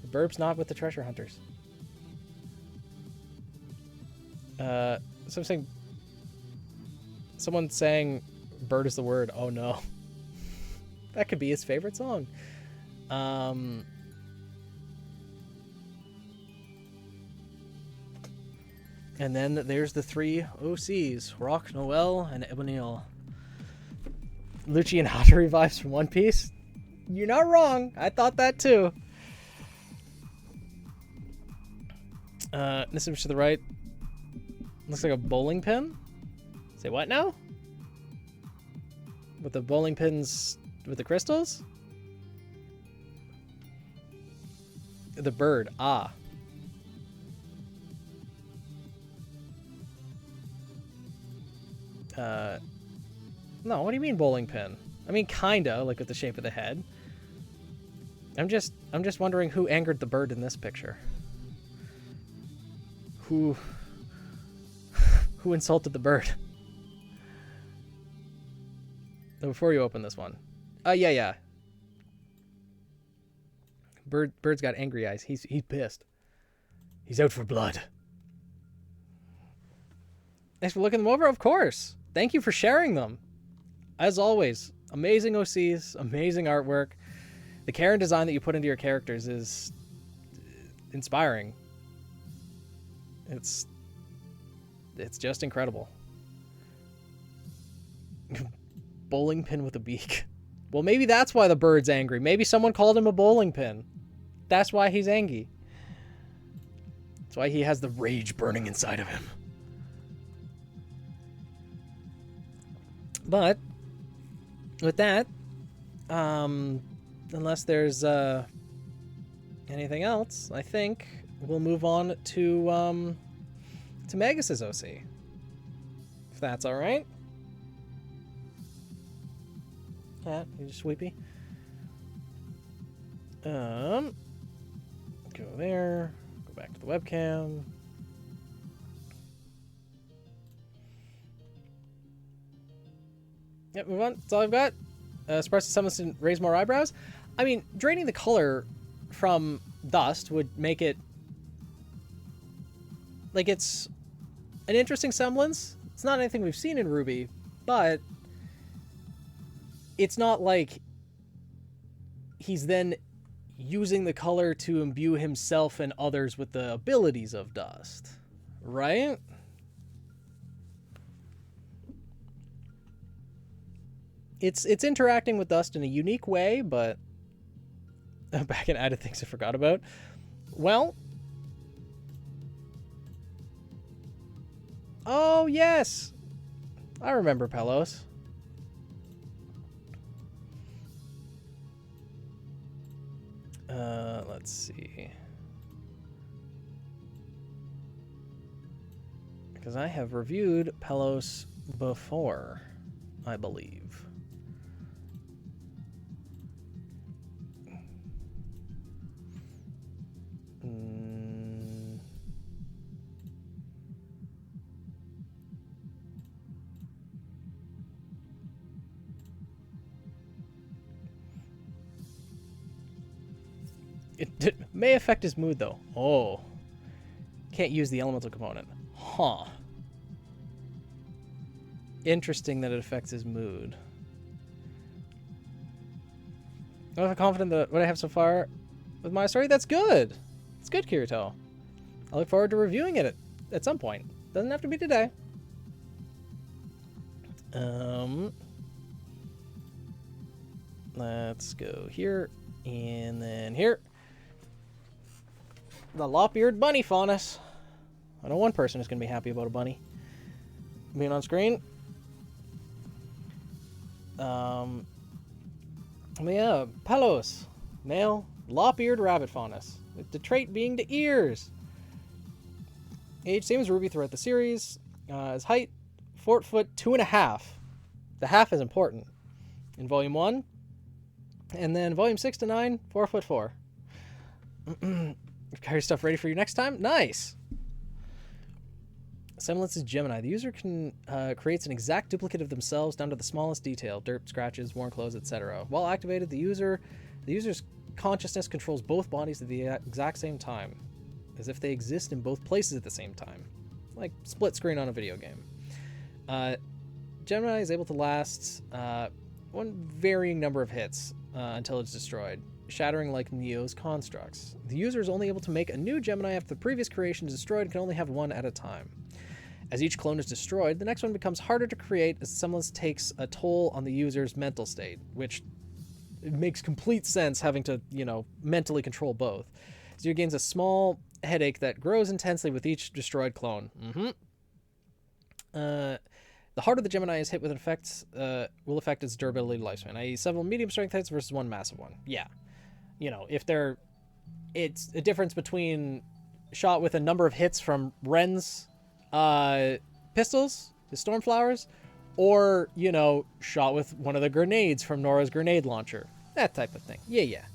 S1: The Burb's not with the treasure hunters. So I'm saying... Someone saying bird is the word. Oh, no. That could be his favorite song. And then there's the 3 OCs. Rock, Noel, and Ebonil. Lucci and Hata revives from One Piece? You're not wrong. I thought that too. This image to the right looks like a bowling pin. Say what now? With the bowling pins with the crystals? The bird. Ah. No, what do you mean bowling pin? I mean kinda, like with the shape of the head. I'm just wondering who angered the bird in this picture. Who insulted the bird? Before you open this one. Yeah. Bird's got angry eyes. He's pissed. He's out for blood. Thanks for looking them over. Of course. Thank you for sharing them. As always, amazing OCs, amazing artwork. The care and design that you put into your characters is inspiring. It's just incredible. Bowling pin with a beak. Well, maybe that's why the bird's angry. Maybe someone called him a bowling pin. That's why he's angry. That's why he has the rage burning inside of him. But with that, unless there's anything else, I think we'll move on to Magus's OC. If that's all right. Cat, you just sweepy. Go there. Go back to the webcam. Yep, move on. That's all I've got. Suppress the summons to raise more eyebrows. I mean, draining the color from dust would make it like it's an interesting semblance. It's not anything we've seen in RWBY, but it's not like he's then using the color to imbue himself and others with the abilities of dust, right? It's interacting with dust in a unique way, but back and added things I forgot about. Well, oh yes, I remember Pelos. Let's see. Because I have reviewed Pelos before, I believe. It may affect his mood, though. Oh. Can't use the elemental component. Huh. Interesting that it affects his mood. I'm confident that what I have so far with my story, that's good. It's good, Kirito. I look forward to reviewing it at some point. Doesn't have to be today. Let's go here, and then here. The lop-eared bunny faunus. I know one person is going to be happy about a bunny being on screen. Yeah, Pelos, male, lop-eared rabbit faunus, with the trait being the ears. Age same as RWBY throughout the series. His height 4'2.5". The half is important in Volume 1, and then Volume 6 to 9, 4'4". Got your stuff ready for you next time? Nice! Semblance is Gemini. The user can creates an exact duplicate of themselves down to the smallest detail, dirt, scratches, worn clothes, etc. While activated, the user's consciousness controls both bodies at the exact same time, as if they exist in both places at the same time. Like split screen on a video game. Gemini is able to last one varying number of hits until it's destroyed, shattering like Neo's constructs. The user is only able to make a new Gemini after the previous creation is destroyed and can only have one at a time. As each clone is destroyed, the next one becomes harder to create as the semblance takes a toll on the user's mental state, which it makes complete sense having to, mentally control both. So you gains a small headache that grows intensely with each destroyed clone. The harder the Gemini is hit with effects will affect its durability lifespan, i.e. several medium strength hits versus one massive one. Yeah. If it's a difference between shot with a number of hits from Ren's pistols, his Stormflowers, or, shot with one of the grenades from Nora's grenade launcher. That type of thing. Yeah.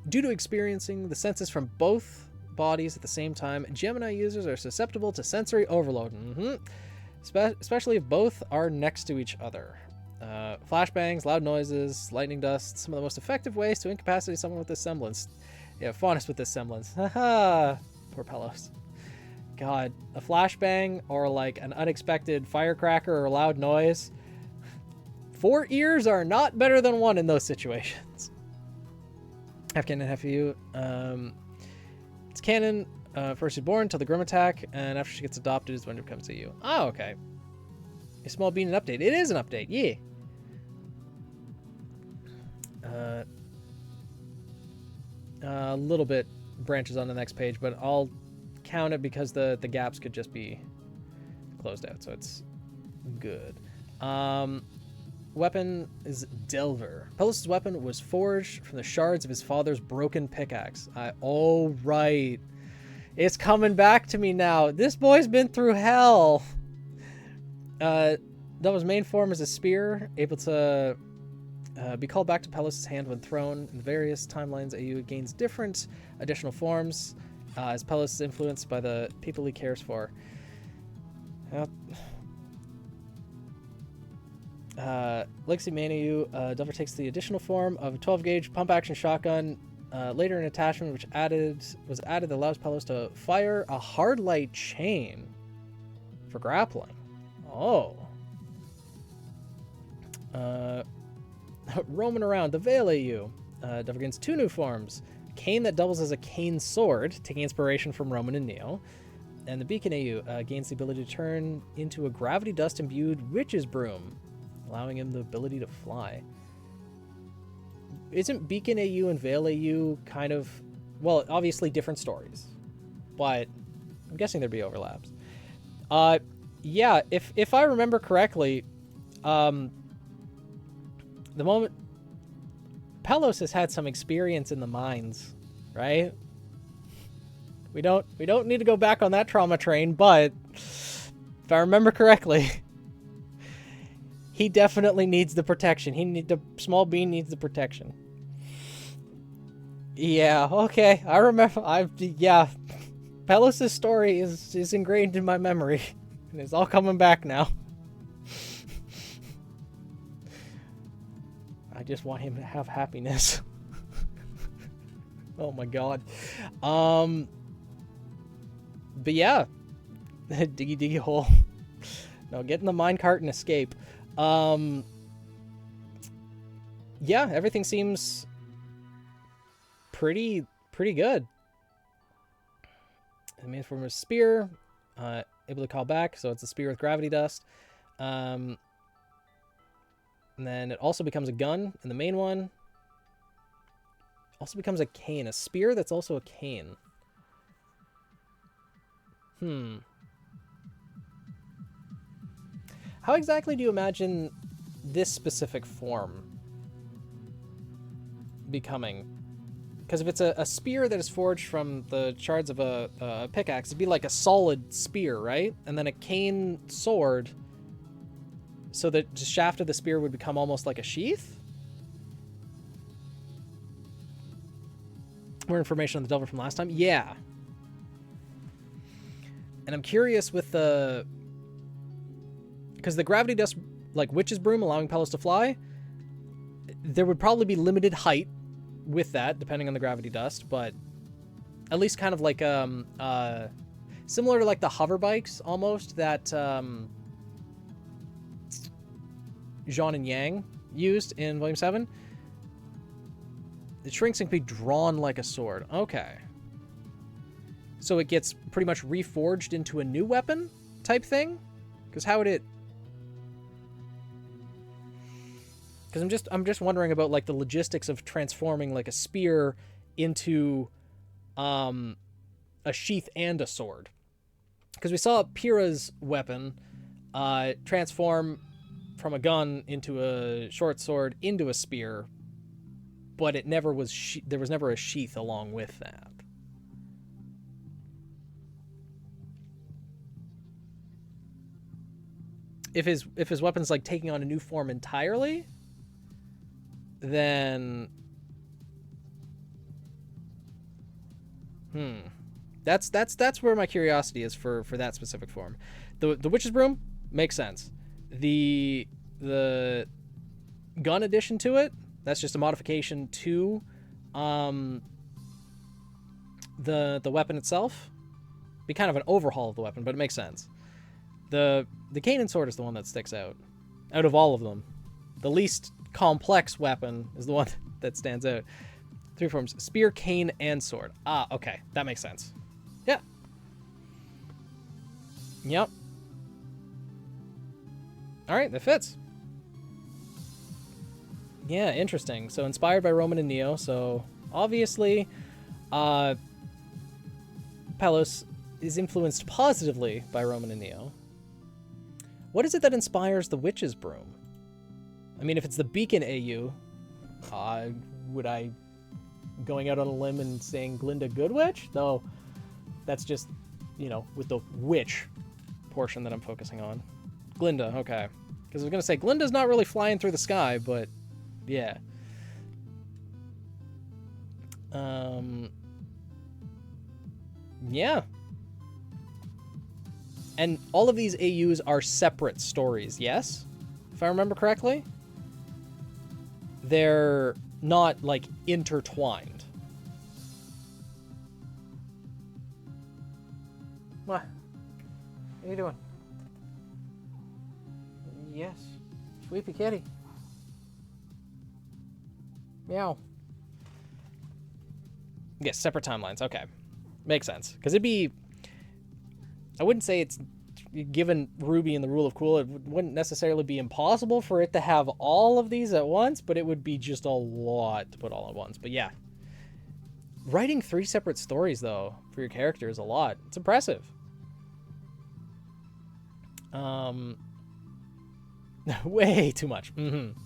S1: Due to experiencing the senses from both bodies at the same time, Gemini users are susceptible to sensory overload. Especially if both are next to each other. Flashbangs, loud noises, lightning dust, some of the most effective ways to incapacitate someone with this semblance. Yeah, faunus with this semblance. Haha. Poor Pelos. God, a flashbang or like an unexpected firecracker or a loud noise. 4 ears are not better than 1 in those situations. Half canon, half you. It's canon. First she's born till the Grim attack, and after she gets adopted is when it becomes a you. Oh, okay. A small bean an update. It is an update, yeah. A little bit branches on the next page, but I'll count it because the gaps could just be closed out, so it's good. Weapon is Delver. Pelos' weapon was forged from the shards of his father's broken pickaxe. Oh, right. It's coming back to me now. This boy's been through hell. Delver's main form is a spear, able to be called back to Pelos' hand when thrown. In the various timelines, AU gains different additional forms as Pelos is influenced by the people he cares for. Legacy Manu, Delver takes the additional form of a 12-gauge pump-action shotgun. Later an attachment which was added that allows Pelos to fire a hard light chain for grappling. Oh. Roaming around the Veil AU. Delver gains 2 new forms. Cane that doubles as a cane sword, taking inspiration from Roman and Neo. And the Beacon AU gains the ability to turn into a gravity dust imbued witch's broom, allowing him the ability to fly. Isn't Beacon AU and Veil AU kind of, well, obviously different stories, but I'm guessing there'd be overlaps. Yeah, if I remember correctly, the moment Pelos has had some experience in the mines, right? We don't need to go back on that trauma train, but if I remember correctly, he definitely needs the protection. The small bean needs the protection. Yeah, okay. I remember. Yeah. Pelos' story is ingrained in my memory. And it's all coming back now. I just want him to have happiness. Oh my god. But yeah. Diggy diggy hole. No, get in the minecart and escape. Yeah, everything seems pretty good. The main form is spear, able to call back, so it's a spear with gravity dust. And then it also becomes a gun in the main one. Also becomes a cane, a spear that's also a cane. How exactly do you imagine this specific form becoming? Because if it's a spear that is forged from the shards of a pickaxe, it'd be like a solid spear, right? And then a cane sword, so that the shaft of the spear would become almost like a sheath? More information on the Delver from last time? Yeah. And I'm curious with the... Because the gravity dust, like Witch's Broom, allowing Pelos to fly, there would probably be limited height with that, depending on the gravity dust, but at least kind of like similar to like the hover bikes almost that Jean and Yang used in Volume 7. It shrinks and can be drawn like a sword. Okay. So it gets pretty much reforged into a new weapon type thing? Because how would it... Because I'm just wondering about like the logistics of transforming like a spear into a sheath and a sword. Because we saw Pyrrha's weapon transform from a gun into a short sword into a spear, but it never was there was never a sheath along with that. If his weapon's like taking on a new form entirely, then that's where my curiosity is for that specific form. The Witch's Broom makes sense. The gun addition to it. That's just a modification to the weapon itself. Be kind of an overhaul of the weapon, but it makes sense. The Kanan sword is the one that sticks out of all of them. The least complex weapon is the one that stands out. 3 forms: spear, cane, and sword. Ah, okay, that makes sense. Yeah. Yep. All right, that fits. Yeah, interesting. So inspired by Roman and Neo. So obviously, Pelos is influenced positively by Roman and Neo. What is it that inspires the Witch's Broom? I mean, if it's the Beacon AU, would I going out on a limb and saying Glinda Goodwitch? Though that's just, you know, with the witch portion that I'm focusing on. Glinda, okay. Because I was going to say, Glinda's not really flying through the sky, but yeah. Yeah. And all of these AUs are separate stories, yes? If I remember correctly? They're not, like, intertwined. What? What are you doing? Yes. Sweepy kitty. Meow. Yes, separate timelines. Okay. Makes sense. Because it'd be... I wouldn't say it's... Given RWBY and the rule of cool, it wouldn't necessarily be impossible for it to have all of these at once, but it would be just a lot to put all at once. But yeah. Writing 3 separate stories, though, for your character is a lot. It's impressive. Way too much. Mm-hmm.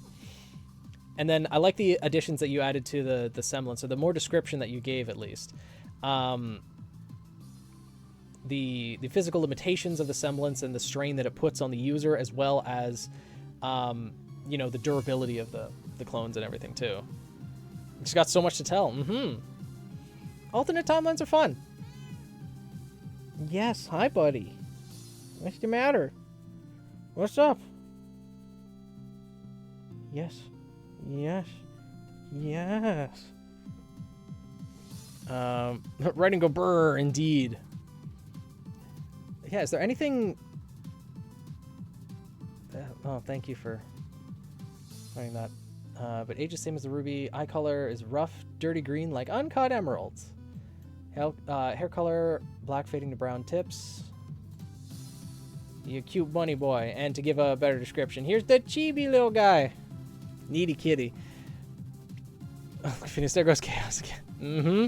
S1: And then I like the additions that you added to the semblance, or the more description that you gave, at least. The physical limitations of the semblance and the strain that it puts on the user, as well as, you know, the durability of the clones and everything, too. It's got so much to tell. Mm-hmm. Alternate timelines are fun. Yes, hi, buddy. What's the matter? What's up? Yes. Yes. Yes. Writing go brr, indeed. Yeah, is there anything... oh, thank you for writing that. But age is same as the RWBY. Eye color is rough, dirty green, like uncut emeralds. Hair color, black fading to brown tips. You cute bunny boy. And to give a better description, here's the chibi little guy. Needy kitty. Phineas, there goes Chaos again. Mm-hmm.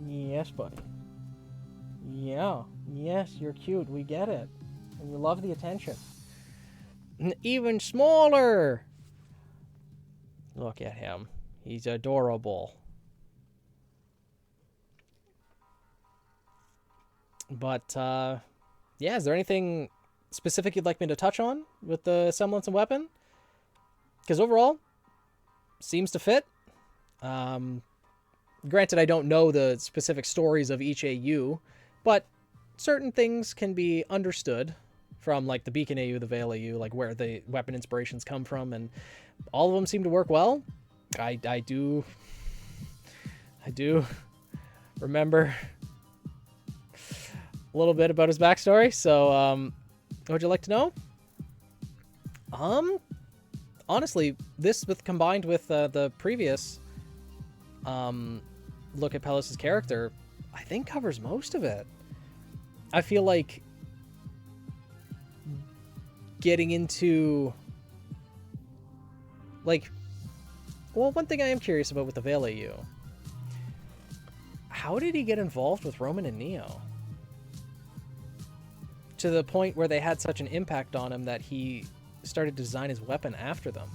S1: Yes, buddy. Yeah. Yes, you're cute. We get it. And you love the attention. Even smaller. Look at him. He's adorable. But, yeah, is there anything specific you'd like me to touch on with the semblance and weapon? Because overall, seems to fit. Granted, I don't know the specific stories of each AU, but certain things can be understood from, like, the Beacon AU, the Veil AU, like, where the weapon inspirations come from, and all of them seem to work well. I do remember a little bit about his backstory, so, would you like to know? Honestly, this combined with the previous look at Pelos' character, I think covers most of it. I feel like getting into, like, well, one thing I am curious about with the Veil AU, how did he get involved with Roman and Neo? To the point where they had such an impact on him that he started to design his weapon after them.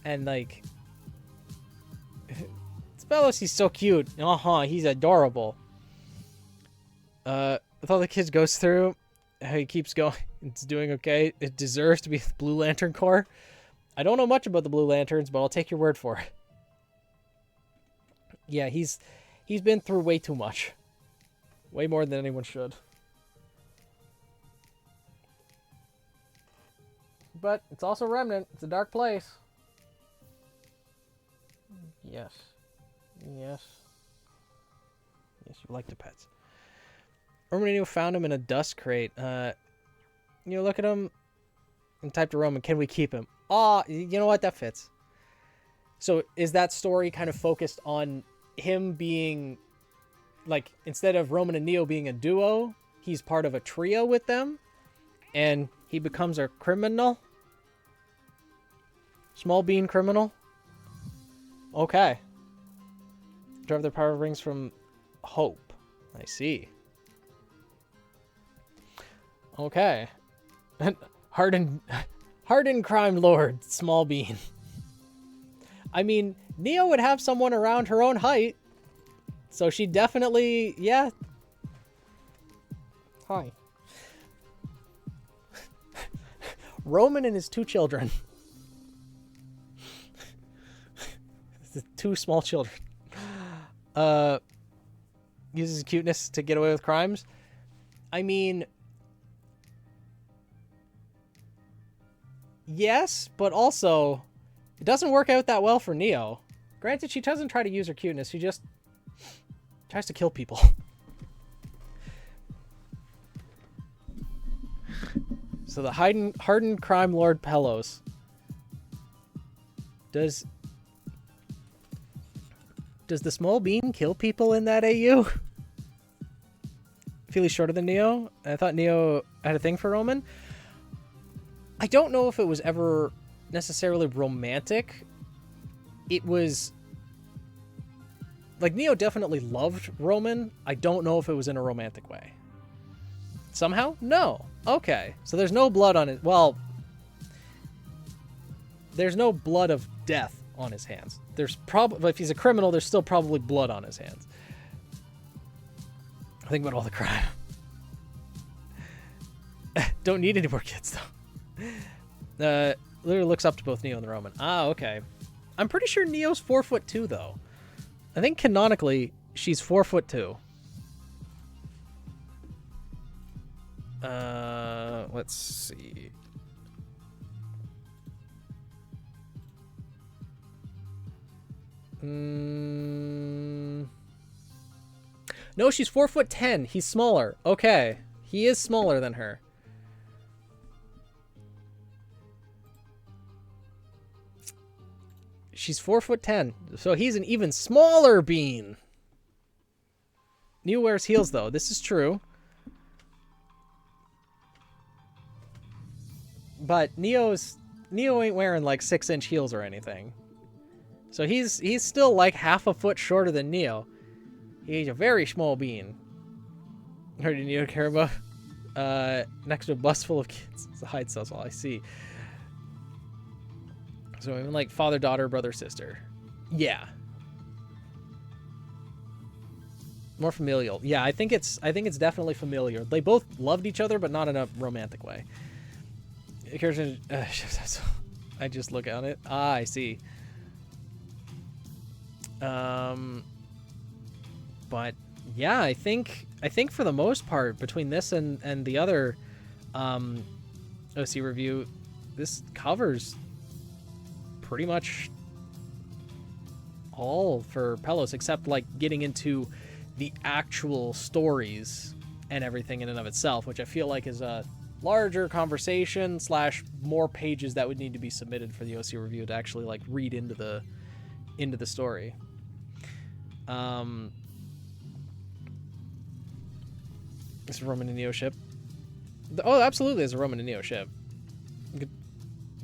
S1: And, like, Pelos, he's so cute. He's adorable. With all the kids goes through, how he keeps going, it's doing okay. It deserves to be the Blue Lantern Corps. I don't know much about the Blue Lanterns, but I'll take your word for it. Yeah, he's He's been through way too much. Way more than anyone should. But it's also Remnant. It's a dark place. Yes. Yes. Yes, you like the pets. Roman and Neo found him in a dust crate. You look at him and type to Roman, can we keep him? Oh, you know what? That fits. So is that story kind of focused on him being, like, instead of Roman and Neo being a duo, he's part of a trio with them, and he becomes a criminal? Small bean criminal? Okay. Drive their power rings from Hope. I see. Okay. Hardened crime lord, Small Bean. I mean, Neo would have someone around her own height. So she definitely, yeah. Hi. Roman and his 2 children. Two small children. Uses cuteness to get away with crimes. I mean, yes, but also it doesn't work out that well for Neo. Granted, she doesn't try to use her cuteness. She just tries to kill people. So the hardened crime lord Pelos. Does the Small Bean kill people in that AU? I feel he's shorter than Neo. I thought Neo had a thing for Roman. I don't know if it was ever necessarily romantic. It was... like, Neo definitely loved Roman. I don't know if it was in a romantic way. Somehow? No. Okay. So there's no blood on it. Well, there's no blood of death on his hands. There's probably, if he's a criminal, there's still probably blood on his hands. Think about all the crime. Don't need any more kids, though. Literally looks up to both Neo and the Roman. Ah, okay. I'm pretty sure Neo's 4'2", though. I think canonically, she's 4'2". Let's see. No, she's 4'10". He's smaller. Okay. He is smaller than her. She's 4'10". So he's an even smaller bean. Neo wears heels, though. This is true. But Neo ain't wearing like 6-inch heels or anything. So he's still like half a foot shorter than Neo. He's a very small bean. Heard Neo Karima next to a bus full of kids. It's a hide cell, I see. So even like father, daughter, brother, sister. Yeah. More familial. Yeah, I think it's definitely familiar. They both loved each other, but not in a romantic way. I just look at it. Ah, I see. But yeah, I think for the most part, between this and the other OC review, this covers pretty much all for Pelos, except like getting into the actual stories and everything in and of itself, which I feel like is a larger conversation / more pages that would need to be submitted for the OC review to actually like read into the story. This is Roman and Neo ship. Oh, absolutely, it's a Roman and Neo ship.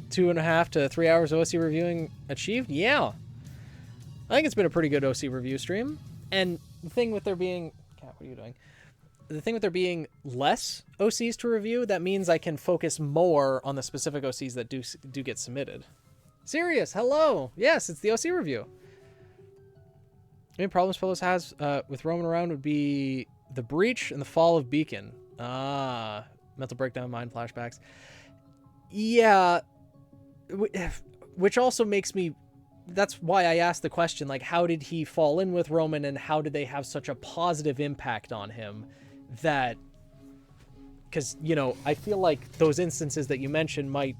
S1: 2.5 to 3 hours OC reviewing achieved. Yeah, I think it's been a pretty good OC review stream. And the thing with there being, Cat, what are you doing? The thing with there being less OCs to review, that means I can focus more on the specific OCs that do get submitted. Sirius, hello. Yes, it's the OC review. The main problems Pelos has with Roman around would be the breach and the fall of Beacon. Ah, mental breakdown, mind flashbacks. Yeah, which also makes me that's why I asked the question, like, how did he fall in with Roman and how did they have such a positive impact on him that, because, you know, I feel like those instances that you mentioned might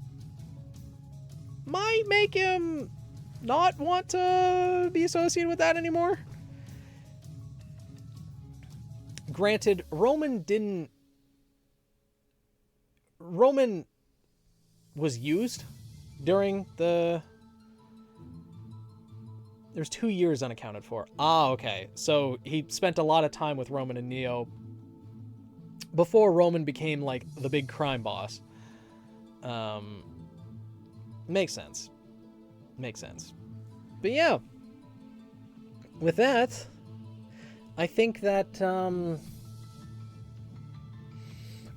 S1: make him not want to be associated with that anymore. Granted, Roman was used during there's 2 years unaccounted for. Ah, okay. So he spent a lot of time with Roman and Neo before Roman became like the big crime boss. Makes sense. But yeah, with that, I think that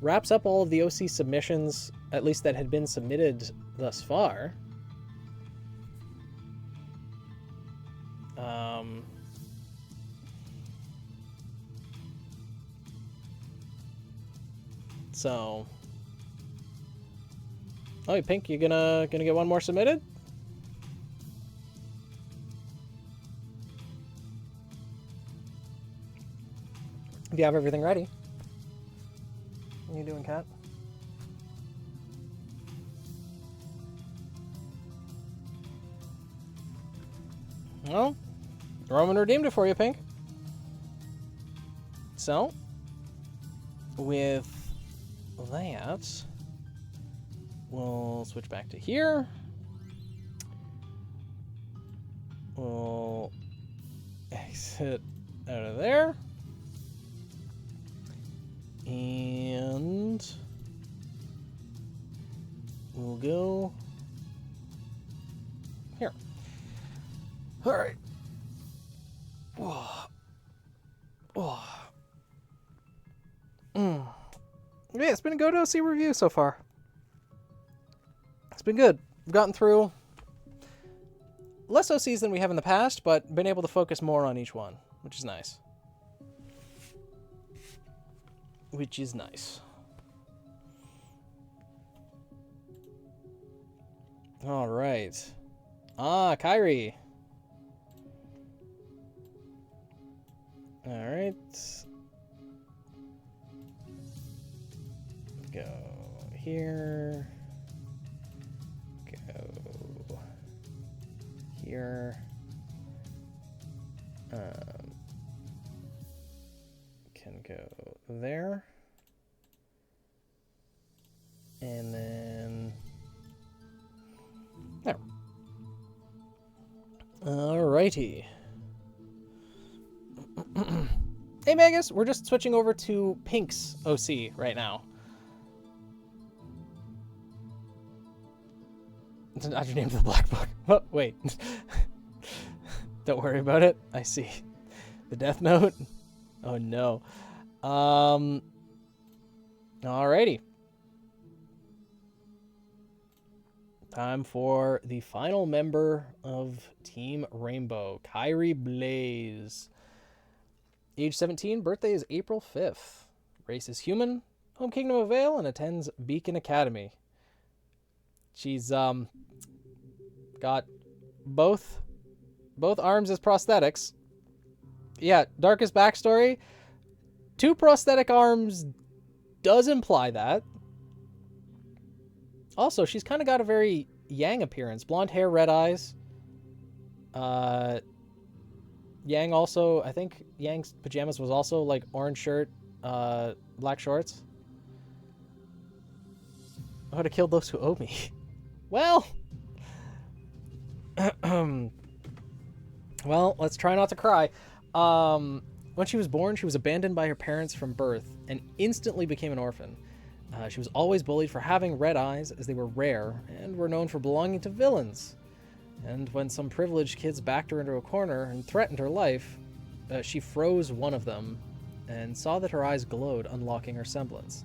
S1: wraps up all of the OC submissions, at least that had been submitted thus far. So, oh, Pink, you gonna get one more submitted? If you have everything ready. What are you doing, Kat? Well, Roman redeemed it for you, Pink. So, with that, we'll switch back to here. We'll exit out of there. And we'll go here. All right. Oh. Yeah, it's been a good OC review so far. It's been good. We've gotten through less OCs than we have in the past, but been able to focus more on each one, which is nice. All right. Kyrie. All right. Go here. Go here. Can go there. And then there. Alrighty. Hey Magus, we're just switching over to Pink's OC right now. Add your name to the black book. Oh, wait. Don't worry about it. I see. The Death Note. Oh no. Alrighty. Time for the final member of Team Rainbow, Kyrie Blaze. Age 17, birthday is April 5th. Race is human, home Kingdom of Vale, and attends Beacon Academy. She's got both arms as prosthetics. Yeah, Darkest backstory. 2 prosthetic arms does imply that. Also, she's kind of got a very Yang appearance. Blonde hair, red eyes. Yang also, I think Yang's pajamas was also like orange shirt, black shorts. I would have killed those who owe me. Well, well, let's try not to cry. When she was born, she was abandoned by her parents from birth and instantly became an orphan. She was always bullied for having red eyes, as they were rare and were known for belonging to villains. And when some privileged kids backed her into a corner and threatened her life, she froze one of them and saw that her eyes glowed, unlocking her semblance.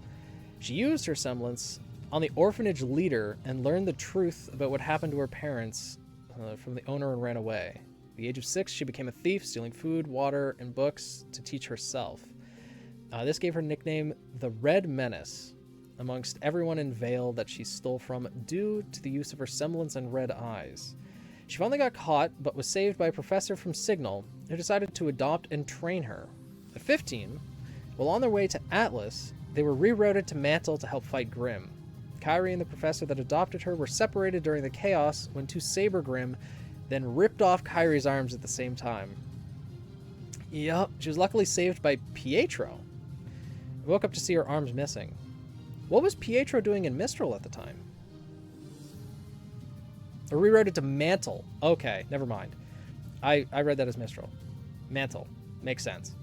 S1: She used her semblance on the orphanage leader and learned the truth about what happened to her parents from the owner and ran away. At the age of 6, she became a thief, stealing food, water, and books to teach herself. This gave her nickname the Red Menace amongst everyone in Vale that she stole from due to the use of her semblance and red eyes. She finally got caught, but was saved by a professor from Signal, who decided to adopt and train her. At 15, while on their way to Atlas, they were rerouted to Mantle to help fight Grimm. Kyrie and the professor that adopted her were separated during the chaos when two Saber Grimm then ripped off Kyrie's arms at the same time. Yup, she was luckily saved by Pietro. Woke up to see her arms missing. What was Pietro doing in Mistral at the time? Or rerouted to Mantle. Okay, never mind. I read that as Mistral. Mantle. Makes sense.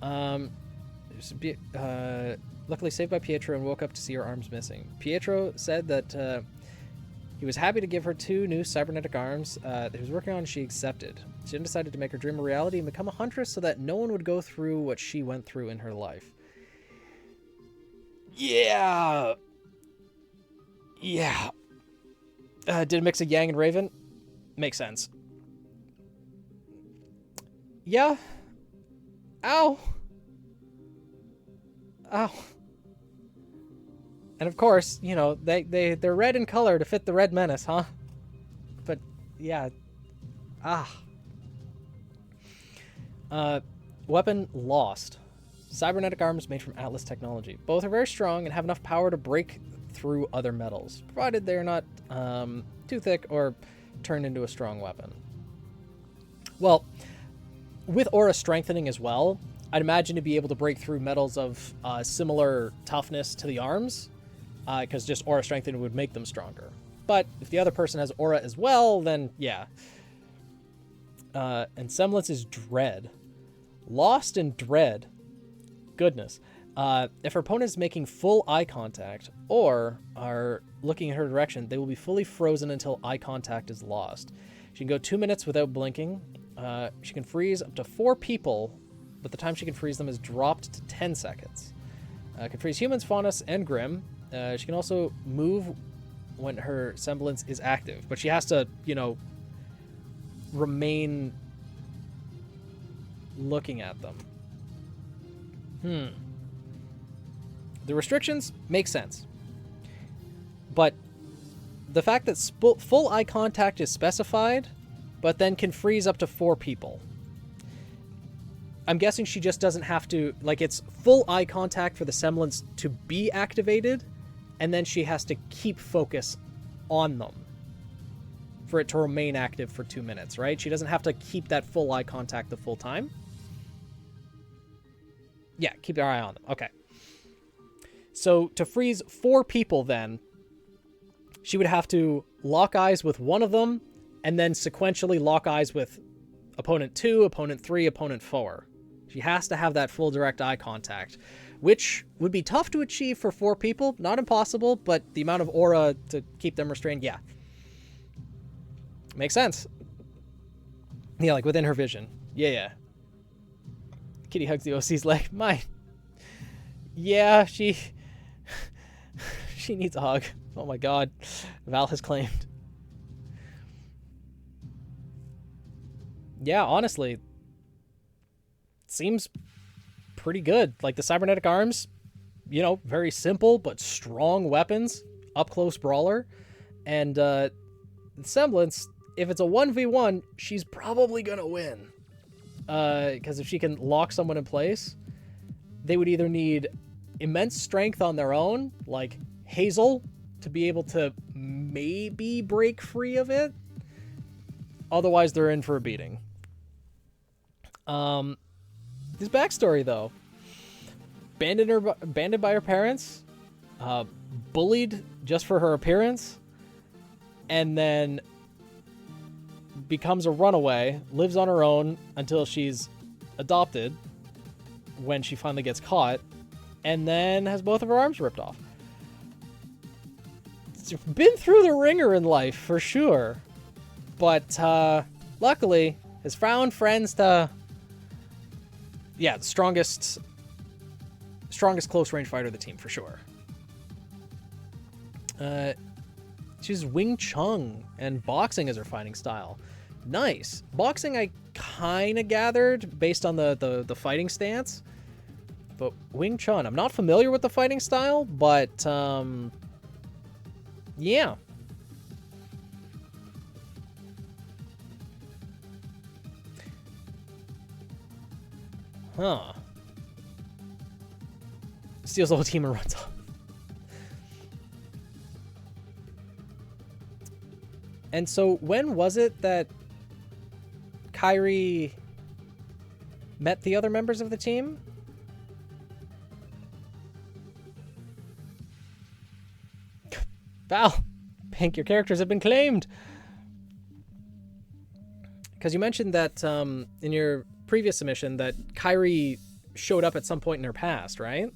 S1: Luckily saved by Pietro and woke up to see her arms missing. Pietro said that he was happy to give her 2 new cybernetic arms that he was working on and she accepted. She then decided to make her dream a reality and become a huntress so that no one would go through what she went through in her life. Yeah. Yeah. Did a mix of Yang and Raven? Makes sense. Yeah. Ow. Ow. And of course, you know, they're red in color to fit the Red Menace, huh? But, yeah. Weapon lost. Cybernetic arms made from Atlas technology. Both are very strong and have enough power to break through other metals, provided they're not too thick or turned into a strong weapon. Well, with aura strengthening as well, I'd imagine to be able to break through metals of similar toughness to the arms, because just aura strengthening would make them stronger. But if the other person has aura as well, then yeah. And Semblance is Dread. Lost in Dread. Goodness. If her opponent is making full eye contact or are looking in her direction, they will be fully frozen until eye contact is lost. She can go 2 minutes without blinking. She can freeze up to 4 people, but the time she can freeze them is dropped to 10 seconds. Can freeze humans, Faunus, and Grimm. She can also move when her semblance is active, but she has to, you know, remain looking at them. The restrictions make sense. But the fact that full eye contact is specified, but then can freeze up to 4 people. I'm guessing she just doesn't have to, like, it's full eye contact for the semblance to be activated, and then she has to keep focus on them for it to remain active for 2 minutes, right? She doesn't have to keep that full eye contact the full time. Yeah, keep your eye on them. Okay. So to freeze 4 people then, she would have to lock eyes with one of them, and then sequentially lock eyes with opponent 2, opponent 3, opponent 4. She has to have that full direct eye contact, which would be tough to achieve for 4 people. Not impossible, but the amount of aura to keep them restrained, yeah. Makes sense. Yeah, like within her vision. Yeah. Kitty hugs the OC's leg. Mine. Yeah, she needs a hug. Oh my god. Val has claimed. Yeah, honestly, seems pretty good. Like the cybernetic arms, you know, very simple but strong weapons, up close brawler, and the semblance. If it's a 1v1, she's probably gonna win, because if she can lock someone in place, they would either need immense strength on their own, like Hazel, to be able to maybe break free of it. Otherwise, they're in for a beating. His backstory, though. Abandoned by her parents, bullied just for her appearance, and then becomes a runaway, lives on her own until she's adopted, when she finally gets caught, and then has both of her arms ripped off. She's been through the ringer in life, for sure. But, luckily, has found friends to... Yeah, the strongest close-range fighter of the team, for sure. She's Wing Chun, and boxing is her fighting style. Nice. Boxing I kind of gathered based on the fighting stance. But Wing Chun, I'm not familiar with the fighting style, but, yeah. Huh. Steals the whole team and runs off. And so when was it that Kairi met the other members of the team? Val, Pink, your characters have been claimed. Because you mentioned that in your previous submission that Kairi showed up at some point in her past, right?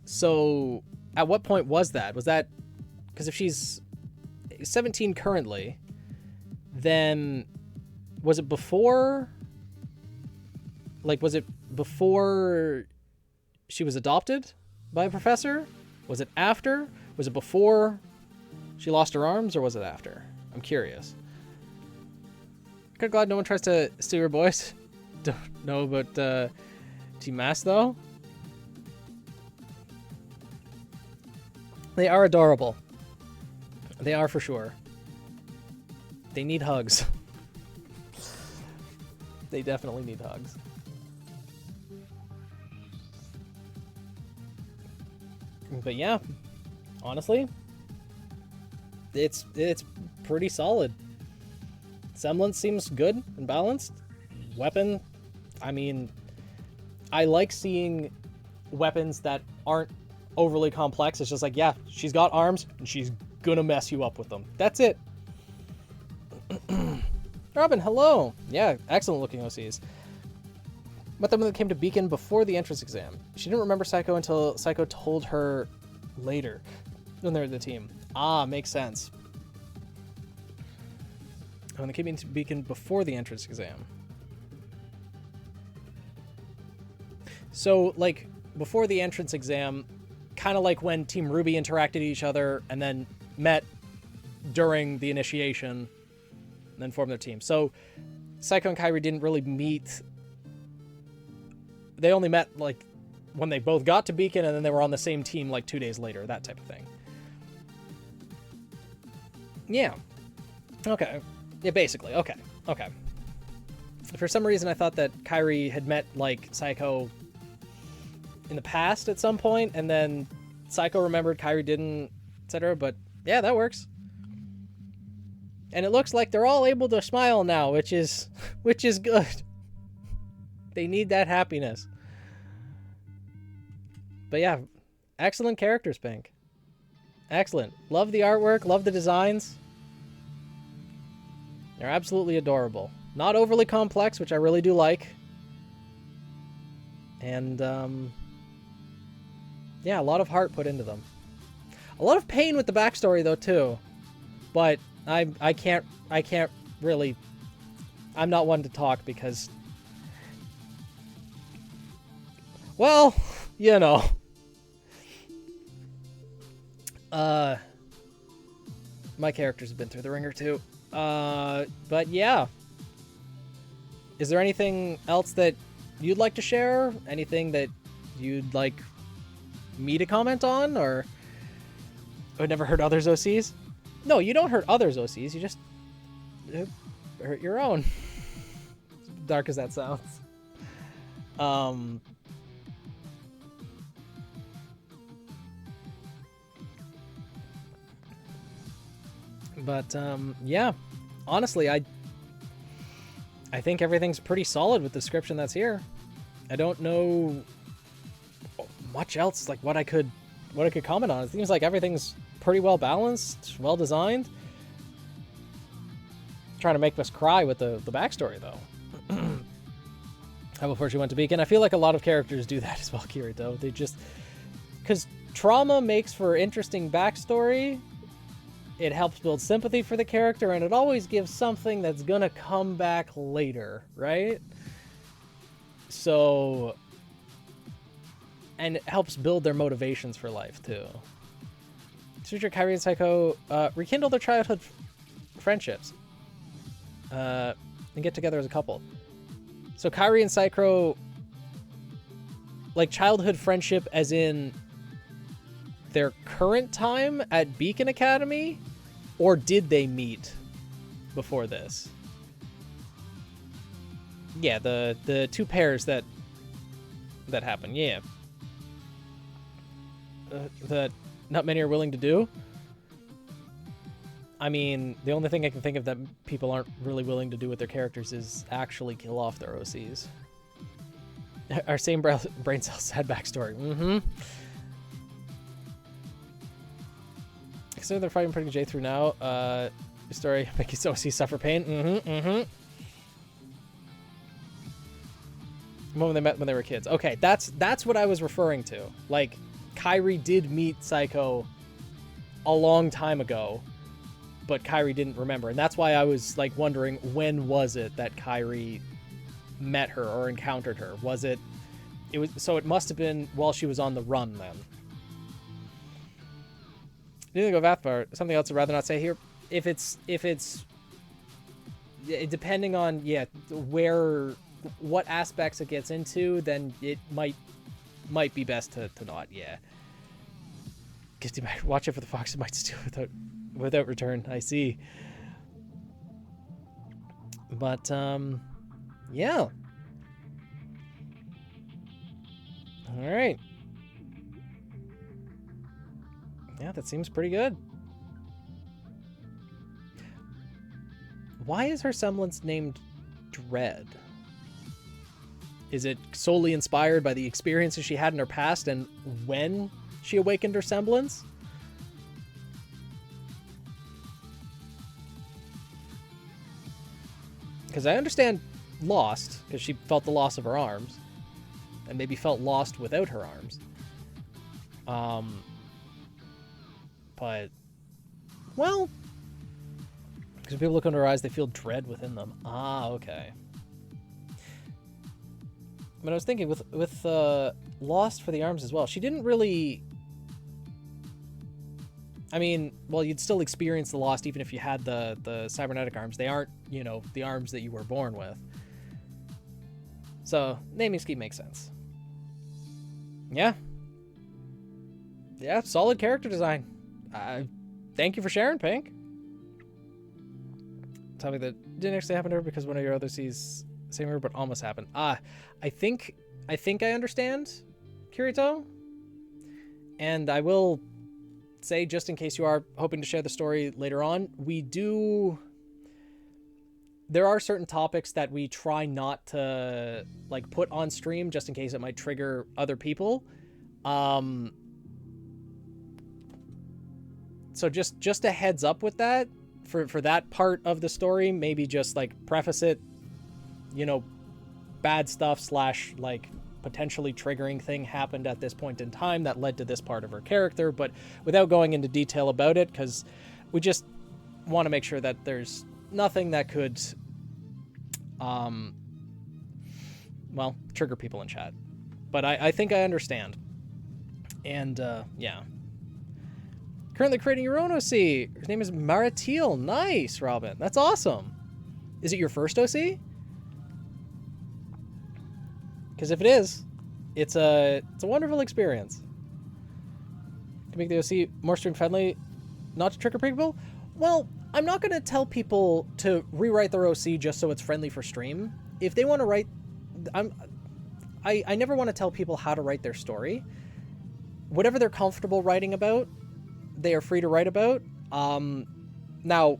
S1: So at what point was that? Was that... Because if she's 17 currently, then was it before... Like, was it before she was adopted by a professor? Was it after? Was it before she lost her arms, or was it after? I'm curious. Good God, no one tries to steal your boys. Don't know about Team Mass, though. They are adorable. They are for sure. They need hugs. They definitely need hugs. But yeah, honestly, it's pretty solid. Semblance seems good and balanced. Weapon, I mean, I like seeing weapons that aren't overly complex. It's just like, yeah, she's got arms and she's gonna mess you up with them. That's it. Robin, hello. Yeah, excellent looking OCs. Met them when they came to Beacon before the entrance exam. She didn't remember Psycho until Psycho told her later when they were the team. Ah, makes sense. When they came into Beacon before the entrance exam. So, like, before the entrance exam, kind of like when Team RWBY interacted with each other and then met during the initiation and then formed their team. So, Psycho and Kairi didn't really meet. They only met, like, when they both got to Beacon and then they were on the same team, like, 2 days later, that type of thing. Yeah. Okay. Yeah, basically. Okay. Okay. For some reason, I thought that Kairi had met, like, Psycho in the past at some point, and then Psycho remembered, Kairi didn't, etc. But, yeah, that works. And it looks like they're all able to smile now, which is good. They need that happiness. But yeah, excellent characters, Pink. Excellent. Love the artwork, love the designs. They're absolutely adorable. Not overly complex, which I really do like. And, yeah, a lot of heart put into them. A lot of pain with the backstory, though, too. But I can't really... I'm not one to talk because... Well, you know. My characters have been through the ringer, too. But yeah. Is there anything else that you'd like to share? Anything that you'd like me to comment on? Or I've never hurt others' OCs? No, you don't hurt others' OCs. You just hurt your own. As dark as that sounds. But, yeah, honestly, I think everything's pretty solid with the description that's here. I don't know much else, like, what I could comment on. It seems like everything's pretty well balanced, well designed. Trying to make us cry with the backstory, though. How before she went to Beacon. I feel like a lot of characters do that as well, Kirito. They just... Because trauma makes for interesting backstory... It helps build sympathy for the character, and it always gives something that's gonna come back later, right? So... And it helps build their motivations for life, too. Future Kairi and Psycho rekindle their childhood friendships. And get together as a couple. So Kairi and Psycho... Like, childhood friendship as in... their current time at Beacon Academy, or did they meet before this? Yeah, the two pairs that happen. Yeah. That not many are willing to do. I mean, the only thing I can think of that people aren't really willing to do with their characters is actually kill off their OCs. Our same brain cell sad backstory. Mm-hmm. Consider they're fighting pretty J through now. Story make his OC suffer pain. Mm-hmm. Mm-hmm. The moment they met when they were kids. Okay, that's what I was referring to. Like, Kairi did meet Psycho a long time ago, but Kairi didn't remember. And that's why I was like wondering, when was it that Kairi met her or encountered her? Was it was, so it must have been while she was on the run then. You think of Athbar, something else I'd rather not say here. If it's depending on what aspects it gets into, then it might be best to not. Yeah. Watch it for the fox. It might steal without return. I see. But yeah. All right. Yeah, that seems pretty good. Why is her semblance named Dread? Is it solely inspired by the experiences she had in her past and when she awakened her semblance? Because I understand lost, because she felt the loss of her arms, and maybe felt lost without her arms. But, well, because when people look into her eyes, they feel dread within them. Ah, okay. But I was thinking with Lost for the arms as well, she didn't really... I mean, well, you'd still experience the Lost even if you had the cybernetic arms. They aren't, the arms that you were born with. So, naming scheme makes sense. Yeah. Yeah, solid character design. Thank you for sharing, Pink. Topic that didn't actually happen to her because one of your other C's same her, but almost happened. I think I understand, Kirito. And I will say, just in case you are hoping to share the story later on, there are certain topics that we try not to like put on stream just in case it might trigger other people. So just a heads up with that for that part of the story, maybe just like preface it, bad stuff / like potentially triggering thing happened at this point in time that led to this part of her character, but without going into detail about it, because we just want to make sure that there's nothing that could, trigger people in chat. But I think I understand. And, yeah. Currently creating your own OC. Her name is Maratiel. Nice, Robin. That's awesome. Is it your first OC? Because if it is, it's a wonderful experience. To make the OC more stream friendly, not to trigger people. Well, I'm not going to tell people to rewrite their OC just so it's friendly for stream. If they want to write, I never want to tell people how to write their story. Whatever they're comfortable writing about, they are free to write about. Now,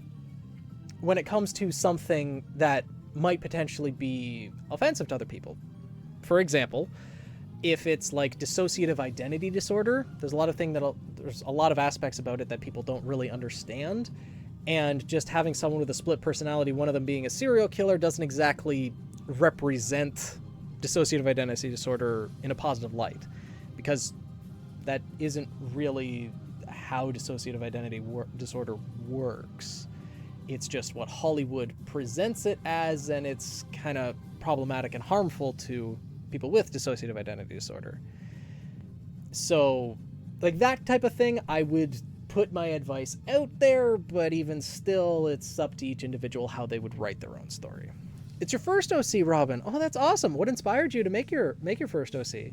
S1: when it comes to something that might potentially be offensive to other people, for example, if it's like dissociative identity disorder, there's a lot of aspects about it that people don't really understand. And just having someone with a split personality, one of them being a serial killer, doesn't exactly represent dissociative identity disorder in a positive light, because that isn't really how dissociative identity disorder works. It's just what Hollywood presents it as, and it's kind of problematic and harmful to people with dissociative identity disorder. So, like that type of thing, I would put my advice out there, but even still, it's up to each individual how they would write their own story. It's your first OC, Robin. Oh, that's awesome. What inspired you to make your first OC?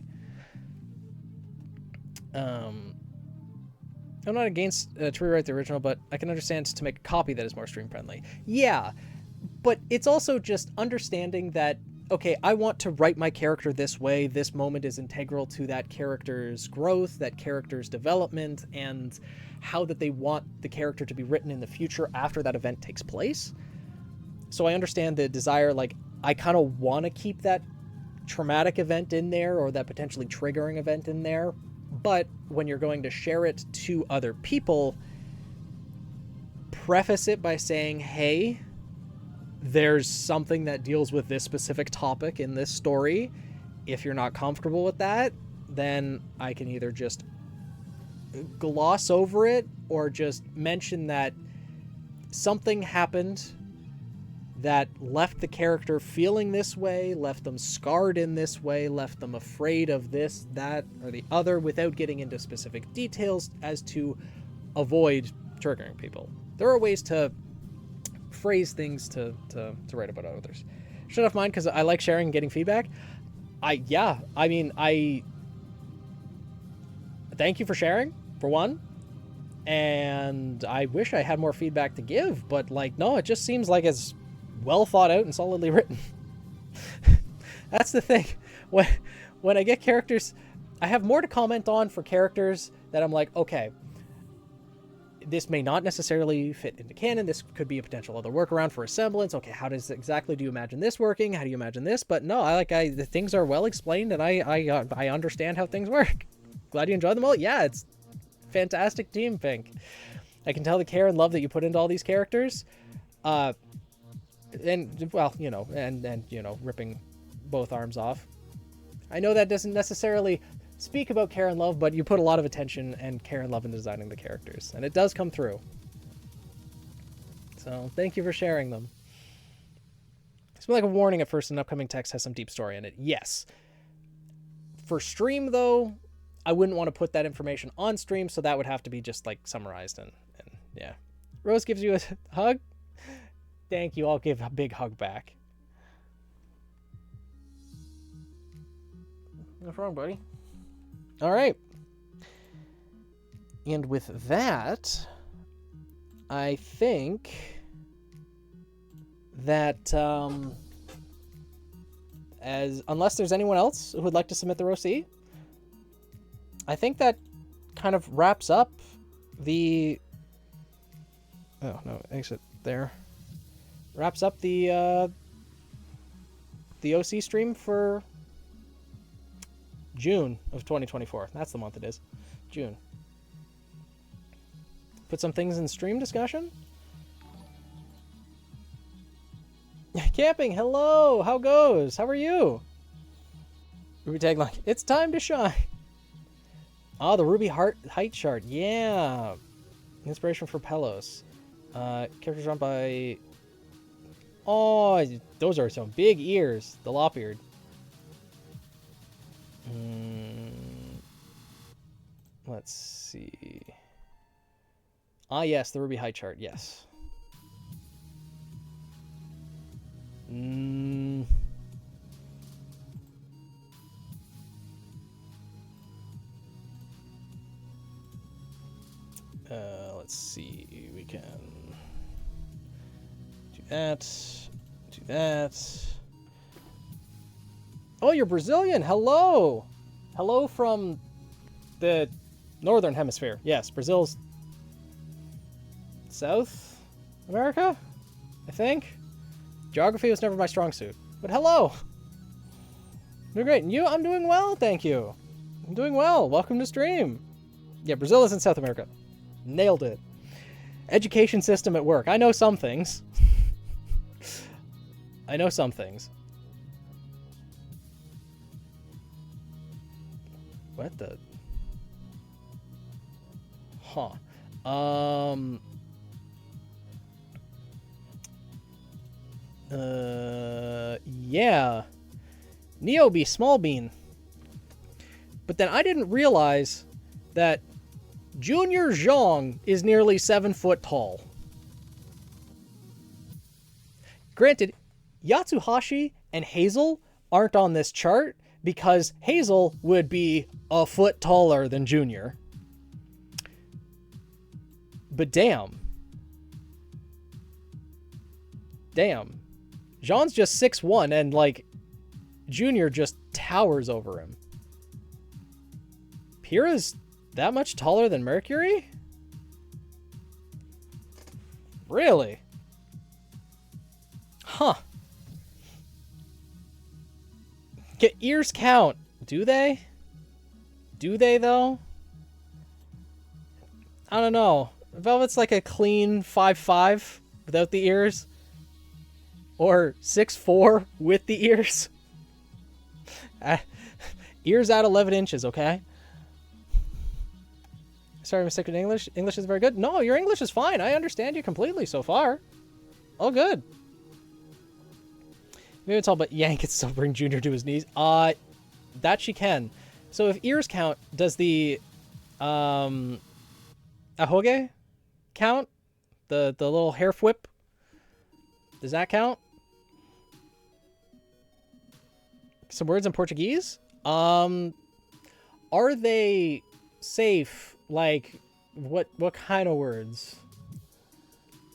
S1: I'm not against to rewrite the original, but I can understand to make a copy that is more stream friendly. Yeah, but it's also just understanding that, okay, I want to write my character this way. This moment is integral to that character's growth, that character's development, and how that they want the character to be written in the future after that event takes place. So I understand the desire, like, I kind of want to keep that traumatic event in there or that potentially triggering event in there. But when you're going to share it to other people, preface it by saying, hey, there's something that deals with this specific topic in this story. If you're not comfortable with that, then I can either just gloss over it or just mention that something happened that left the character feeling this way, left them scarred in this way, left them afraid of this, that, or the other, without getting into specific details as to avoid triggering people. There are ways to phrase things to write about others. Shut off mine because I like sharing and getting feedback. I thank you for sharing, for one. And I wish I had more feedback to give, but like, no, it just seems like it's well thought out and solidly written. That's the thing. When I get characters, I have more to comment on for characters that I'm like, okay, this may not necessarily fit into canon. This could be a potential other workaround for a semblance. Okay, how does exactly do you imagine this working? How do you imagine this? But no, the things are well explained, and I understand how things work. Glad you enjoyed them all. Yeah, it's fantastic team, Pink. I can tell the care and love that you put into all these characters. And well, you know, and you know, ripping both arms off. I know that doesn't necessarily speak about care and love, but you put a lot of attention and care and love in designing the characters, and it does come through. So thank you for sharing them. It's like a warning at first, an upcoming text has some deep story in it. Yes. For stream, though, I wouldn't want to put that information on stream, so that would have to be just like summarized and yeah. Rose gives you a hug. Thank you. I'll give a big hug back. What's wrong, buddy? All right. And with that, I think that unless there's anyone else who would like to submit their OC, I think that kind of wraps up the... Oh, no, exit there. Wraps up the OC stream for June of 2024. That's the month it is. June. Put some things in stream discussion. Camping, hello! How goes? How are you? Ruby tagline, it's time to shine. Oh, the Ruby height chart. Yeah. Inspiration for Pelos. Characters drawn by... Oh, those are some big ears. The lop-eared. Let's see. Ah, yes, the Ruby height chart. Yes. Let's see. We can do that. Do that. Oh, you're Brazilian. Hello. Hello from the Northern Hemisphere. Yes, Brazil's South America, I think. Geography was never my strong suit. But hello. Doing great. And you? I'm doing well, thank you. I'm doing well. Welcome to stream. Yeah, Brazil is in South America. Nailed it. Education system at work. I know some things. I know some things. What the? Huh. Yeah. Neobe Small Bean. But then I didn't realize that Junior Zhang is nearly 7 foot tall. Granted, Yatsuhashi and Hazel aren't on this chart because Hazel would be a foot taller than Junior. But damn. Damn. Zhang's just 6'1", and like Junior just towers over him. Pyrrha's that much taller than Mercury? Really? Huh. Get ears count. Do they? Do they, though? I don't know. Velvet's like a clean 5'5" without the ears. Or 6'4" with the ears. Ears at 11 inches, okay? Sorry, mistake in English. English is very good. No, your English is fine. I understand you completely so far. All good. Maybe it's all but Yank can still bring Junior to his knees. That she can. So if ears count, does the ahoge count? The little hair whip? Does that count? Some words in Portuguese? Are they safe? Like, what kind of words?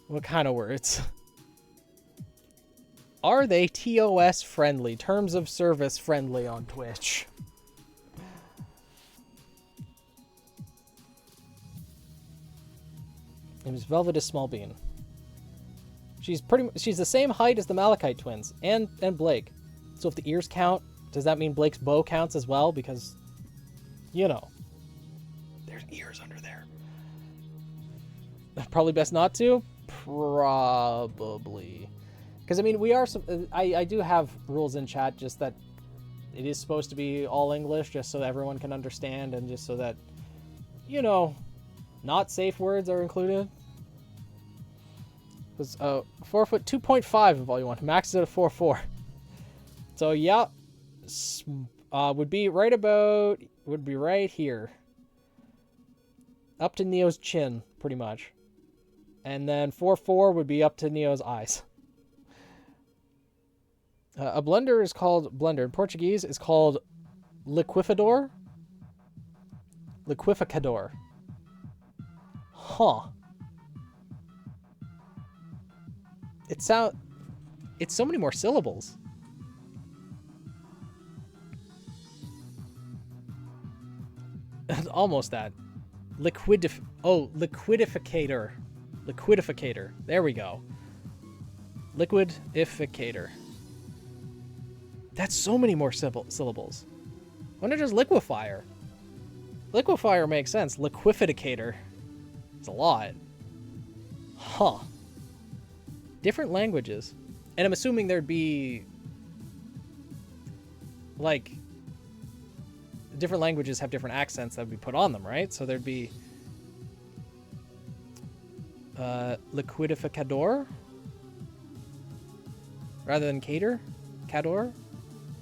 S1: What kind of words? Are they TOS friendly? Terms of service friendly on Twitch? Name is Velvetus Smallbean. She's the same height as the Malachite twins and Blake. So if the ears count, does that mean Blake's bow counts as well? Because, you know, there's ears under there. Probably best not to? Probably. Because, I mean, we are... I do have rules in chat, just that it is supposed to be all English, just so everyone can understand, and just so that, you know, not safe words are included. Because 4 foot 2.5 of all you want. Max is at a 4'4". So, yeah. Would be right here. Up to Neo's chin, pretty much. And then 4'4" would be up to Neo's eyes. A blender is called blender. In Portuguese, it's called liquificador. Liquificador. Huh. It's so many more syllables. Almost that. Liquidificator. Liquidificator. There we go. Liquidificator. That's so many more syllables. Why not just liquefier? Liquefier makes sense. Liquificator. It's a lot. Huh. Different languages. And I'm assuming there'd be... like... different languages have different accents that would be put on them, right? So there'd be... liquidificador? Rather than cater? Cador?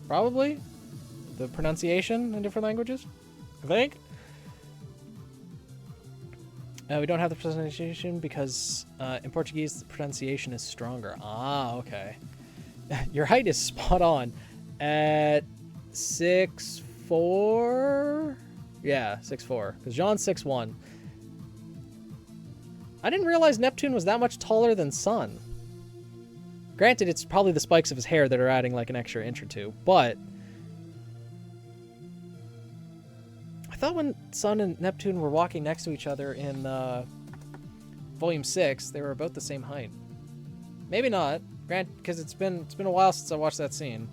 S1: Probably? The pronunciation in different languages? I think? We don't have the pronunciation because in Portuguese the pronunciation is stronger. Ah, okay. Your height is spot on at 6'4". Yeah, 6'4". Because Jean's 6'1". I didn't realize Neptune was that much taller than Sun. Granted, it's probably the spikes of his hair that are adding like an extra inch or two, but I thought when Sun and Neptune were walking next to each other in Volume 6, they were about the same height. Maybe not, because it's been a while since I watched that scene.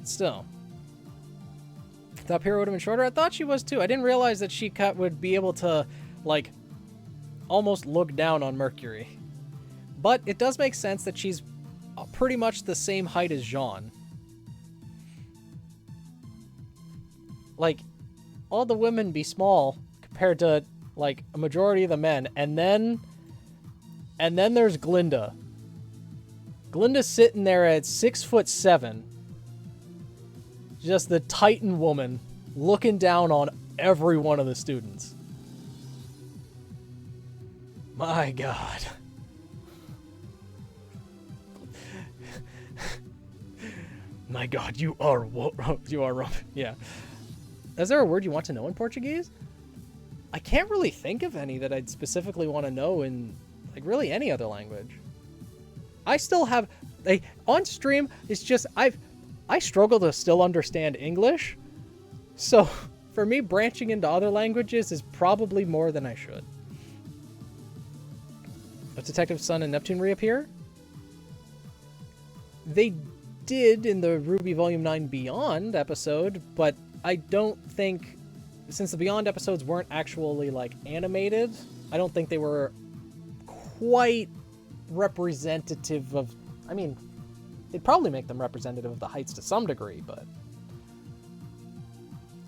S1: Still. I thought Pyrrha would have been shorter. I thought she was too. I didn't realize that she would be able to, like, almost look down on Mercury. But it does make sense that she's pretty much the same height as Jean. Like, all the women be small compared to, like, a majority of the men. And then there's Glinda. Glinda's sitting there at 6'7". Just the Titan woman looking down on every one of the students. My God. My God, you are yeah. Is there a word you want to know in Portuguese? I can't really think of any that I'd specifically want to know in, like, really any other language. I still have, like, on stream, it's just, I struggle to still understand English. So for me, branching into other languages is probably more than I should. Does Detective Sun and Neptune reappear? They did in the RWBY Volume 9 Beyond episode, but I don't think, since the Beyond episodes weren't actually, like, animated, I don't think they were quite representative of, I mean, they'd probably make them representative of the Heights to some degree, but...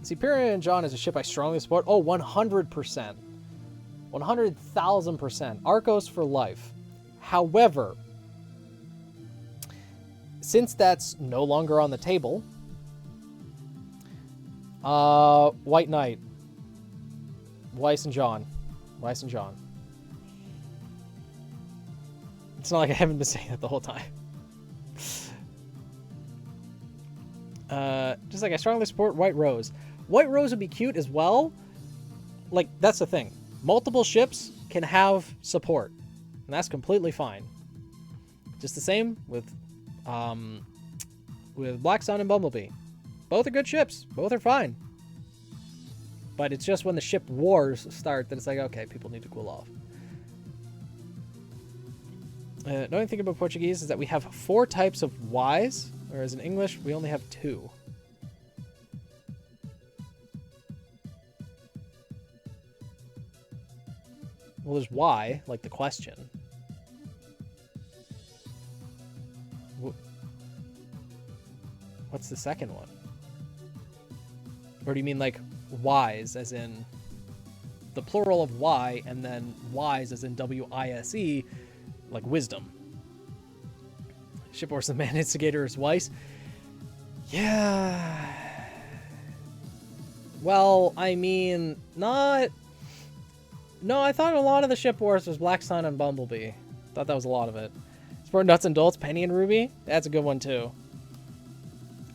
S1: Superior and John is a ship I strongly support. Oh, 100%. 100,000%. Arcos for life. However, since that's no longer on the table, White Knight, Weiss and John. Weiss and John. It's not like I haven't been saying that the whole time. Just like I strongly support White Rose. White Rose would be cute as well. Like, that's the thing. Multiple ships can have support, and that's completely fine. Just the same with Black Sun and Bumblebee. Both are good ships. Both are fine. But it's just when the ship wars start that it's like, okay, people need to cool off. The only thing about Portuguese is that we have 4 types of Ys, whereas in English we only have 2. Well, there's why, like the question. What's the second one? Or do you mean like wise, as in the plural of Y, and then wise as in W-I-S-E, like wisdom? Ship Horse the Man Instigator is Weiss. Yeah. Well, I mean, not... No, I thought a lot of the ship wars was Black Sun and Bumblebee. Thought that was a lot of it. Sport Nuts and Dolts, Penny and Ruby. That's a good one too.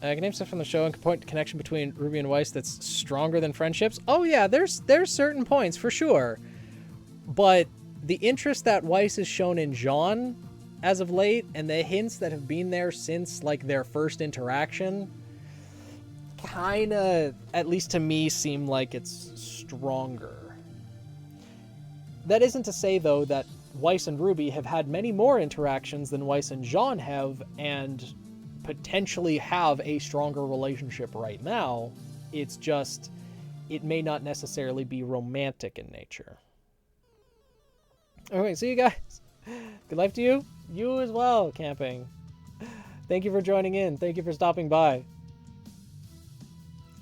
S1: I can name stuff from the show and can point to connection between Ruby and Weiss that's stronger than friendships. Oh yeah, there's certain points for sure. But the interest that Weiss has shown in Jean as of late, and the hints that have been there since like their first interaction, kinda, at least to me, seem like it's stronger. That isn't to say, though, that Weiss and Ruby have had many more interactions than Weiss and Jean have, and potentially have a stronger relationship right now. It's just, it may not necessarily be romantic in nature. Alright, see you guys. Good life to you. You as well, camping. Thank you for joining in. Thank you for stopping by.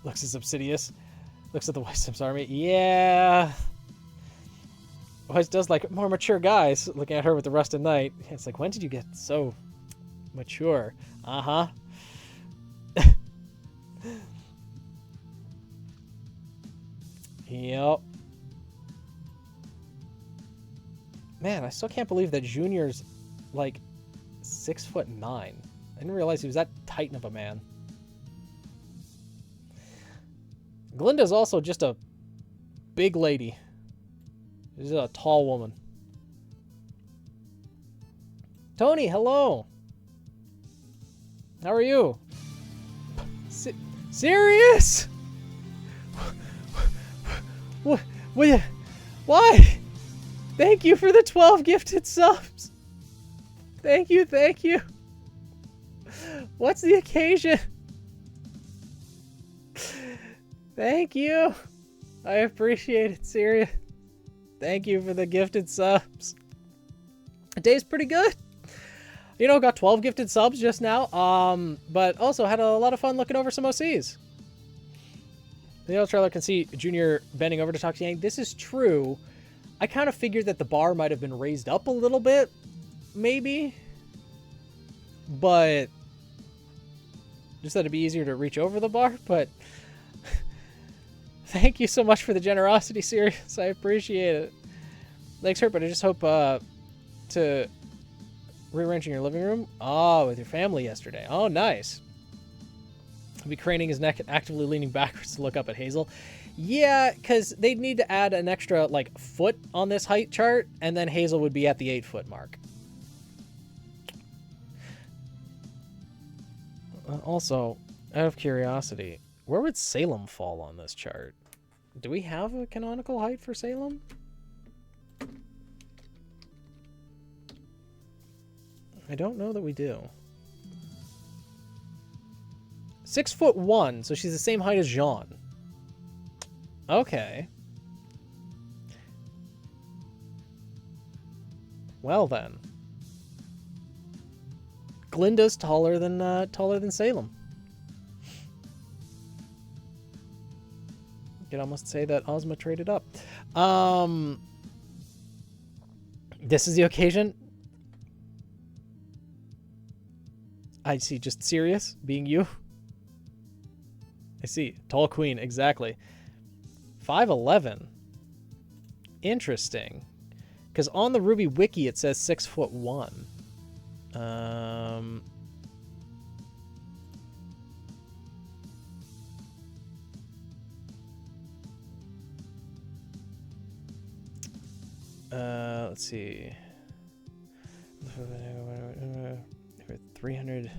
S1: Looks is obsidious. Looks at the White Sims army. Yeah. Weiss does like more mature guys. Looking at her with the Rusted Knight. It's like, when did you get so mature? Uh-huh. Yep. Man, I still can't believe that Junior's like 6'9". I didn't realize he was that titan of a man. Glinda's also just a big lady. She's a tall woman. Tony, hello. How are you? Serious? What? Why? Thank you for the 12 gifted subs. Thank you, thank you. What's the occasion? Thank you. I appreciate it, serious. Thank you for the gifted subs. The day's pretty good. You know, got 12 gifted subs just now. But also had a lot of fun looking over some OCs. The old trailer can see Junior bending over to talk to Yang. This is true. I kind of figured that the bar might have been raised up a little bit, maybe. But just that it'd be easier to reach over the bar, but thank you so much for the generosity, Sirius. I appreciate it. Legs hurt, but I just hope to rearrange in your living room. Oh, with your family yesterday. Oh, nice. He'll be craning his neck and actively leaning backwards to look up at Hazel. Yeah, because they'd need to add an extra, like, foot on this height chart, and then Hazel would be at the 8-foot mark. Also, out of curiosity, where would Salem fall on this chart? Do we have a canonical height for Salem? I don't know that we do. 6'1", so she's the same height as Jean. Okay. Well then. Glinda's taller than Salem. You could almost say that Ozma traded up. This is the occasion. I see, just Sirius being you. I see, tall queen, exactly. 5'11". Interesting. Because on the RWBY wiki it says 6'1". Let's see. 300.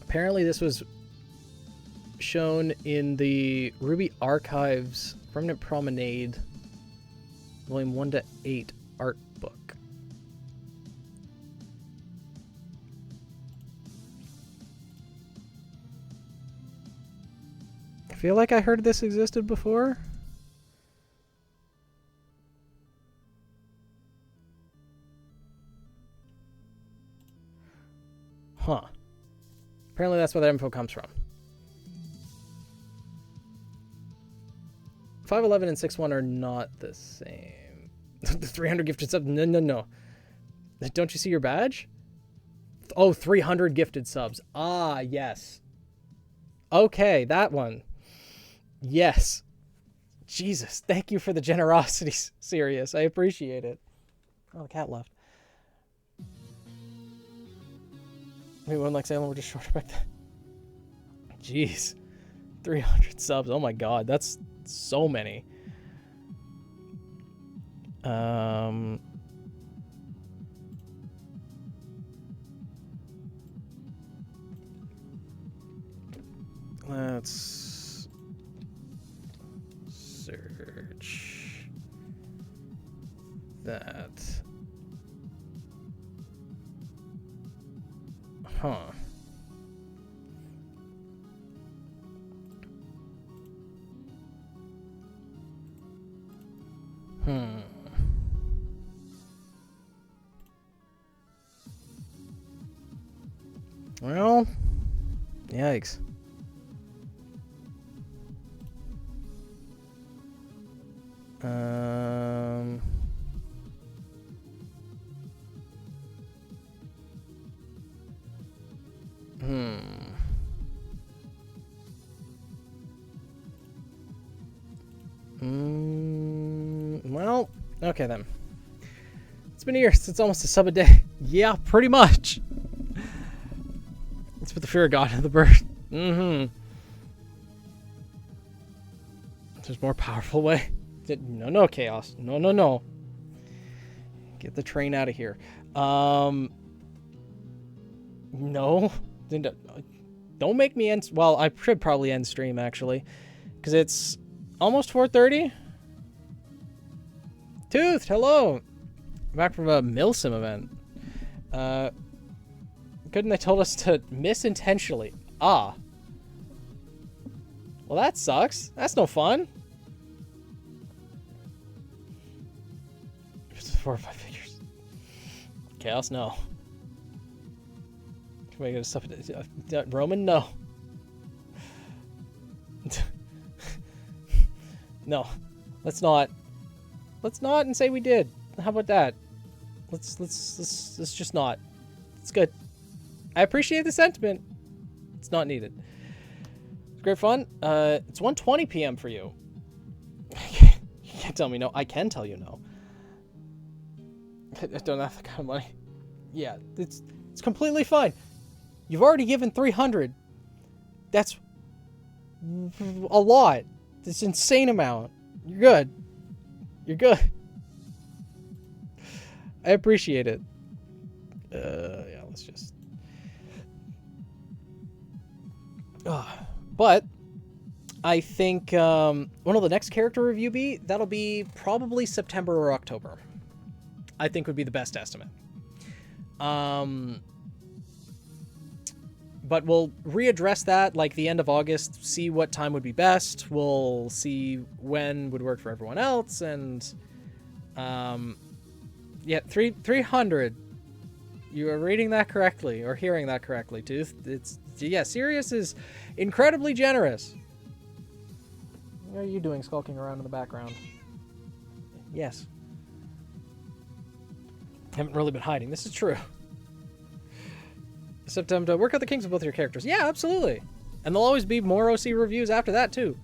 S1: Apparently this was shown in the RWBY Archives Permanent Promenade, volume 1-8 art book. I feel like I heard this existed before. Huh. Apparently that's where that info comes from. 5'11" and 6'1" are not the same. The 300 gifted subs. No. Don't you see your badge? Oh, 300 gifted subs. Ah, yes. Okay, that one. Yes. Jesus, thank you for the generosity, Sirius. I appreciate it. Oh, the cat left. Maybe one like Salem were just shorter back then. Jeez. 300 subs. Oh my god, that's so many. Let's search that. Huh. Well, yikes. Well, okay then. It's been a year. It's almost a sub a day. Yeah, pretty much. Let's put the fear of God in the bird. There's a more powerful way. No, Chaos. No. Get the train out of here. No. Don't make me end... Well, I should probably end stream, actually. Because it's almost 4:30. Toothed, hello. Back from a Milsim event. Couldn't they told us to miss intentionally? Ah. Well, that sucks. That's no fun. 4 or 5 figures. Chaos, no. Can we get stuff? Roman, no. No. Let's not. Let's not and say we did. How about that? Let's just not. It's good. I appreciate the sentiment. It's not needed. It's great fun. It's 1:20 p.m. for you. You can't tell me no. I can tell you no. I don't have that kind of money. Yeah, it's completely fine. You've already given 300. That's a lot. This insane amount. You're good. You're good. I appreciate it. Yeah, let's just... But I think when will the next character review be? That'll be probably September or October. I think would be the best estimate. But we'll readdress that like the end of August, see what time would be best. We'll see when would work for everyone else. And yeah, 300. You are reading that correctly or hearing that correctly, Tooth. Yeah, Sirius is incredibly generous. What are you doing skulking around in the background? Yes. Haven't really been hiding. This is true. September, work out the kinks of both your characters. Yeah, absolutely. And there'll always be more OC reviews after that, too.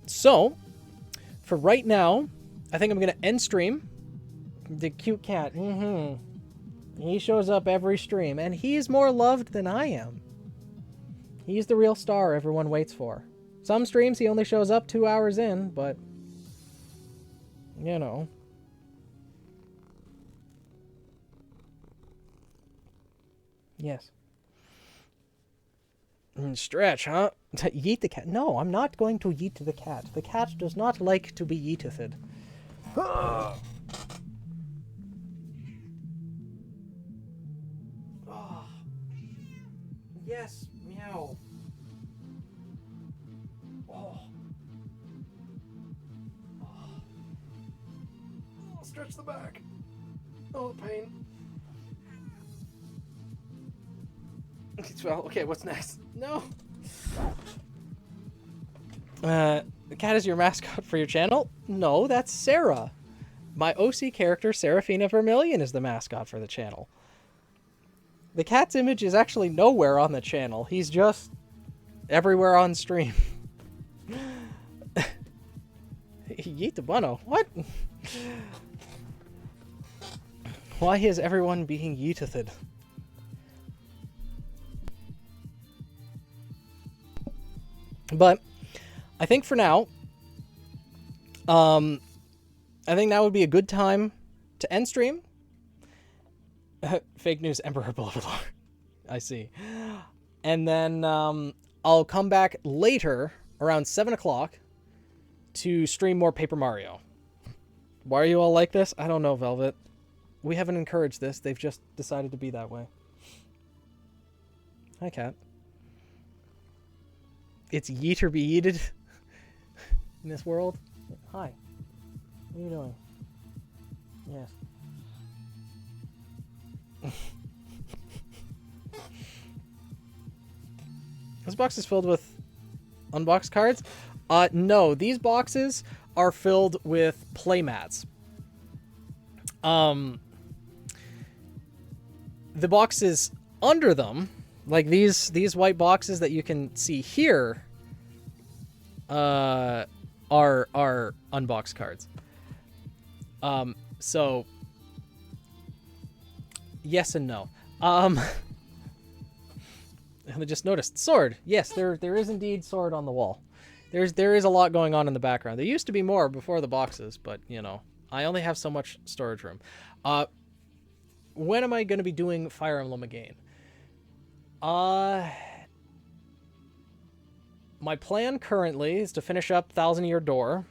S1: So, for right now, I think I'm going to end stream. The cute cat. He shows up every stream, and he's more loved than I am. He's the real star everyone waits for. Some streams he only shows up 2 hours in, but, you know. Yes. Stretch, huh? Yeet the cat. No, I'm not going to yeet the cat. The cat does not like to be yeeted. Oh. Yes, meow. Oh. Stretch the back. Oh, pain. Well, okay, what's next? No. The cat is your mascot for your channel? No, that's Sarah. My OC character, Seraphina Vermilion, is the mascot for the channel. The cat's image is actually nowhere on the channel. He's just everywhere on stream. Yeet the bueno. What? Why is everyone being yeeted? But I think for now, I think now would be a good time to end stream. Fake news, Emperor blah, blah, blah. I see. And then I'll come back later around 7 o'clock to stream more Paper Mario. Why are you all like this? I don't know, Velvet. We haven't encouraged this. They've just decided to be that way. Hi, cat. It's yeet or be yeeted in this world. Hi. What are you doing? Yes. This box is filled with unboxed cards? No, these boxes are filled with playmats. The boxes under them, like these white boxes that you can see here, are unboxed cards. So yes and no. I just noticed sword. Yes, there is indeed sword on the wall. There is a lot going on in the background. There used to be more before the boxes, but you know, I only have so much storage room. When am I going to be doing Fire Emblem again? My plan currently is to finish up Thousand Year Door,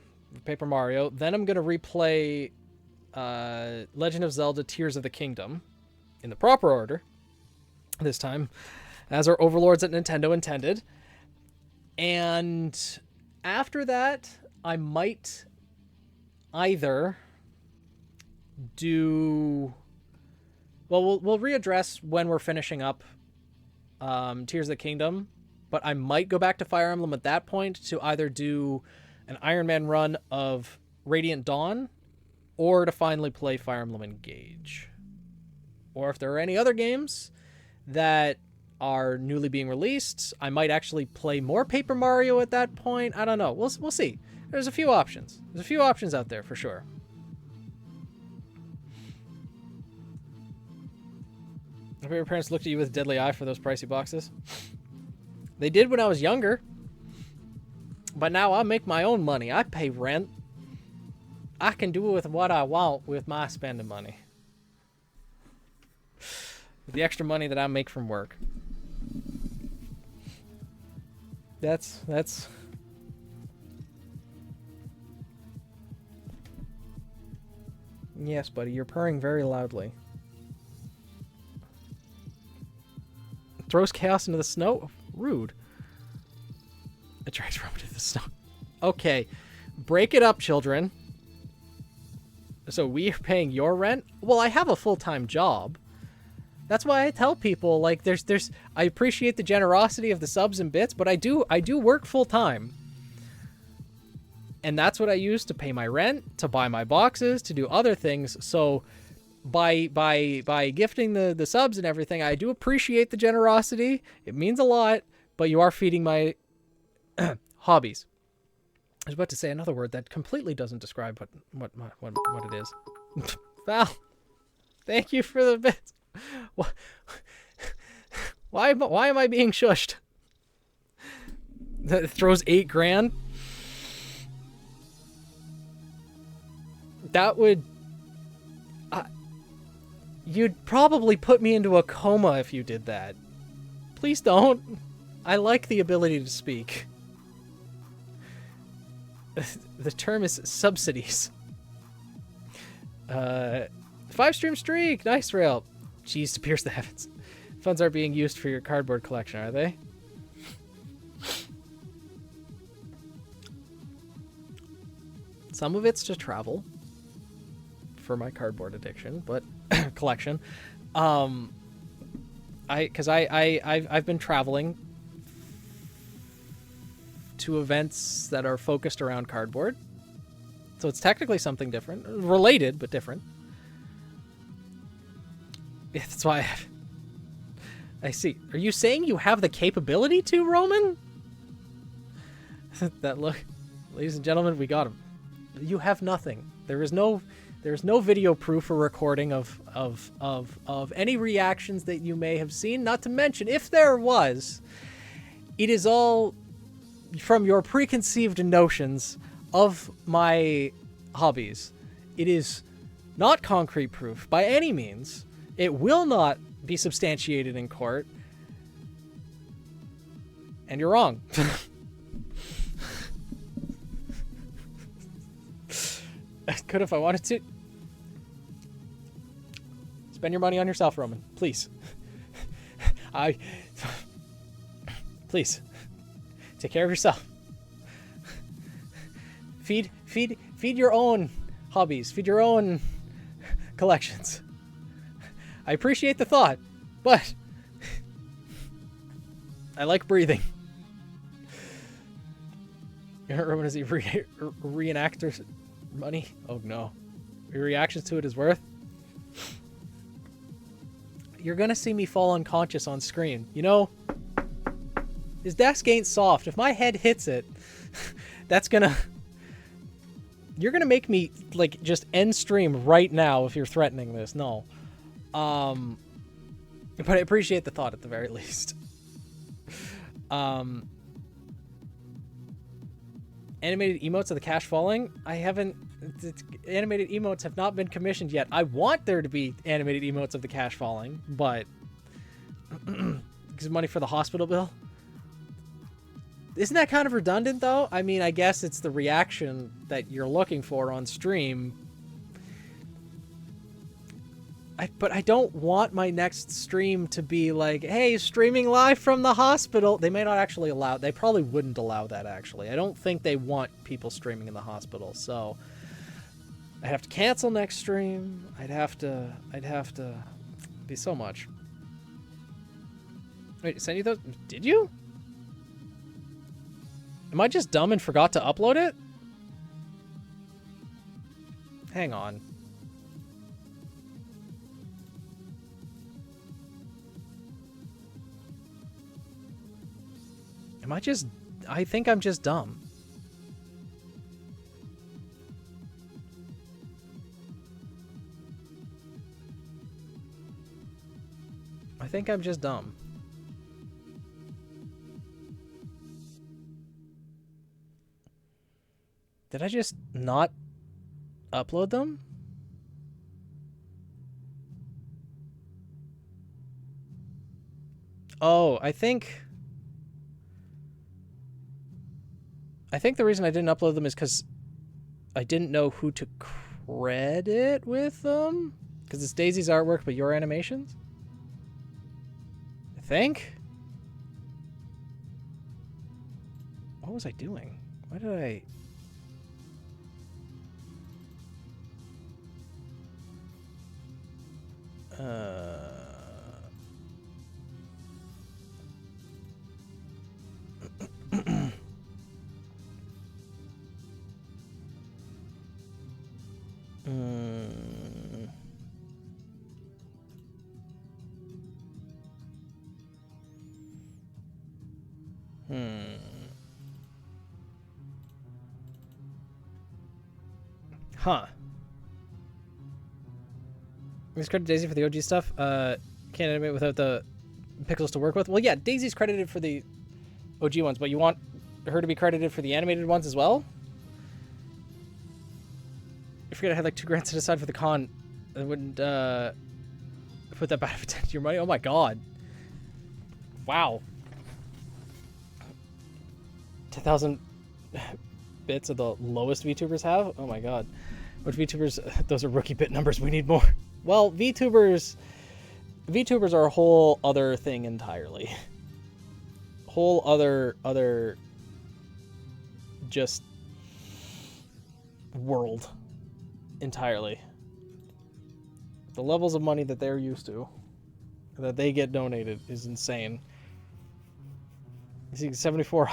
S1: Paper Mario. Then I'm going to replay Legend of Zelda Tears of the Kingdom in the proper order this time, as our overlords at Nintendo intended. And after that, I might either do... Well, we'll readdress when we're finishing up Tears of the Kingdom, but I might go back to Fire Emblem at that point to either do an Iron Man run of Radiant Dawn or to finally play Fire Emblem Engage. Or if there are any other games that are newly being released, I might actually play more Paper Mario at that point. I don't know. We'll see. There's a few options. There's a few options out there for sure. Have your parents looked at you with a deadly eye for those pricey boxes? They did when I was younger. But now I make my own money. I pay rent. I can do with what I want with my spending money. With the extra money that I make from work. That's... Yes, buddy, you're purring very loudly. Throws chaos into the snow? Rude. It drags Roman to the snow. Okay. Break it up, children. So we are paying your rent? Well, I have a full-time job. That's why I tell people, like, I appreciate the generosity of the subs and bits, but I do work full-time. And that's what I use to pay my rent, to buy my boxes, to do other things. So by gifting the subs and everything, I do appreciate the generosity. It means a lot, but you are feeding my hobbies. I was about to say another word that completely doesn't describe what it is. Val, thank you for the bits. Why am I being shushed? That throws $8,000. That would... you'd probably put me into a coma if you did that. Please don't. I like the ability to speak. The term is subsidies. 5-stream streak. Nice, Rail. Cheese to pierce the heavens. Funds are being used for your cardboard collection, are they? Some of it's to travel for my cardboard addiction, but collection. I've been traveling to events that are focused around cardboard. So it's technically something different. Related, but different. Yeah, that's why I see. Are you saying you have the capability to, Roman? That look. Ladies and gentlemen, we got him. You have nothing. There is no video proof or recording of any reactions that you may have seen. Not to mention, if there was, it is all from your preconceived notions of my hobbies. It is not concrete proof by any means. It will not be substantiated in court. And you're wrong. I could if I wanted to. Spend your money on yourself, Roman. Please. Please. Take care of yourself. Feed your own hobbies. Feed your own collections. I appreciate the thought, but I like breathing. Roman, is he reenactor money? Oh no. Your reactions to it is worth? You're gonna see me fall unconscious on screen. You know, his desk ain't soft. If my head hits it, that's gonna... You're gonna make me, like, just end stream right now if you're threatening this. No. But I appreciate the thought at the very least. Animated emotes of the cash falling? I haven't... Animated emotes have not been commissioned yet. I want there to be animated emotes of the cash falling, but... Gives money for the hospital bill? Isn't that kind of redundant, though? I mean, I guess it's the reaction that you're looking for on stream. But I don't want my next stream to be like, hey, streaming live from the hospital. They may not actually allow... They probably wouldn't allow that, actually. I don't think they want people streaming in the hospital, so... I'd have to cancel next stream. I'd have to... Be so much. Wait, send you those? Did you? Am I just dumb and forgot to upload it? Hang on. Am I just... I think I'm just dumb. I think I'm just dumb. Did I just not upload them? Oh, I think the reason I didn't upload them is because I didn't know who to credit with them. Because it's Daisy's artwork, but your animations? I think? What was I doing? Why did I... Huh. Let's credit Daisy for the OG stuff. Can't animate without the pixels to work with. Well, yeah, Daisy's credited for the OG ones, but you want her to be credited for the animated ones as well? I forget I had like $2,000 set aside for the con. I wouldn't put that bad of attention to your money. Oh my god. Wow. 10,000 bits of the lowest VTubers have? Oh my god. Which VTubers? Those are rookie bit numbers. We need more. Well, VTubers are a whole other thing entirely. Whole other just world entirely. The levels of money that they're used to, that they get donated, is insane. You see 74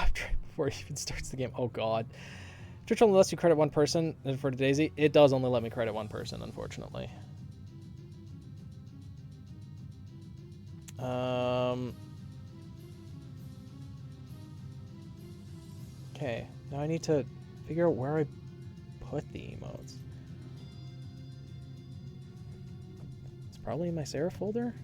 S1: before he even starts the game. Oh god. Twitch only lets you credit one person, and for Daisy, it does only let me credit one person, unfortunately. Okay, now I need to figure out where I put the emotes. It's probably in my Sarah folder.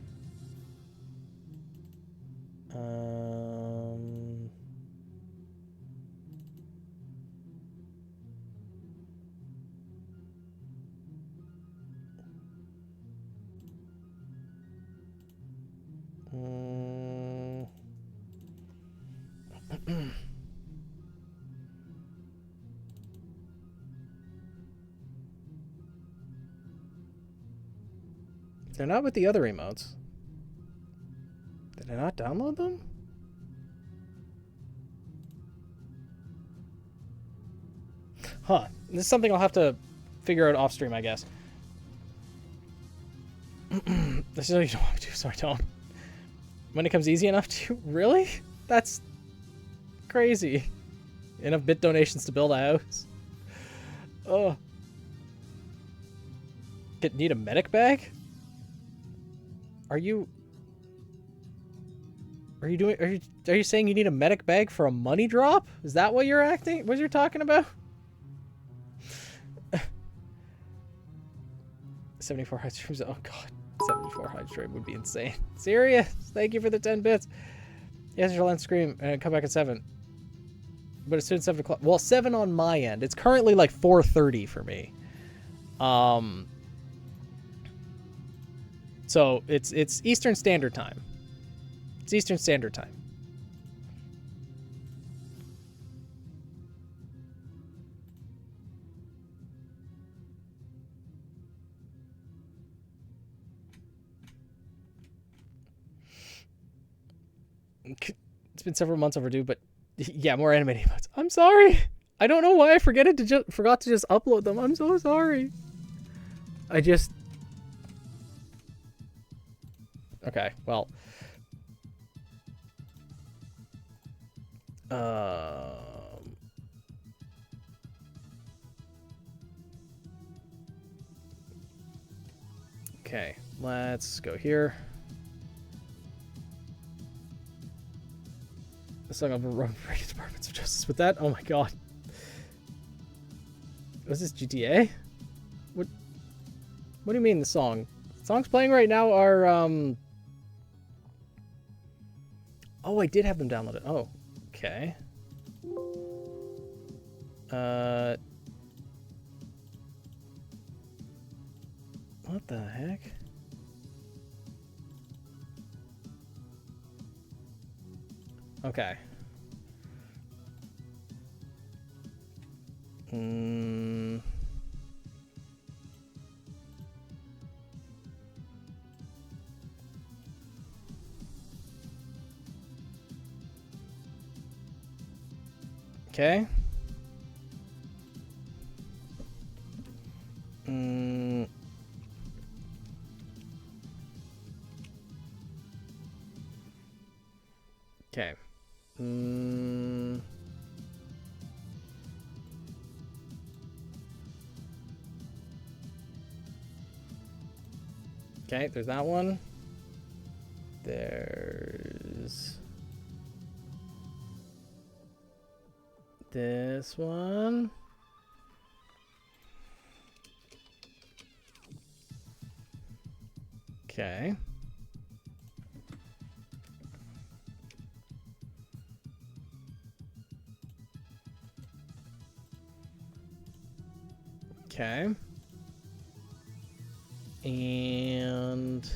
S1: They're not with the other emotes. Did I not download them? Huh. This is something I'll have to figure out off stream, I guess. This is what you don't want to do, so I don't. When it comes easy enough to... Really? That's crazy. Enough bit donations to build a house. Oh. Need a medic bag? Are you saying you need a medic bag for a money drop? Is that what you're talking about? 74 high streams. Oh god. 74 high stream would be insane. Serious. Thank you for the 10 bits. Yes, you'll end scream and come back at 7. But as soon as 7 o'clock. Well, 7 on my end. It's currently like 4:30 for me. So it's Eastern Standard Time. It's Eastern Standard Time. It's been several months overdue, but yeah, more animated emotes. I'm sorry. I don't know why I forgot to just upload them. I'm so sorry. Okay, well. Okay, let's go here. the song of a Departments of Justice with that. Oh my god. Was this GTA? What do you mean the song? The songs playing right now are oh, I did have them downloaded. Oh, okay. What the heck? Okay. Okay. Okay. Okay, there's that one. There's this one. Okay. Okay. And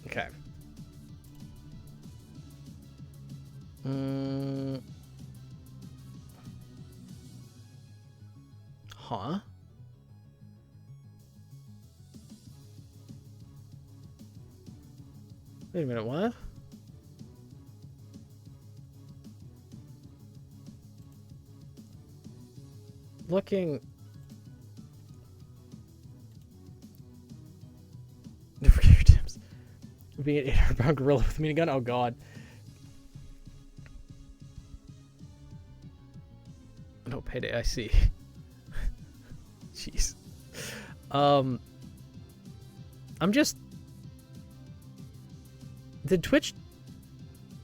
S1: okay. Huh? Wait a minute, what? Looking... Never forget your tips. Being an 800-pound gorilla with a minigun? Oh god. No payday, I see. Jeez. I'm just... Did Twitch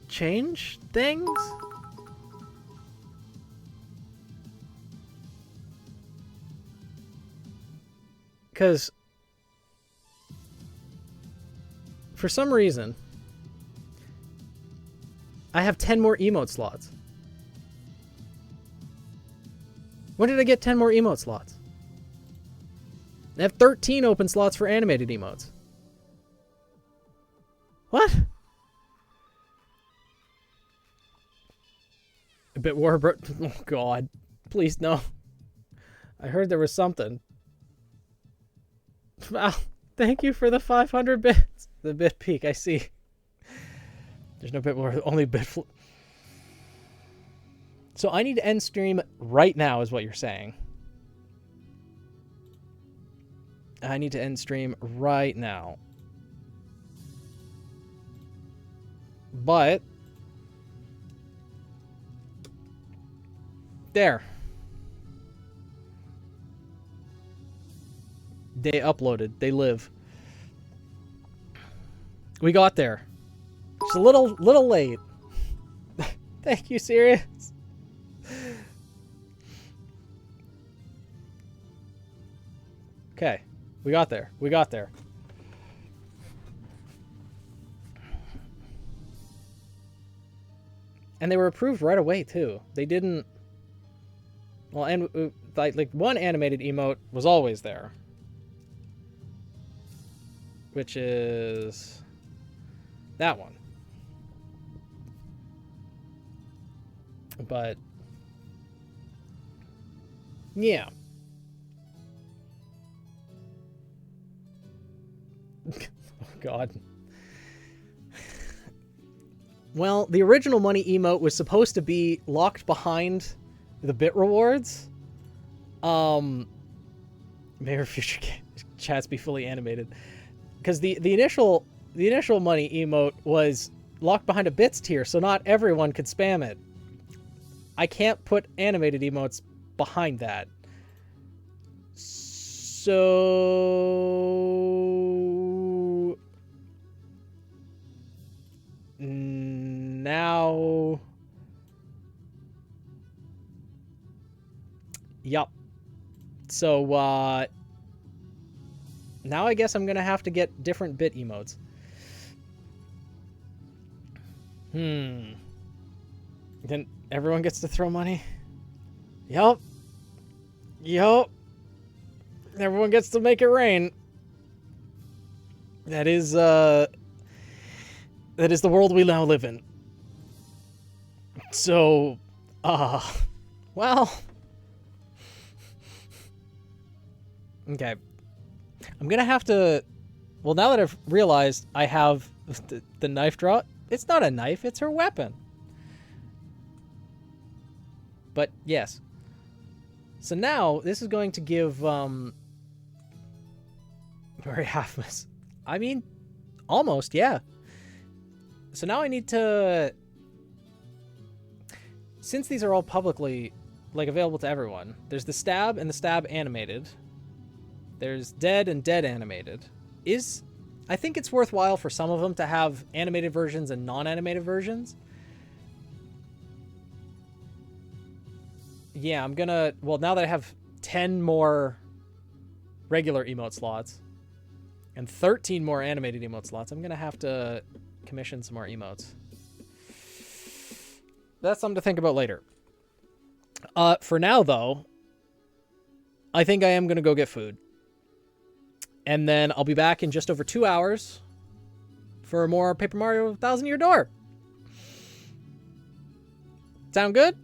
S1: change things? Because for some reason, I have 10 more emote slots. When did I get 10 more emote slots? I have 13 open slots for animated emotes. What? A bit war, bro. Oh god. Please, no. I heard there was something. Wow. Thank you for the 500 bits. The bit peak, I see. There's no bit more, only bit. So I need to end stream right now, is what you're saying. I need to end stream right now. But there. They uploaded. They live. We got there. Just a little late. Thank you, Sirius. Okay. We got there. We got there. And they were approved right away, too. They didn't... Well, and like one animated emote was always there. Which is... that one. But... yeah. Oh, God. Well, the original money emote was supposed to be locked behind the bit rewards. May our future chats be fully animated. Because the initial money emote was locked behind a bits tier, so not everyone could spam it. I can't put animated emotes behind that. So Now... Yup. So, now I guess I'm gonna have to get different bit emotes. Then everyone gets to throw money? Yup. Yup. Everyone gets to make it rain. That is the world we now live in. So, well... Okay. I'm gonna have to... Well, now that I've realized I have the knife draw, it's not a knife, it's her weapon. But, yes. So now, this is going to give, very half miss. I mean, almost, yeah. So now I need to... Since these are all publicly, like, available to everyone, there's the stab and the stab animated. There's dead and dead animated. I think it's worthwhile for some of them to have animated versions and non-animated versions. Yeah, I'm gonna... Well, now that I have 10 more regular emote slots and 13 more animated emote slots, I'm gonna have to commission some more emotes. That's something to think about later. For now, though, I think I am gonna go get food. And then I'll be back in just over 2 hours for more Paper Mario 1000-Year Door. Sound good?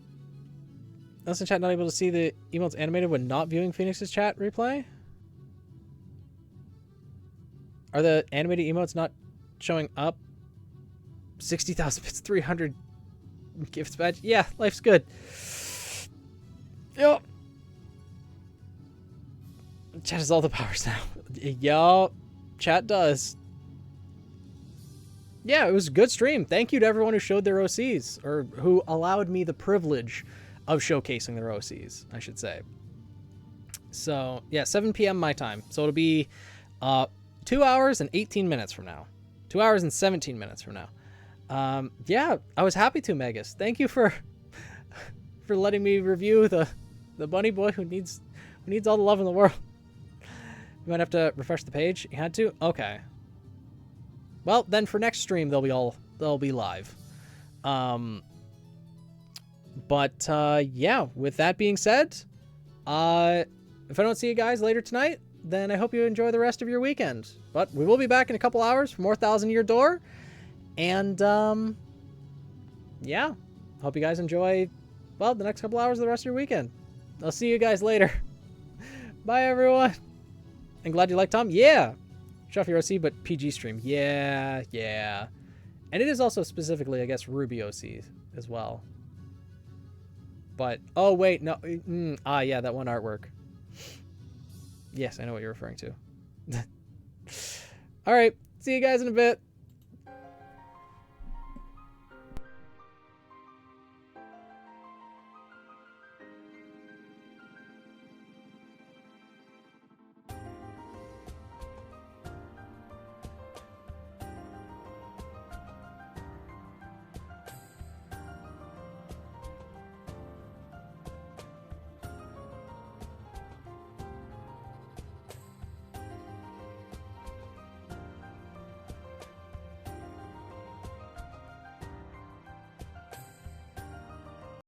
S1: Listen, chat, not able to see the emotes animated when not viewing Phoenix's chat replay? Are the animated emotes not showing up? 60,000 bits, 300 gifts badge. Yeah, life's good. Yup. Chat has all the powers now. Yup. Chat does. Yeah, it was a good stream. Thank you to everyone who showed their OCs, or who allowed me the privilege of showcasing their OCs, I should say. So, yeah, 7 p.m. my time. So it'll be 2 hours and 18 minutes from now. 2 hours and 17 minutes from now. Yeah, I was happy to, Megas. Thank you for letting me review the bunny boy who needs all the love in the world. You might have to refresh the page. You had to? Okay. Well, then for next stream they'll be live. But yeah, with that being said, if I don't see you guys later tonight, then I hope you enjoy the rest of your weekend. But we will be back in a couple hours for more 1000-Year Door. And yeah, hope you guys enjoy, well, the next couple hours of the rest of your weekend. I'll see you guys later. Bye, everyone. And glad you liked Tom. Yeah. Shuffle your OC, but PG stream. Yeah, yeah. And it is also specifically, I guess, RWBY OC as well. But, oh, wait, no. Yeah, that one artwork. Yes, I know what you're referring to. All right. See you guys in a bit.